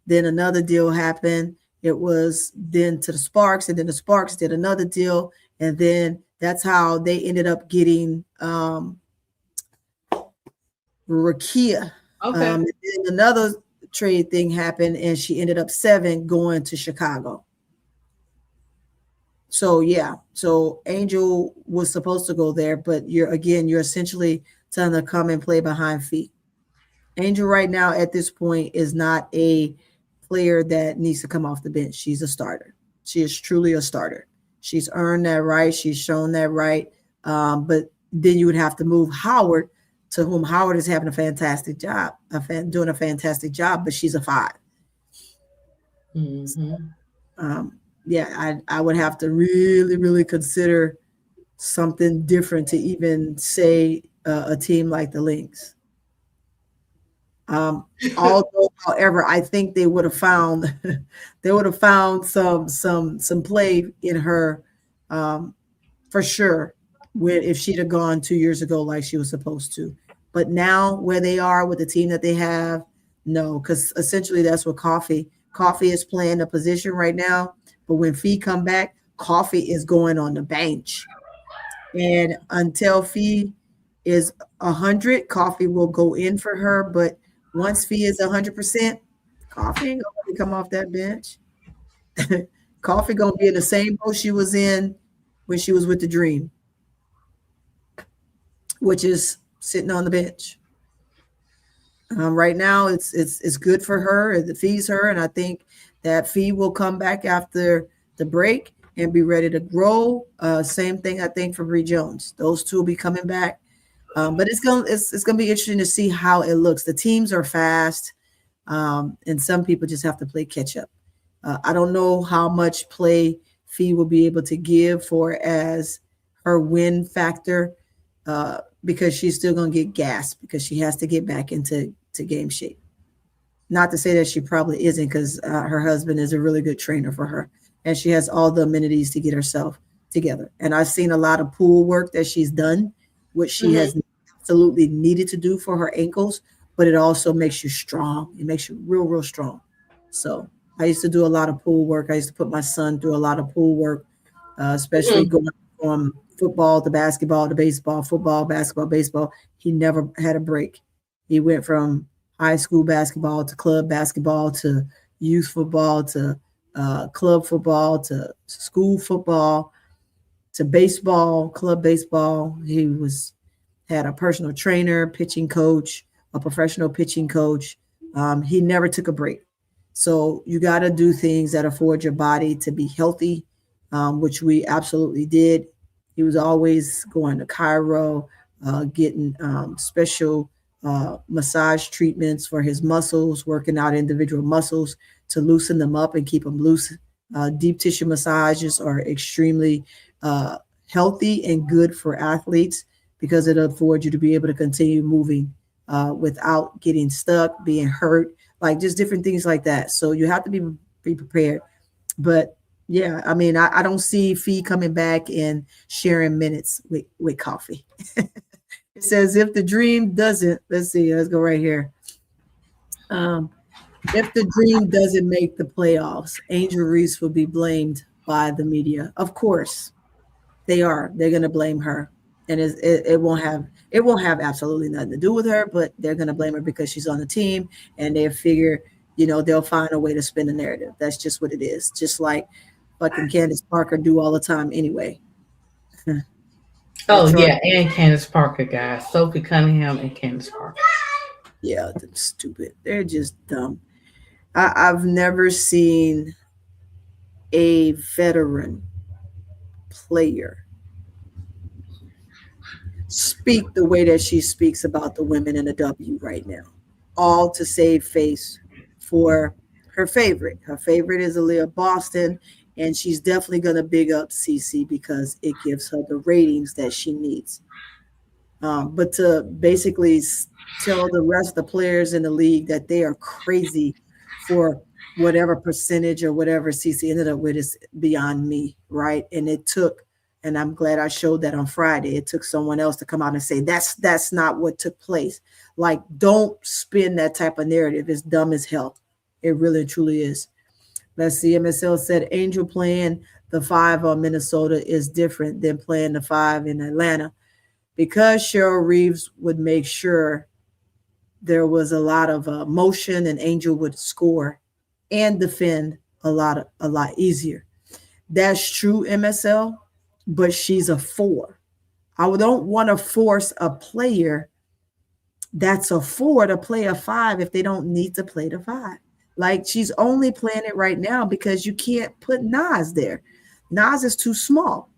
then another deal happened. It was then to the Sparks, and then the Sparks did another deal, and then that's how they ended up getting Rakia. Okay. And another trade thing happened, and she ended up 7 going to Chicago. So yeah, so Angel was supposed to go there, but you're essentially telling her to come and play behind Fee. Angel right now at this point is not a player that needs to come off the bench. She's a starter. She is truly a starter. She's earned that right. She's shown that right. But then you would have to move Howard, to whom Howard is having a fantastic job, doing a fantastic job, but she's a 5. Mm-hmm. I would have to really, really consider something different to even say a team like the Lynx. However, I think they would have found some play in her for sure if she'd have gone 2 years ago like she was supposed to. But now where they are with the team that they have, no, because essentially that's what Coffee is playing a position right now. But when Fee come back, Coffee is going on the bench. And until Fee is 100, Coffee will go in for her. But once Fee is 100%, Coffee ain't gonna come off that bench. Coffee gonna be in the same boat she was in when she was with the Dream, which is sitting on the bench. Right now, it's good for her. It feeds her, and I think that Fee will come back after the break and be ready to grow. Same thing, I think, for Bree Jones. Those two will be coming back. But it's gonna be interesting to see how it looks. The teams are fast, and some people just have to play catch up. I don't know how much play Fee will be able to give for as her win factor, because she's still gonna get gassed because she has to get back into game shape. Not to say that she probably isn't, because her husband is a really good trainer for her, and she has all the amenities to get herself together. And I've seen a lot of pool work that she's done, which she has absolutely needed to do for her ankles, but it also makes you strong. It makes you real, real strong. So I used to do a lot of pool work. I used to put my son through a lot of pool work, especially going from football to basketball to baseball, football, basketball, baseball. He never had a break. He went from high school basketball to club basketball to youth football to club football to school football to baseball, club baseball. He had a personal trainer, pitching coach, a professional pitching coach. He never took a break. So you got to do things that afford your body to be healthy, which we absolutely did. He was always going to chiro, getting special massage treatments for his muscles, working out individual muscles to loosen them up and keep them loose. Deep tissue massages are extremely healthy and good for athletes because it affords you to be able to continue moving without getting stuck, being hurt, like just different things like that. So you have to be prepared. But yeah, I mean, I don't see Fee coming back and sharing minutes with coffee. It says if the dream doesn't, let's go right here. If the dream doesn't make the playoffs, Angel Reese will be blamed by the media. Of course, they are. They're going to blame her, and it won't have absolutely nothing to do with her. But they're going to blame her because she's on the team, and they figure, they'll find a way to spin the narrative. That's just what it is. Just like fucking Candace Parker do all the time, anyway. Oh yeah, and Candace Parker, guys. Sophie Cunningham and Candace Parker. Yeah, they're stupid. They're just dumb. I've never seen a veteran player speak the way that she speaks about the women in the W right now, all to save face for her favorite. Her favorite is Aaliyah Boston, and she's definitely going to big up CC because it gives her the ratings that she needs. But to basically tell the rest of the players in the league that they are crazy for whatever percentage or whatever CC ended up with is beyond me, right? And it took, and I'm glad I showed that on Friday, it took someone else to come out and say, that's not what took place. Like, don't spin that type of narrative. It's dumb as hell. It really, truly is. Let's see, MSL said Angel playing the 5 on Minnesota is different than playing the 5 in Atlanta because Cheryl Reeves would make sure there was a lot of motion and Angel would score and defend a lot easier. That's true, MSL, but she's a 4. I don't want to force a player that's a 4 to play a 5 if they don't need to play the 5. Like, she's only playing it right now because you can't put Nas there. Nas is too small.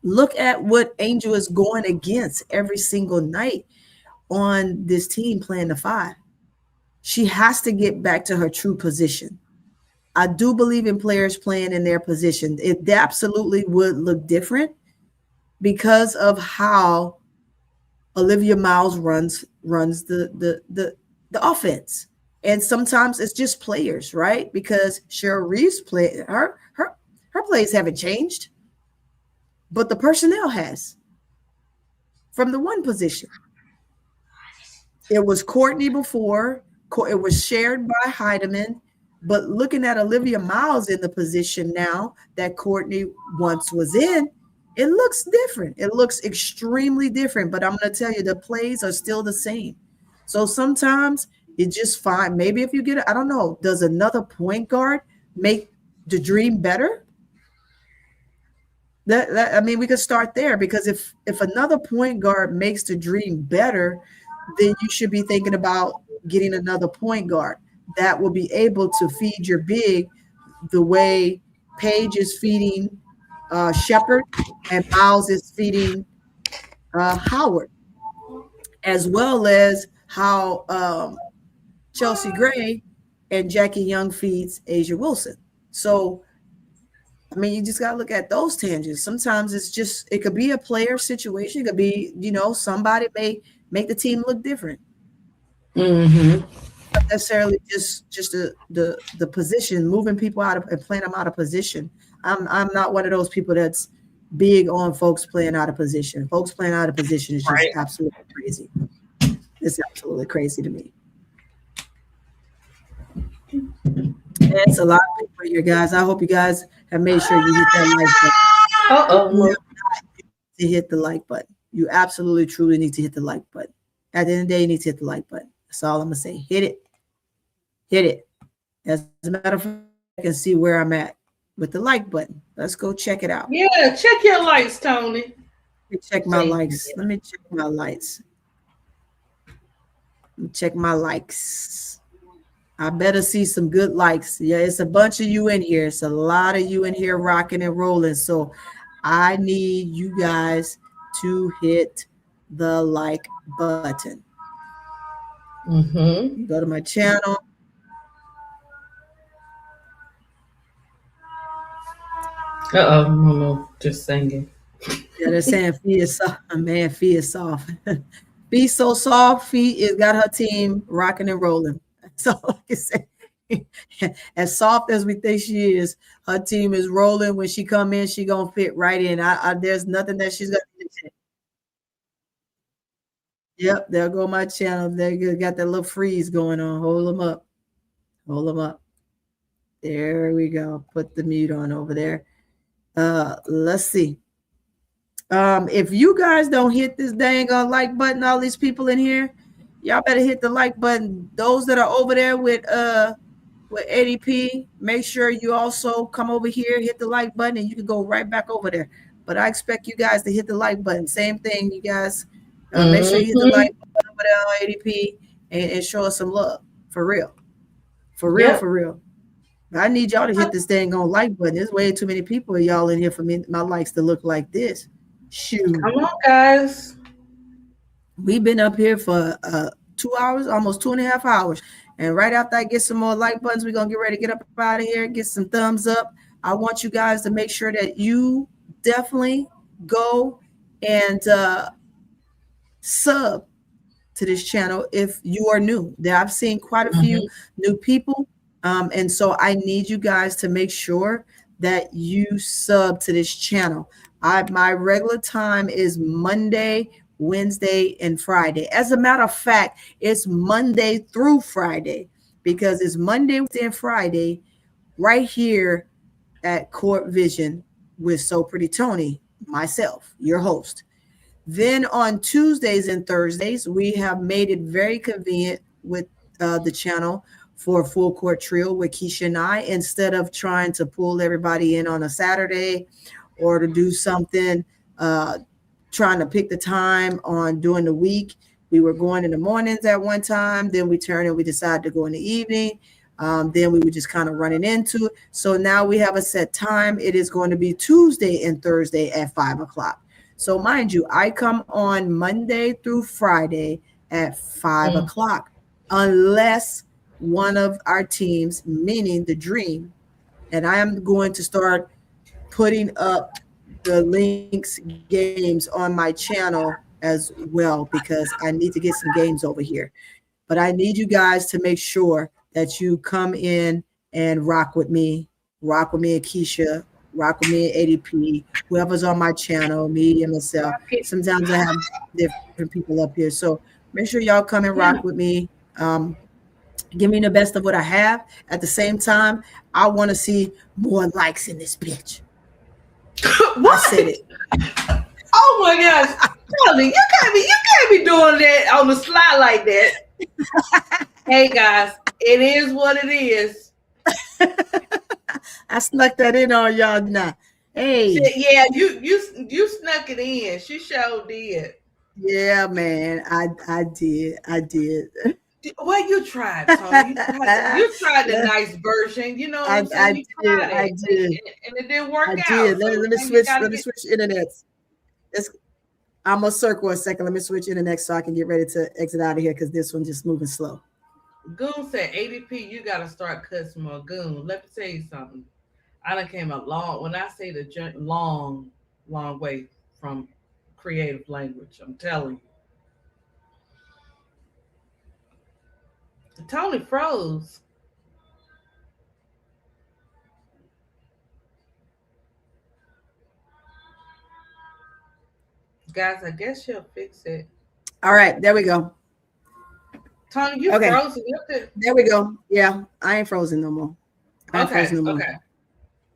Look at what Angel is going against every single night on this team playing the 5. She has to get back to her true position. I do believe in players playing in their position. It absolutely would look different because of how Olivia Miles runs the offense. And sometimes it's just players, right? Because Cheryl Reeves her plays haven't changed, but the personnel has from the 1 position. It was Courtney before. It was shared by Heidemann. But looking at Olivia Miles in the position now that Courtney once was in, it looks different. It looks extremely different. But I'm going to tell you, the plays are still the same. So sometimes you just find, maybe if you get it, I don't know, does another point guard make the dream better? I mean, we could start there because if another point guard makes the dream better, then you should be thinking about getting another point guard that will be able to feed your big the way Paige is feeding Shepherd and Miles is feeding Howard, as well as how Chelsea Gray and Jackie Young feeds Asia Wilson. So, I mean, you just got to look at those tangents. Sometimes it could be a player situation. It could be, somebody may make the team look different. Mm-hmm. Not necessarily just the position, moving people out of and playing them out of position. I'm not one of those people that's big on folks playing out of position. Folks playing out of position is just absolutely crazy. It's absolutely crazy to me. It's a lot of people here, guys. I hope you guys have made sure you hit that like button. You to hit the like button. You absolutely, truly need to hit the like button. At the end of the day, you need to hit the like button. That's all I'm gonna say. Hit it. Hit it. As a matter of fact, I can see where I'm at with the like button. Let's go check it out. Yeah, check your likes, Tony. Let me check my likes. Let me check my likes. Let me check my likes. I better see some good likes. Yeah, it's a bunch of you in here. It's a lot of you in here rocking and rolling. So I need you guys to hit the like button. Go to my channel. Momo, just singing. Yeah, they're saying Fee is soft. Man, Fee is soft. Fee's so soft. Fee is got her team rocking and rolling. So like I say, as soft as we think she is, her team is rolling. When she come in, she gonna fit right in. There's nothing that she's gonna do. Yep, there go my channel. They got that little freeze going on. Hold them up. Hold them up. There we go. Put the mute on over there. Let's see. If you guys don't hit this dang on like button, all these people in here, y'all better hit the like button. Those that are over there with ADP, make sure you also come over here, hit the like button, and you can go right back over there. But I expect you guys to hit the like button. Same thing, you guys. Make sure you hit the like button over there on ADP and show us some love. For real. For real, Yep. for real. I need y'all to hit this dang on like button. There's way too many people y'all in here for me, my likes to look like this. Shoot. Come on, guys. We've been up here for 2 hours, almost 2.5 hours. And right after I get some more like buttons, we're going to get ready to get up out of here, get some thumbs up. I want you guys to make sure that you definitely go and sub to this channel if you are new. I've seen quite a few new people. And so I need you guys to make sure that you sub to this channel. My regular time is Monday, Wednesday, and Friday. As a matter of fact, it's Monday through Friday because it's Monday, Wednesday, and Friday right here at Court Vision with So Pretty Tony, myself, your host. Then on Tuesdays and Thursdays, we have made it very convenient with the channel for a full court trio with Keisha and I, instead of trying to pull everybody in on a Saturday or to do something, trying to pick the time on during the week. We were going in the mornings at one time, then we turned and we decided to go in the evening. Then we were just kind of running into it. So now we have a set time. It is going to be Tuesday and Thursday at 5 o'clock. So mind you, I come on Monday through Friday at 5 o'clock, unless one of our teams, meaning the Dream, and I am going to start putting up the links games on my channel as well, because I need to get some games over here. But I need you guys to make sure that you come in and rock with me and Keisha, rock with me and ADP, whoever's on my channel, me and myself. Sometimes I have different people up here. So make sure y'all come and rock with me. Give me the best of what I have. At the same time, I want to see more likes in this bitch. What? I said it. Oh my gosh, Charlie, you can't be doing that on the slide like that. Hey guys, it is what it is. I snuck that in on y'all now. Hey. Yeah, you snuck it in. She sure did. Yeah, man. I did. Well, you tried, Tony. You tried the nice version. You know what I'm saying? I did. And it didn't work out. Let me switch internets. I'm gonna circle a second. Let me switch internet so I can get ready to exit out of here because this one's just moving slow. Goon said, ADP, you gotta start cussing more. Goon, let me tell you something. I done came a long, when I say the long way from creative language, I'm telling you. Tony froze. Guys, I guess she'll fix it. All right, there we go. Tony, you Okay. frozen. There we go. Yeah, I ain't frozen no more. Okay. no more. Okay.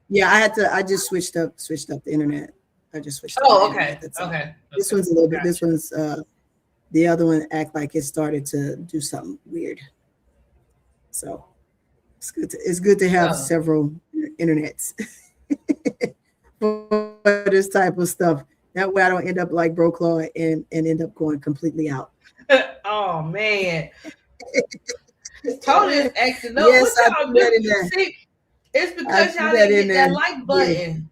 Yeah, I just switched up the internet. I just switched up Oh, the okay. internet. That's all. Okay. This Okay. one's a little bit, Gotcha. this one's the other one act like it started to do something weird. So it's good to have Oh. several internets for this type of stuff. That way I don't end up like Bro Claw and end up going completely out. Oh man. Tony is acting up. Yes, What I y'all put that do? in there. See, it's I because threw y'all that didn't in hit there. that like button.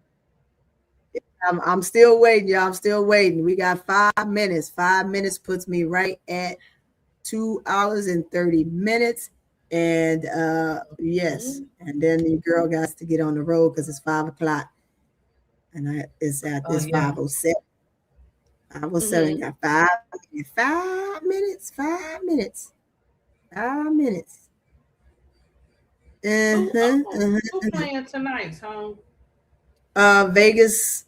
I'm still waiting, y'all. I'm still waiting. We got 5 minutes. 5 minutes puts me right at 2 hours and 30 minutes. And yes, and then the girl got to get on the road because it's 5 o'clock. And it's at this 5:07. 5:07 got 5 minutes. 5 minutes. 5 minutes. Who playing tonight, Tom? Vegas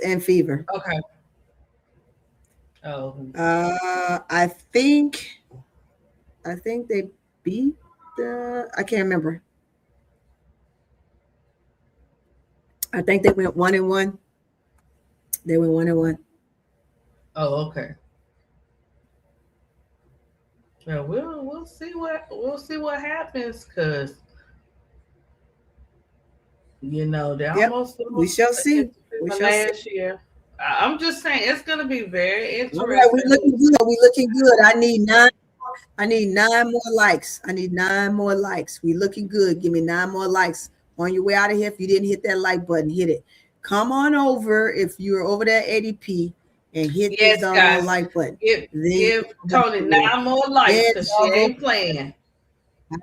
and Fever. Okay. Oh. I think they beat I can't remember. I think they went 1-1. They went 1-1. Oh, okay. Well, we'll see what happens, because they're almost. We shall see. We shall last year. I'm just saying it's going to be very interesting. All right, we looking good. We looking good. I need 9 more likes. I need 9 more likes. We looking good. Give me 9 more likes on your way out of here. If you didn't hit that like button, hit it. Come on over if you're over there at ADP and hit this doggone like button. Give Tony 9 more likes because she ain't playing. I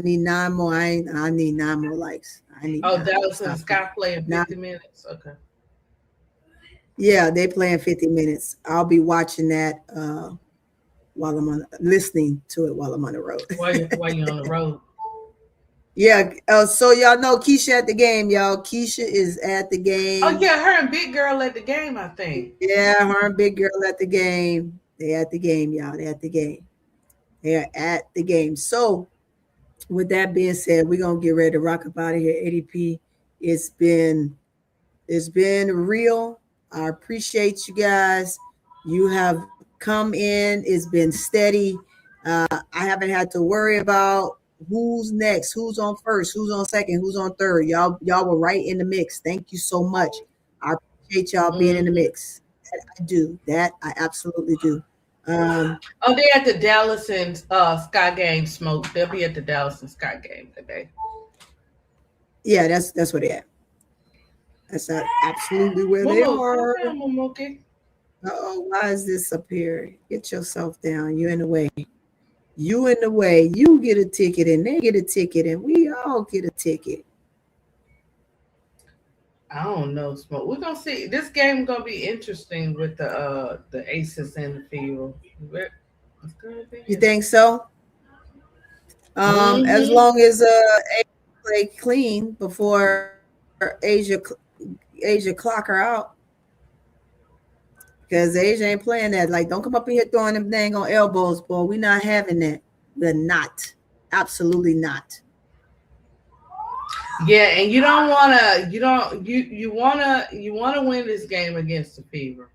need 9 more. I need 9 more likes. I need. Dallas and Scott playing 50 minutes. Okay. Yeah, they playing 50 minutes. I'll be watching that while I'm listening to it while I'm on the road. While you're on the road. Yeah. So y'all know Keisha at the game, y'all. Keisha is at the game. Oh yeah, her and Big Girl at the game, I think. Yeah, her and Big Girl at the they at the game, y'all. They at the game. They are at the game. So with that being said, we're gonna get ready to rock up out of here. ADP, it's been real. I appreciate you guys. You have come in. It's been steady. I haven't had to worry about who's next, who's on first, who's on second, who's on third. Y'all were right in the mix. Thank you so much. I appreciate y'all being in the mix. I do. That I absolutely do. They're at the Dallas and Scott game, Smoke. They'll be at the Dallas and Scott game today. Yeah, that's where they at. That's absolutely where they are. Oh, why is this up here? Get yourself down. You're in the way. You in the way. You get a ticket and they get a ticket and we all get a ticket. I don't know, Smoke. We're gonna see. This game gonna be interesting with the Aces and the Fever. You think so? As long as play clean before Asia clock her out. Because Asia ain't playing that. Like, don't come up in here throwing them dang on elbows, boy. We're not having that. We're not. Absolutely not. Yeah, and you wanna win this game against the Fever.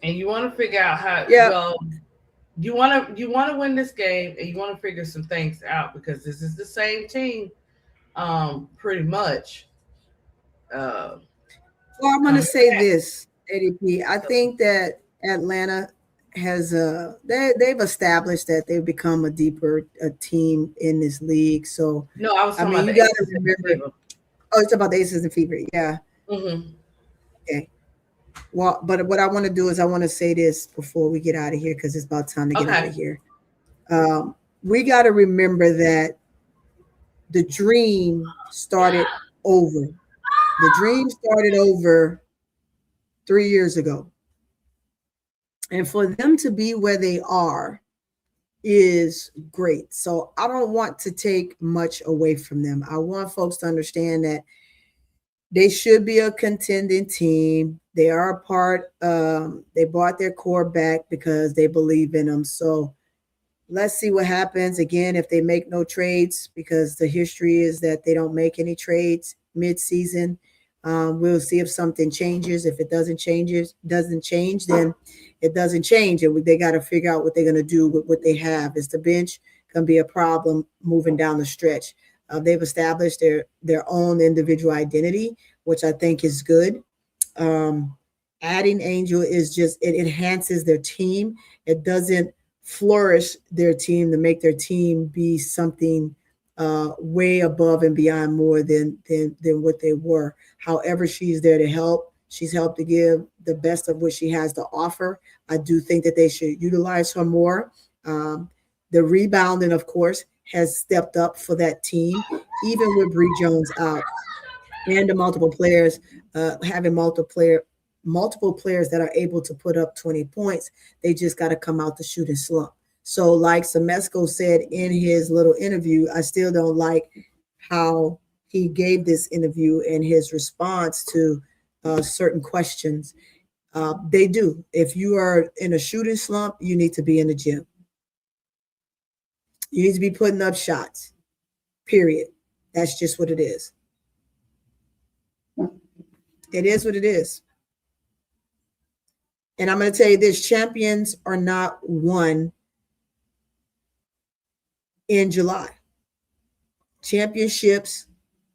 And you want to figure out how you want to win this game, and you want to figure some things out, because this is the same team pretty much. Well, I'm going to say this, ADP. I think that Atlanta has they've established that they've become a deeper team in this league. So no, I was talking about you got to remember. Oh, it's about the Aces and Fever. Yeah. Mm-hmm. Okay. Well, but what I want to do is I want to say this before we get out of here, because it's about time to get out of here. We got to remember that the dream started over. The dream started over 3 years ago. And for them to be where they are is great. So I don't want to take much away from them. I want folks to understand that they should be a contending team. They are a part. They brought their core back because they believe in them. So let's see what happens again if they make no trades, because the history is that they don't make any trades mid-season. We'll see if something changes. If it doesn't change, then it doesn't change. And they got to figure out what they're going to do with what they have. Is the bench going to be a problem moving down the stretch? They've established their own individual identity, which I think is good. Adding Angel is just, it enhances their team. It doesn't flourish their team to make their team be something way above and beyond more than what they were. However, she's there to help. She's helped to give the best of what she has to offer. I do think that they should utilize her more. The rebounding, of course, has stepped up for that team, even with Bree Jones out and the multiple players, having multiple players that are able to put up 20 points. They just got to come out the shooting slump. So like Semesco said in his little interview, I still don't like how he gave this interview and his response to certain questions. They do. If you are in a shooting slump, you need to be in the gym. You need to be putting up shots, period. That's just what it is. It is what it is. And I'm going to tell you this, champions are not won in July. Championships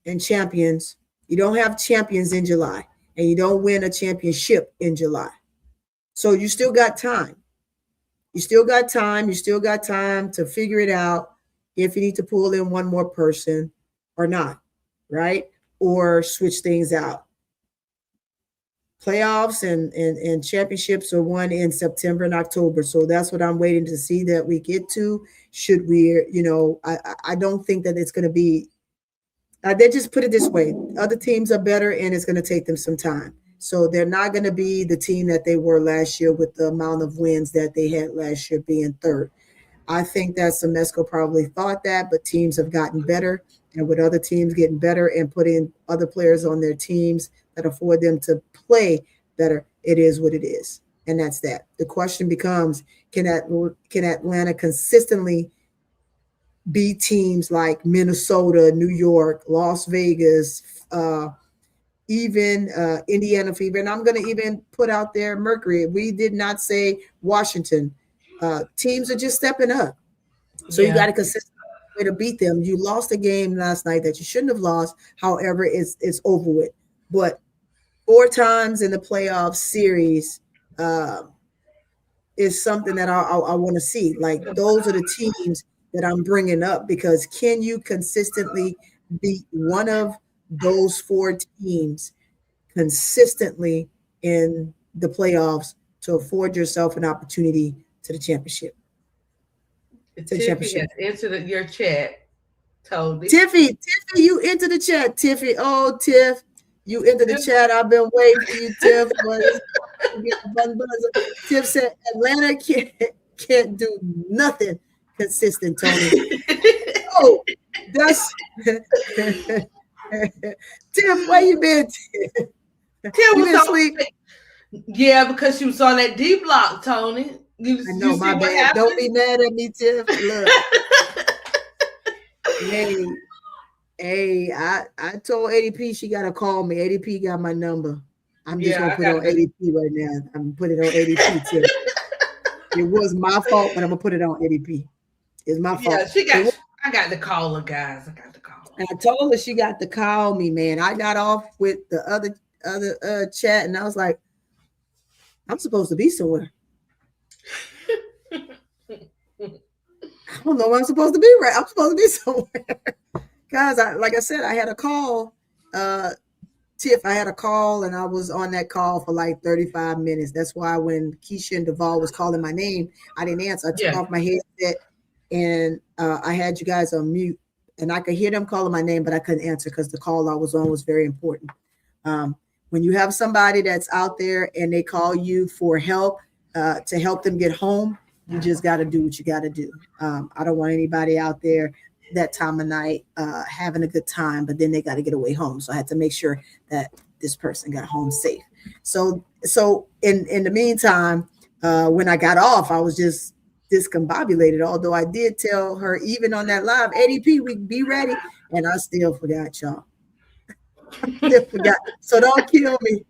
and champions, you don't have champions in July, and you don't win a championship in July. So you still got time. You still got time. You still got time to figure it out if you need to pull in one more person or not, right? Or switch things out. Playoffs and championships are won in September and October. So that's what I'm waiting to see that we get to. Should we, I don't think that it's going to be, they just put it this way. Other teams are better and it's going to take them some time. So they're not going to be the team that they were last year with the amount of wins that they had last year being third. I think that Semesco probably thought that, but teams have gotten better. And with other teams getting better and putting other players on their teams that afford them to play better, it is what it is. And that's that. The question becomes, can Atlanta consistently beat teams like Minnesota, New York, Las Vegas, even Indiana Fever? And I'm going to even put out there Mercury. We did not say Washington. Teams are just stepping up. So you got to consistently way to beat them. You lost a game last night that you shouldn't have lost. However, it's over with. But 4 times in the playoff series is something that I want to see. Like, those are the teams that I'm bringing up, because can you consistently beat one of those 4 teams consistently in the playoffs to afford yourself an opportunity to the championship? Tiffy has entered your chat. Totally. Tiffy, you enter the chat. Tiffy, oh Tiff, you enter the chat. I've been waiting for you, Tiff. Tiff said Atlanta can't do nothing consistent, Tony. Oh, that's Tiff. Where you been, Tiff? Tiff was asleep. Yeah, because she was on that D block, Tony. I know, my bad. Don't be mad at me, Tiff. Look. Hey, I told ADP she got to call me. ADP got my number. I'm just going to put it on ADP right now. I'm going to put it on ADP, Tiff. It was my fault, but I'm going to put it on ADP. It's my fault. Yeah, I got to call her, guys. I got to call her. And I told her she got to call me, man. I got off with the other chat, and I was like, I'm supposed to be somewhere. I don't know where I'm supposed to be, right? I'm supposed to be somewhere. Guys, like I said, I had a call. Tiff, I had a call, and I was on that call for like 35 minutes. That's why when Keisha and Duvall was calling my name, I didn't answer. I took off my headset, and I had you guys on mute, and I could hear them calling my name, but I couldn't answer because the call I was on was very important. When you have somebody that's out there and they call you for help, to help them get home, you just got to do what you got to do. I don't want anybody out there that time of night having a good time, but then they got to get away home. So I had to make sure that this person got home safe. So in the meantime, when I got off, I was just discombobulated. Although I did tell her even on that live, ADP, we be ready, and I still forgot, y'all. Still forgot. So don't kill me.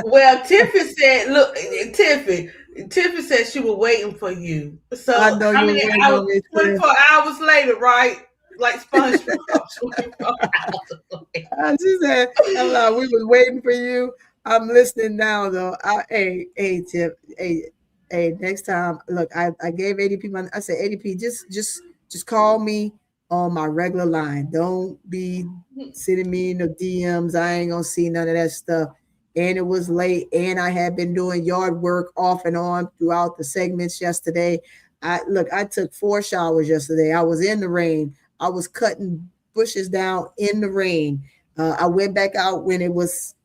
Well, Tiffy said, "Look, Tiffy said she was waiting for you." So I know how you many were waiting hours? on me, 24 hours later, right? Like SpongeBob. 24 hours later. She said, "Hello, we was waiting for you." I'm listening now, though. Hey, Tip, hey. Next time, look, I gave ADP my. I said, ADP, just call me on my regular line. Don't be sending me no DMs. I ain't gonna see none of that stuff. And it was late, and I had been doing yard work off and on throughout the segments yesterday. I took 4 showers yesterday. I was in the rain. I was cutting bushes down in the rain. I went back out when it was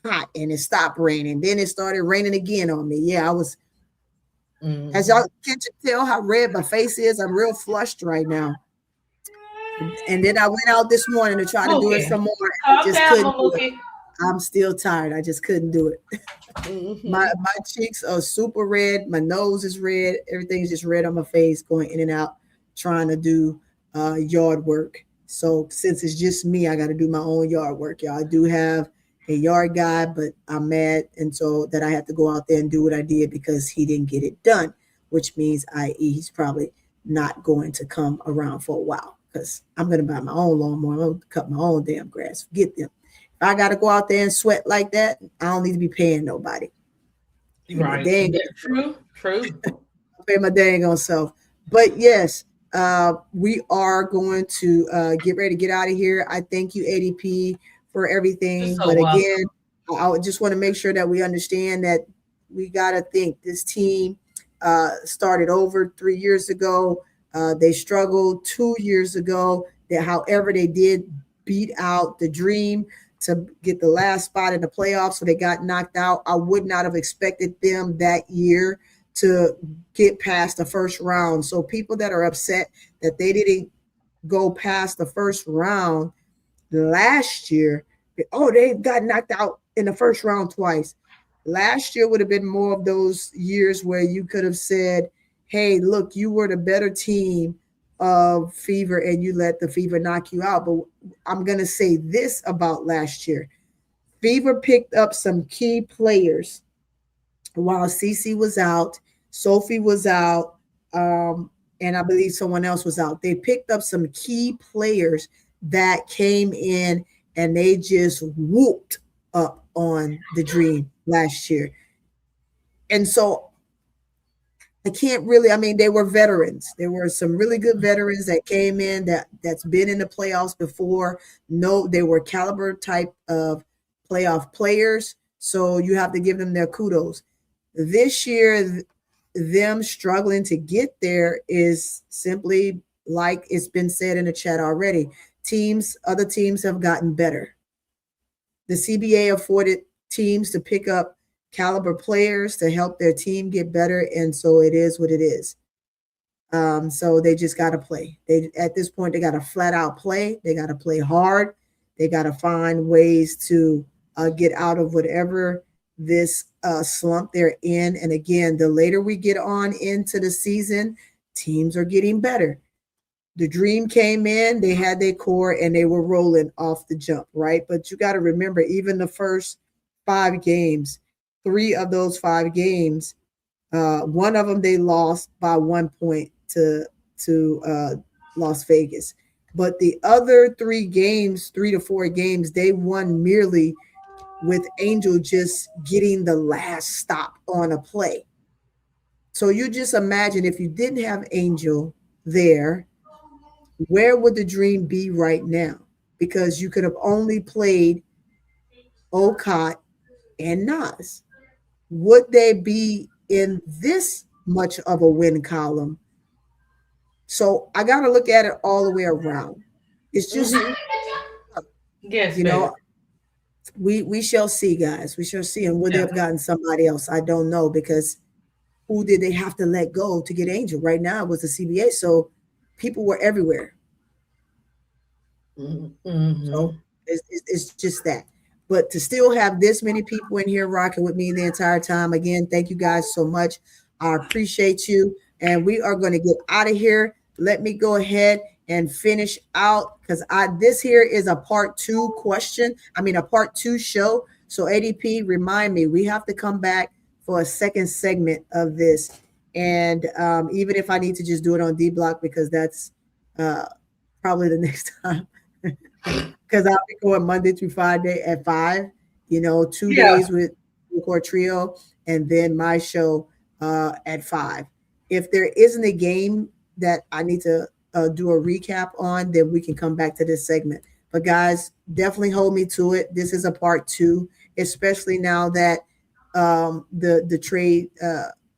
hot and it stopped raining. Then it started raining again on me. Yeah, I was. As y'all can't you tell how red my face is? I'm real flushed right now. And then I went out this morning to try to do it some more. I just couldn't do it. I'm still tired. I just couldn't do it. My cheeks are super red. My nose is red. Everything's just red on my face, going in and out, trying to do yard work. So since it's just me, I got to do my own yard work, y'all. I do have a yard guy, but I'm mad, and so that I have to go out there and do what I did because he didn't get it done, which means, i.e., he's probably not going to come around for a while because I'm going to buy my own lawnmower. I'm going to cut my own damn grass. Forget them. If I got to go out there and sweat like that, I don't need to be paying nobody. Right. True. I'll pay my dang on self. But yes, we are going to get ready to get out of here. I thank you, ADP, for everything. So but welcome. Again, I just want to make sure that we understand that we got to think this team started over 3 years ago. They struggled 2 years ago. However, they did beat out the Dream to get the last spot in the playoffs, so they got knocked out. I would not have expected them that year to get past the first round. So people that are upset that they didn't go past the first round last year, they got knocked out in the first round twice. Last year would have been more of those years where you could have said, hey, look, you were the better team of Fever and you let the Fever knock you out. But I'm going to say this about last year. Fever picked up some key players while Cece was out, Sophie was out, and I believe someone else was out. They picked up some key players that came in and they just whooped up on the Dream last year. And so I can't really, they were veterans. There were some really good veterans that came in that's been in the playoffs before. No, they were caliber type of playoff players. So you have to give them their kudos. This year, them struggling to get there is simply like it's been said in the chat already. Other teams have gotten better. The CBA afforded teams to pick up caliber players to help their team get better, and so it is what it is. So they just got to play. At this point, they got to flat out play. They got to play hard. They got to find ways to get out of whatever this slump they're in. And again, the later we get on into the season, teams are getting better. The Dream came in, they had their core, and they were rolling off the jump, right? But you got to remember, even the first 5 games, 3 of those 5 games, one of them they lost by 1 point to Las Vegas. But the other 3 to 4 games, they won merely with Angel just getting the last stop on a play. So you just imagine if you didn't have Angel there, where would the Dream be right now? Because you could have only played Okot and Nas. Would they be in this much of a win column? So I got to look at it all the way around. It's just, yes, we shall see, guys. We shall see. And would they have gotten somebody else? I don't know, because who did they have to let go to get Angel? Right now it was the CBA. So people were everywhere. So it's just that. But to still have this many people in here rocking with me the entire time, again, thank you guys so much. I appreciate you. and we are going to get out of here. Let me go ahead and finish out because this here is a part 2 question. I mean, a part 2 show. So ADP, remind me, we have to come back for a second segment of this. And even if I need to just do it on D Block, because that's probably the next time, because I'll be going Monday through Friday at 5, 2 days with Record Trio, and then my show at 5. If there isn't a game that I need to do a recap on, then we can come back to this segment. But guys, definitely hold me to it. This is a part 2, especially now that the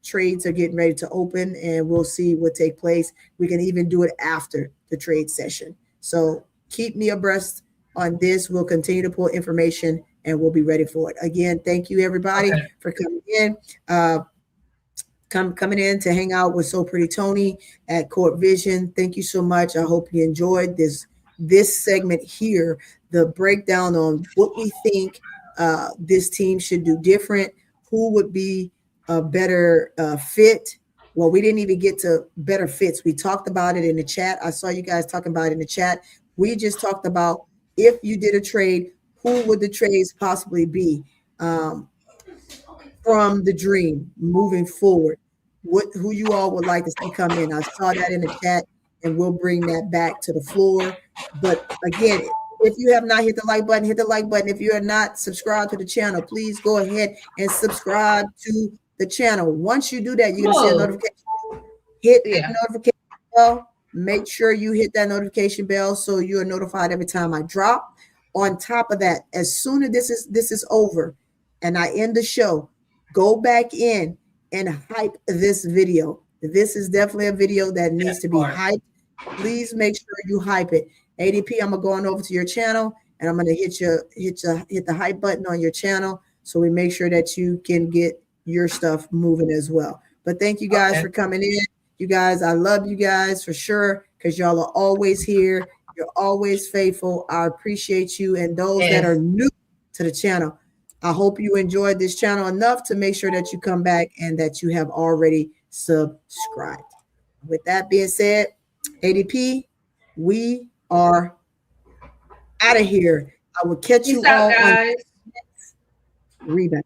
trades are getting ready to open, and we'll see what take place. We can even do it after the trade session. So keep me abreast on this. We'll continue to pull information, and we'll be ready for it. Again, thank you everybody for coming in. Coming in to hang out with So Pretty Tony at Court Vision. Thank you so much. I hope you enjoyed this segment here, the breakdown on what we think this team should do different, who would be a better fit. Well, we didn't even get to better fits. We talked about it in the chat. I saw you guys talking about it in the chat. We just talked about if you did a trade, who would the trades possibly be from the dream moving forward? Who you all would like to see come in? I saw that in the chat, and we'll bring that back to the floor. But again, if you have not hit the like button, hit the like button. If you are not subscribed to the channel, please go ahead and subscribe to the channel. Once you do that, you're going to see a notification. Hit that notification bell. Make sure you hit that notification bell so you are notified every time I drop. On top of that, as soon as this is over and I end the show, go back in and hype this video. This is definitely a video that needs to be hyped. Please make sure you hype it. ADP, I'm gonna go on over to your channel, and I'm gonna hit the hype button on your channel so we make sure that you can get your stuff moving as well. But thank you guys for coming in. You guys, I love you guys for sure, because y'all are always here. You're always faithful. I appreciate you. And those that are new to the channel, I hope you enjoyed this channel enough to make sure that you come back and that you have already subscribed. With that being said, ADP, we are out of here. I will catch you all on the next rebound.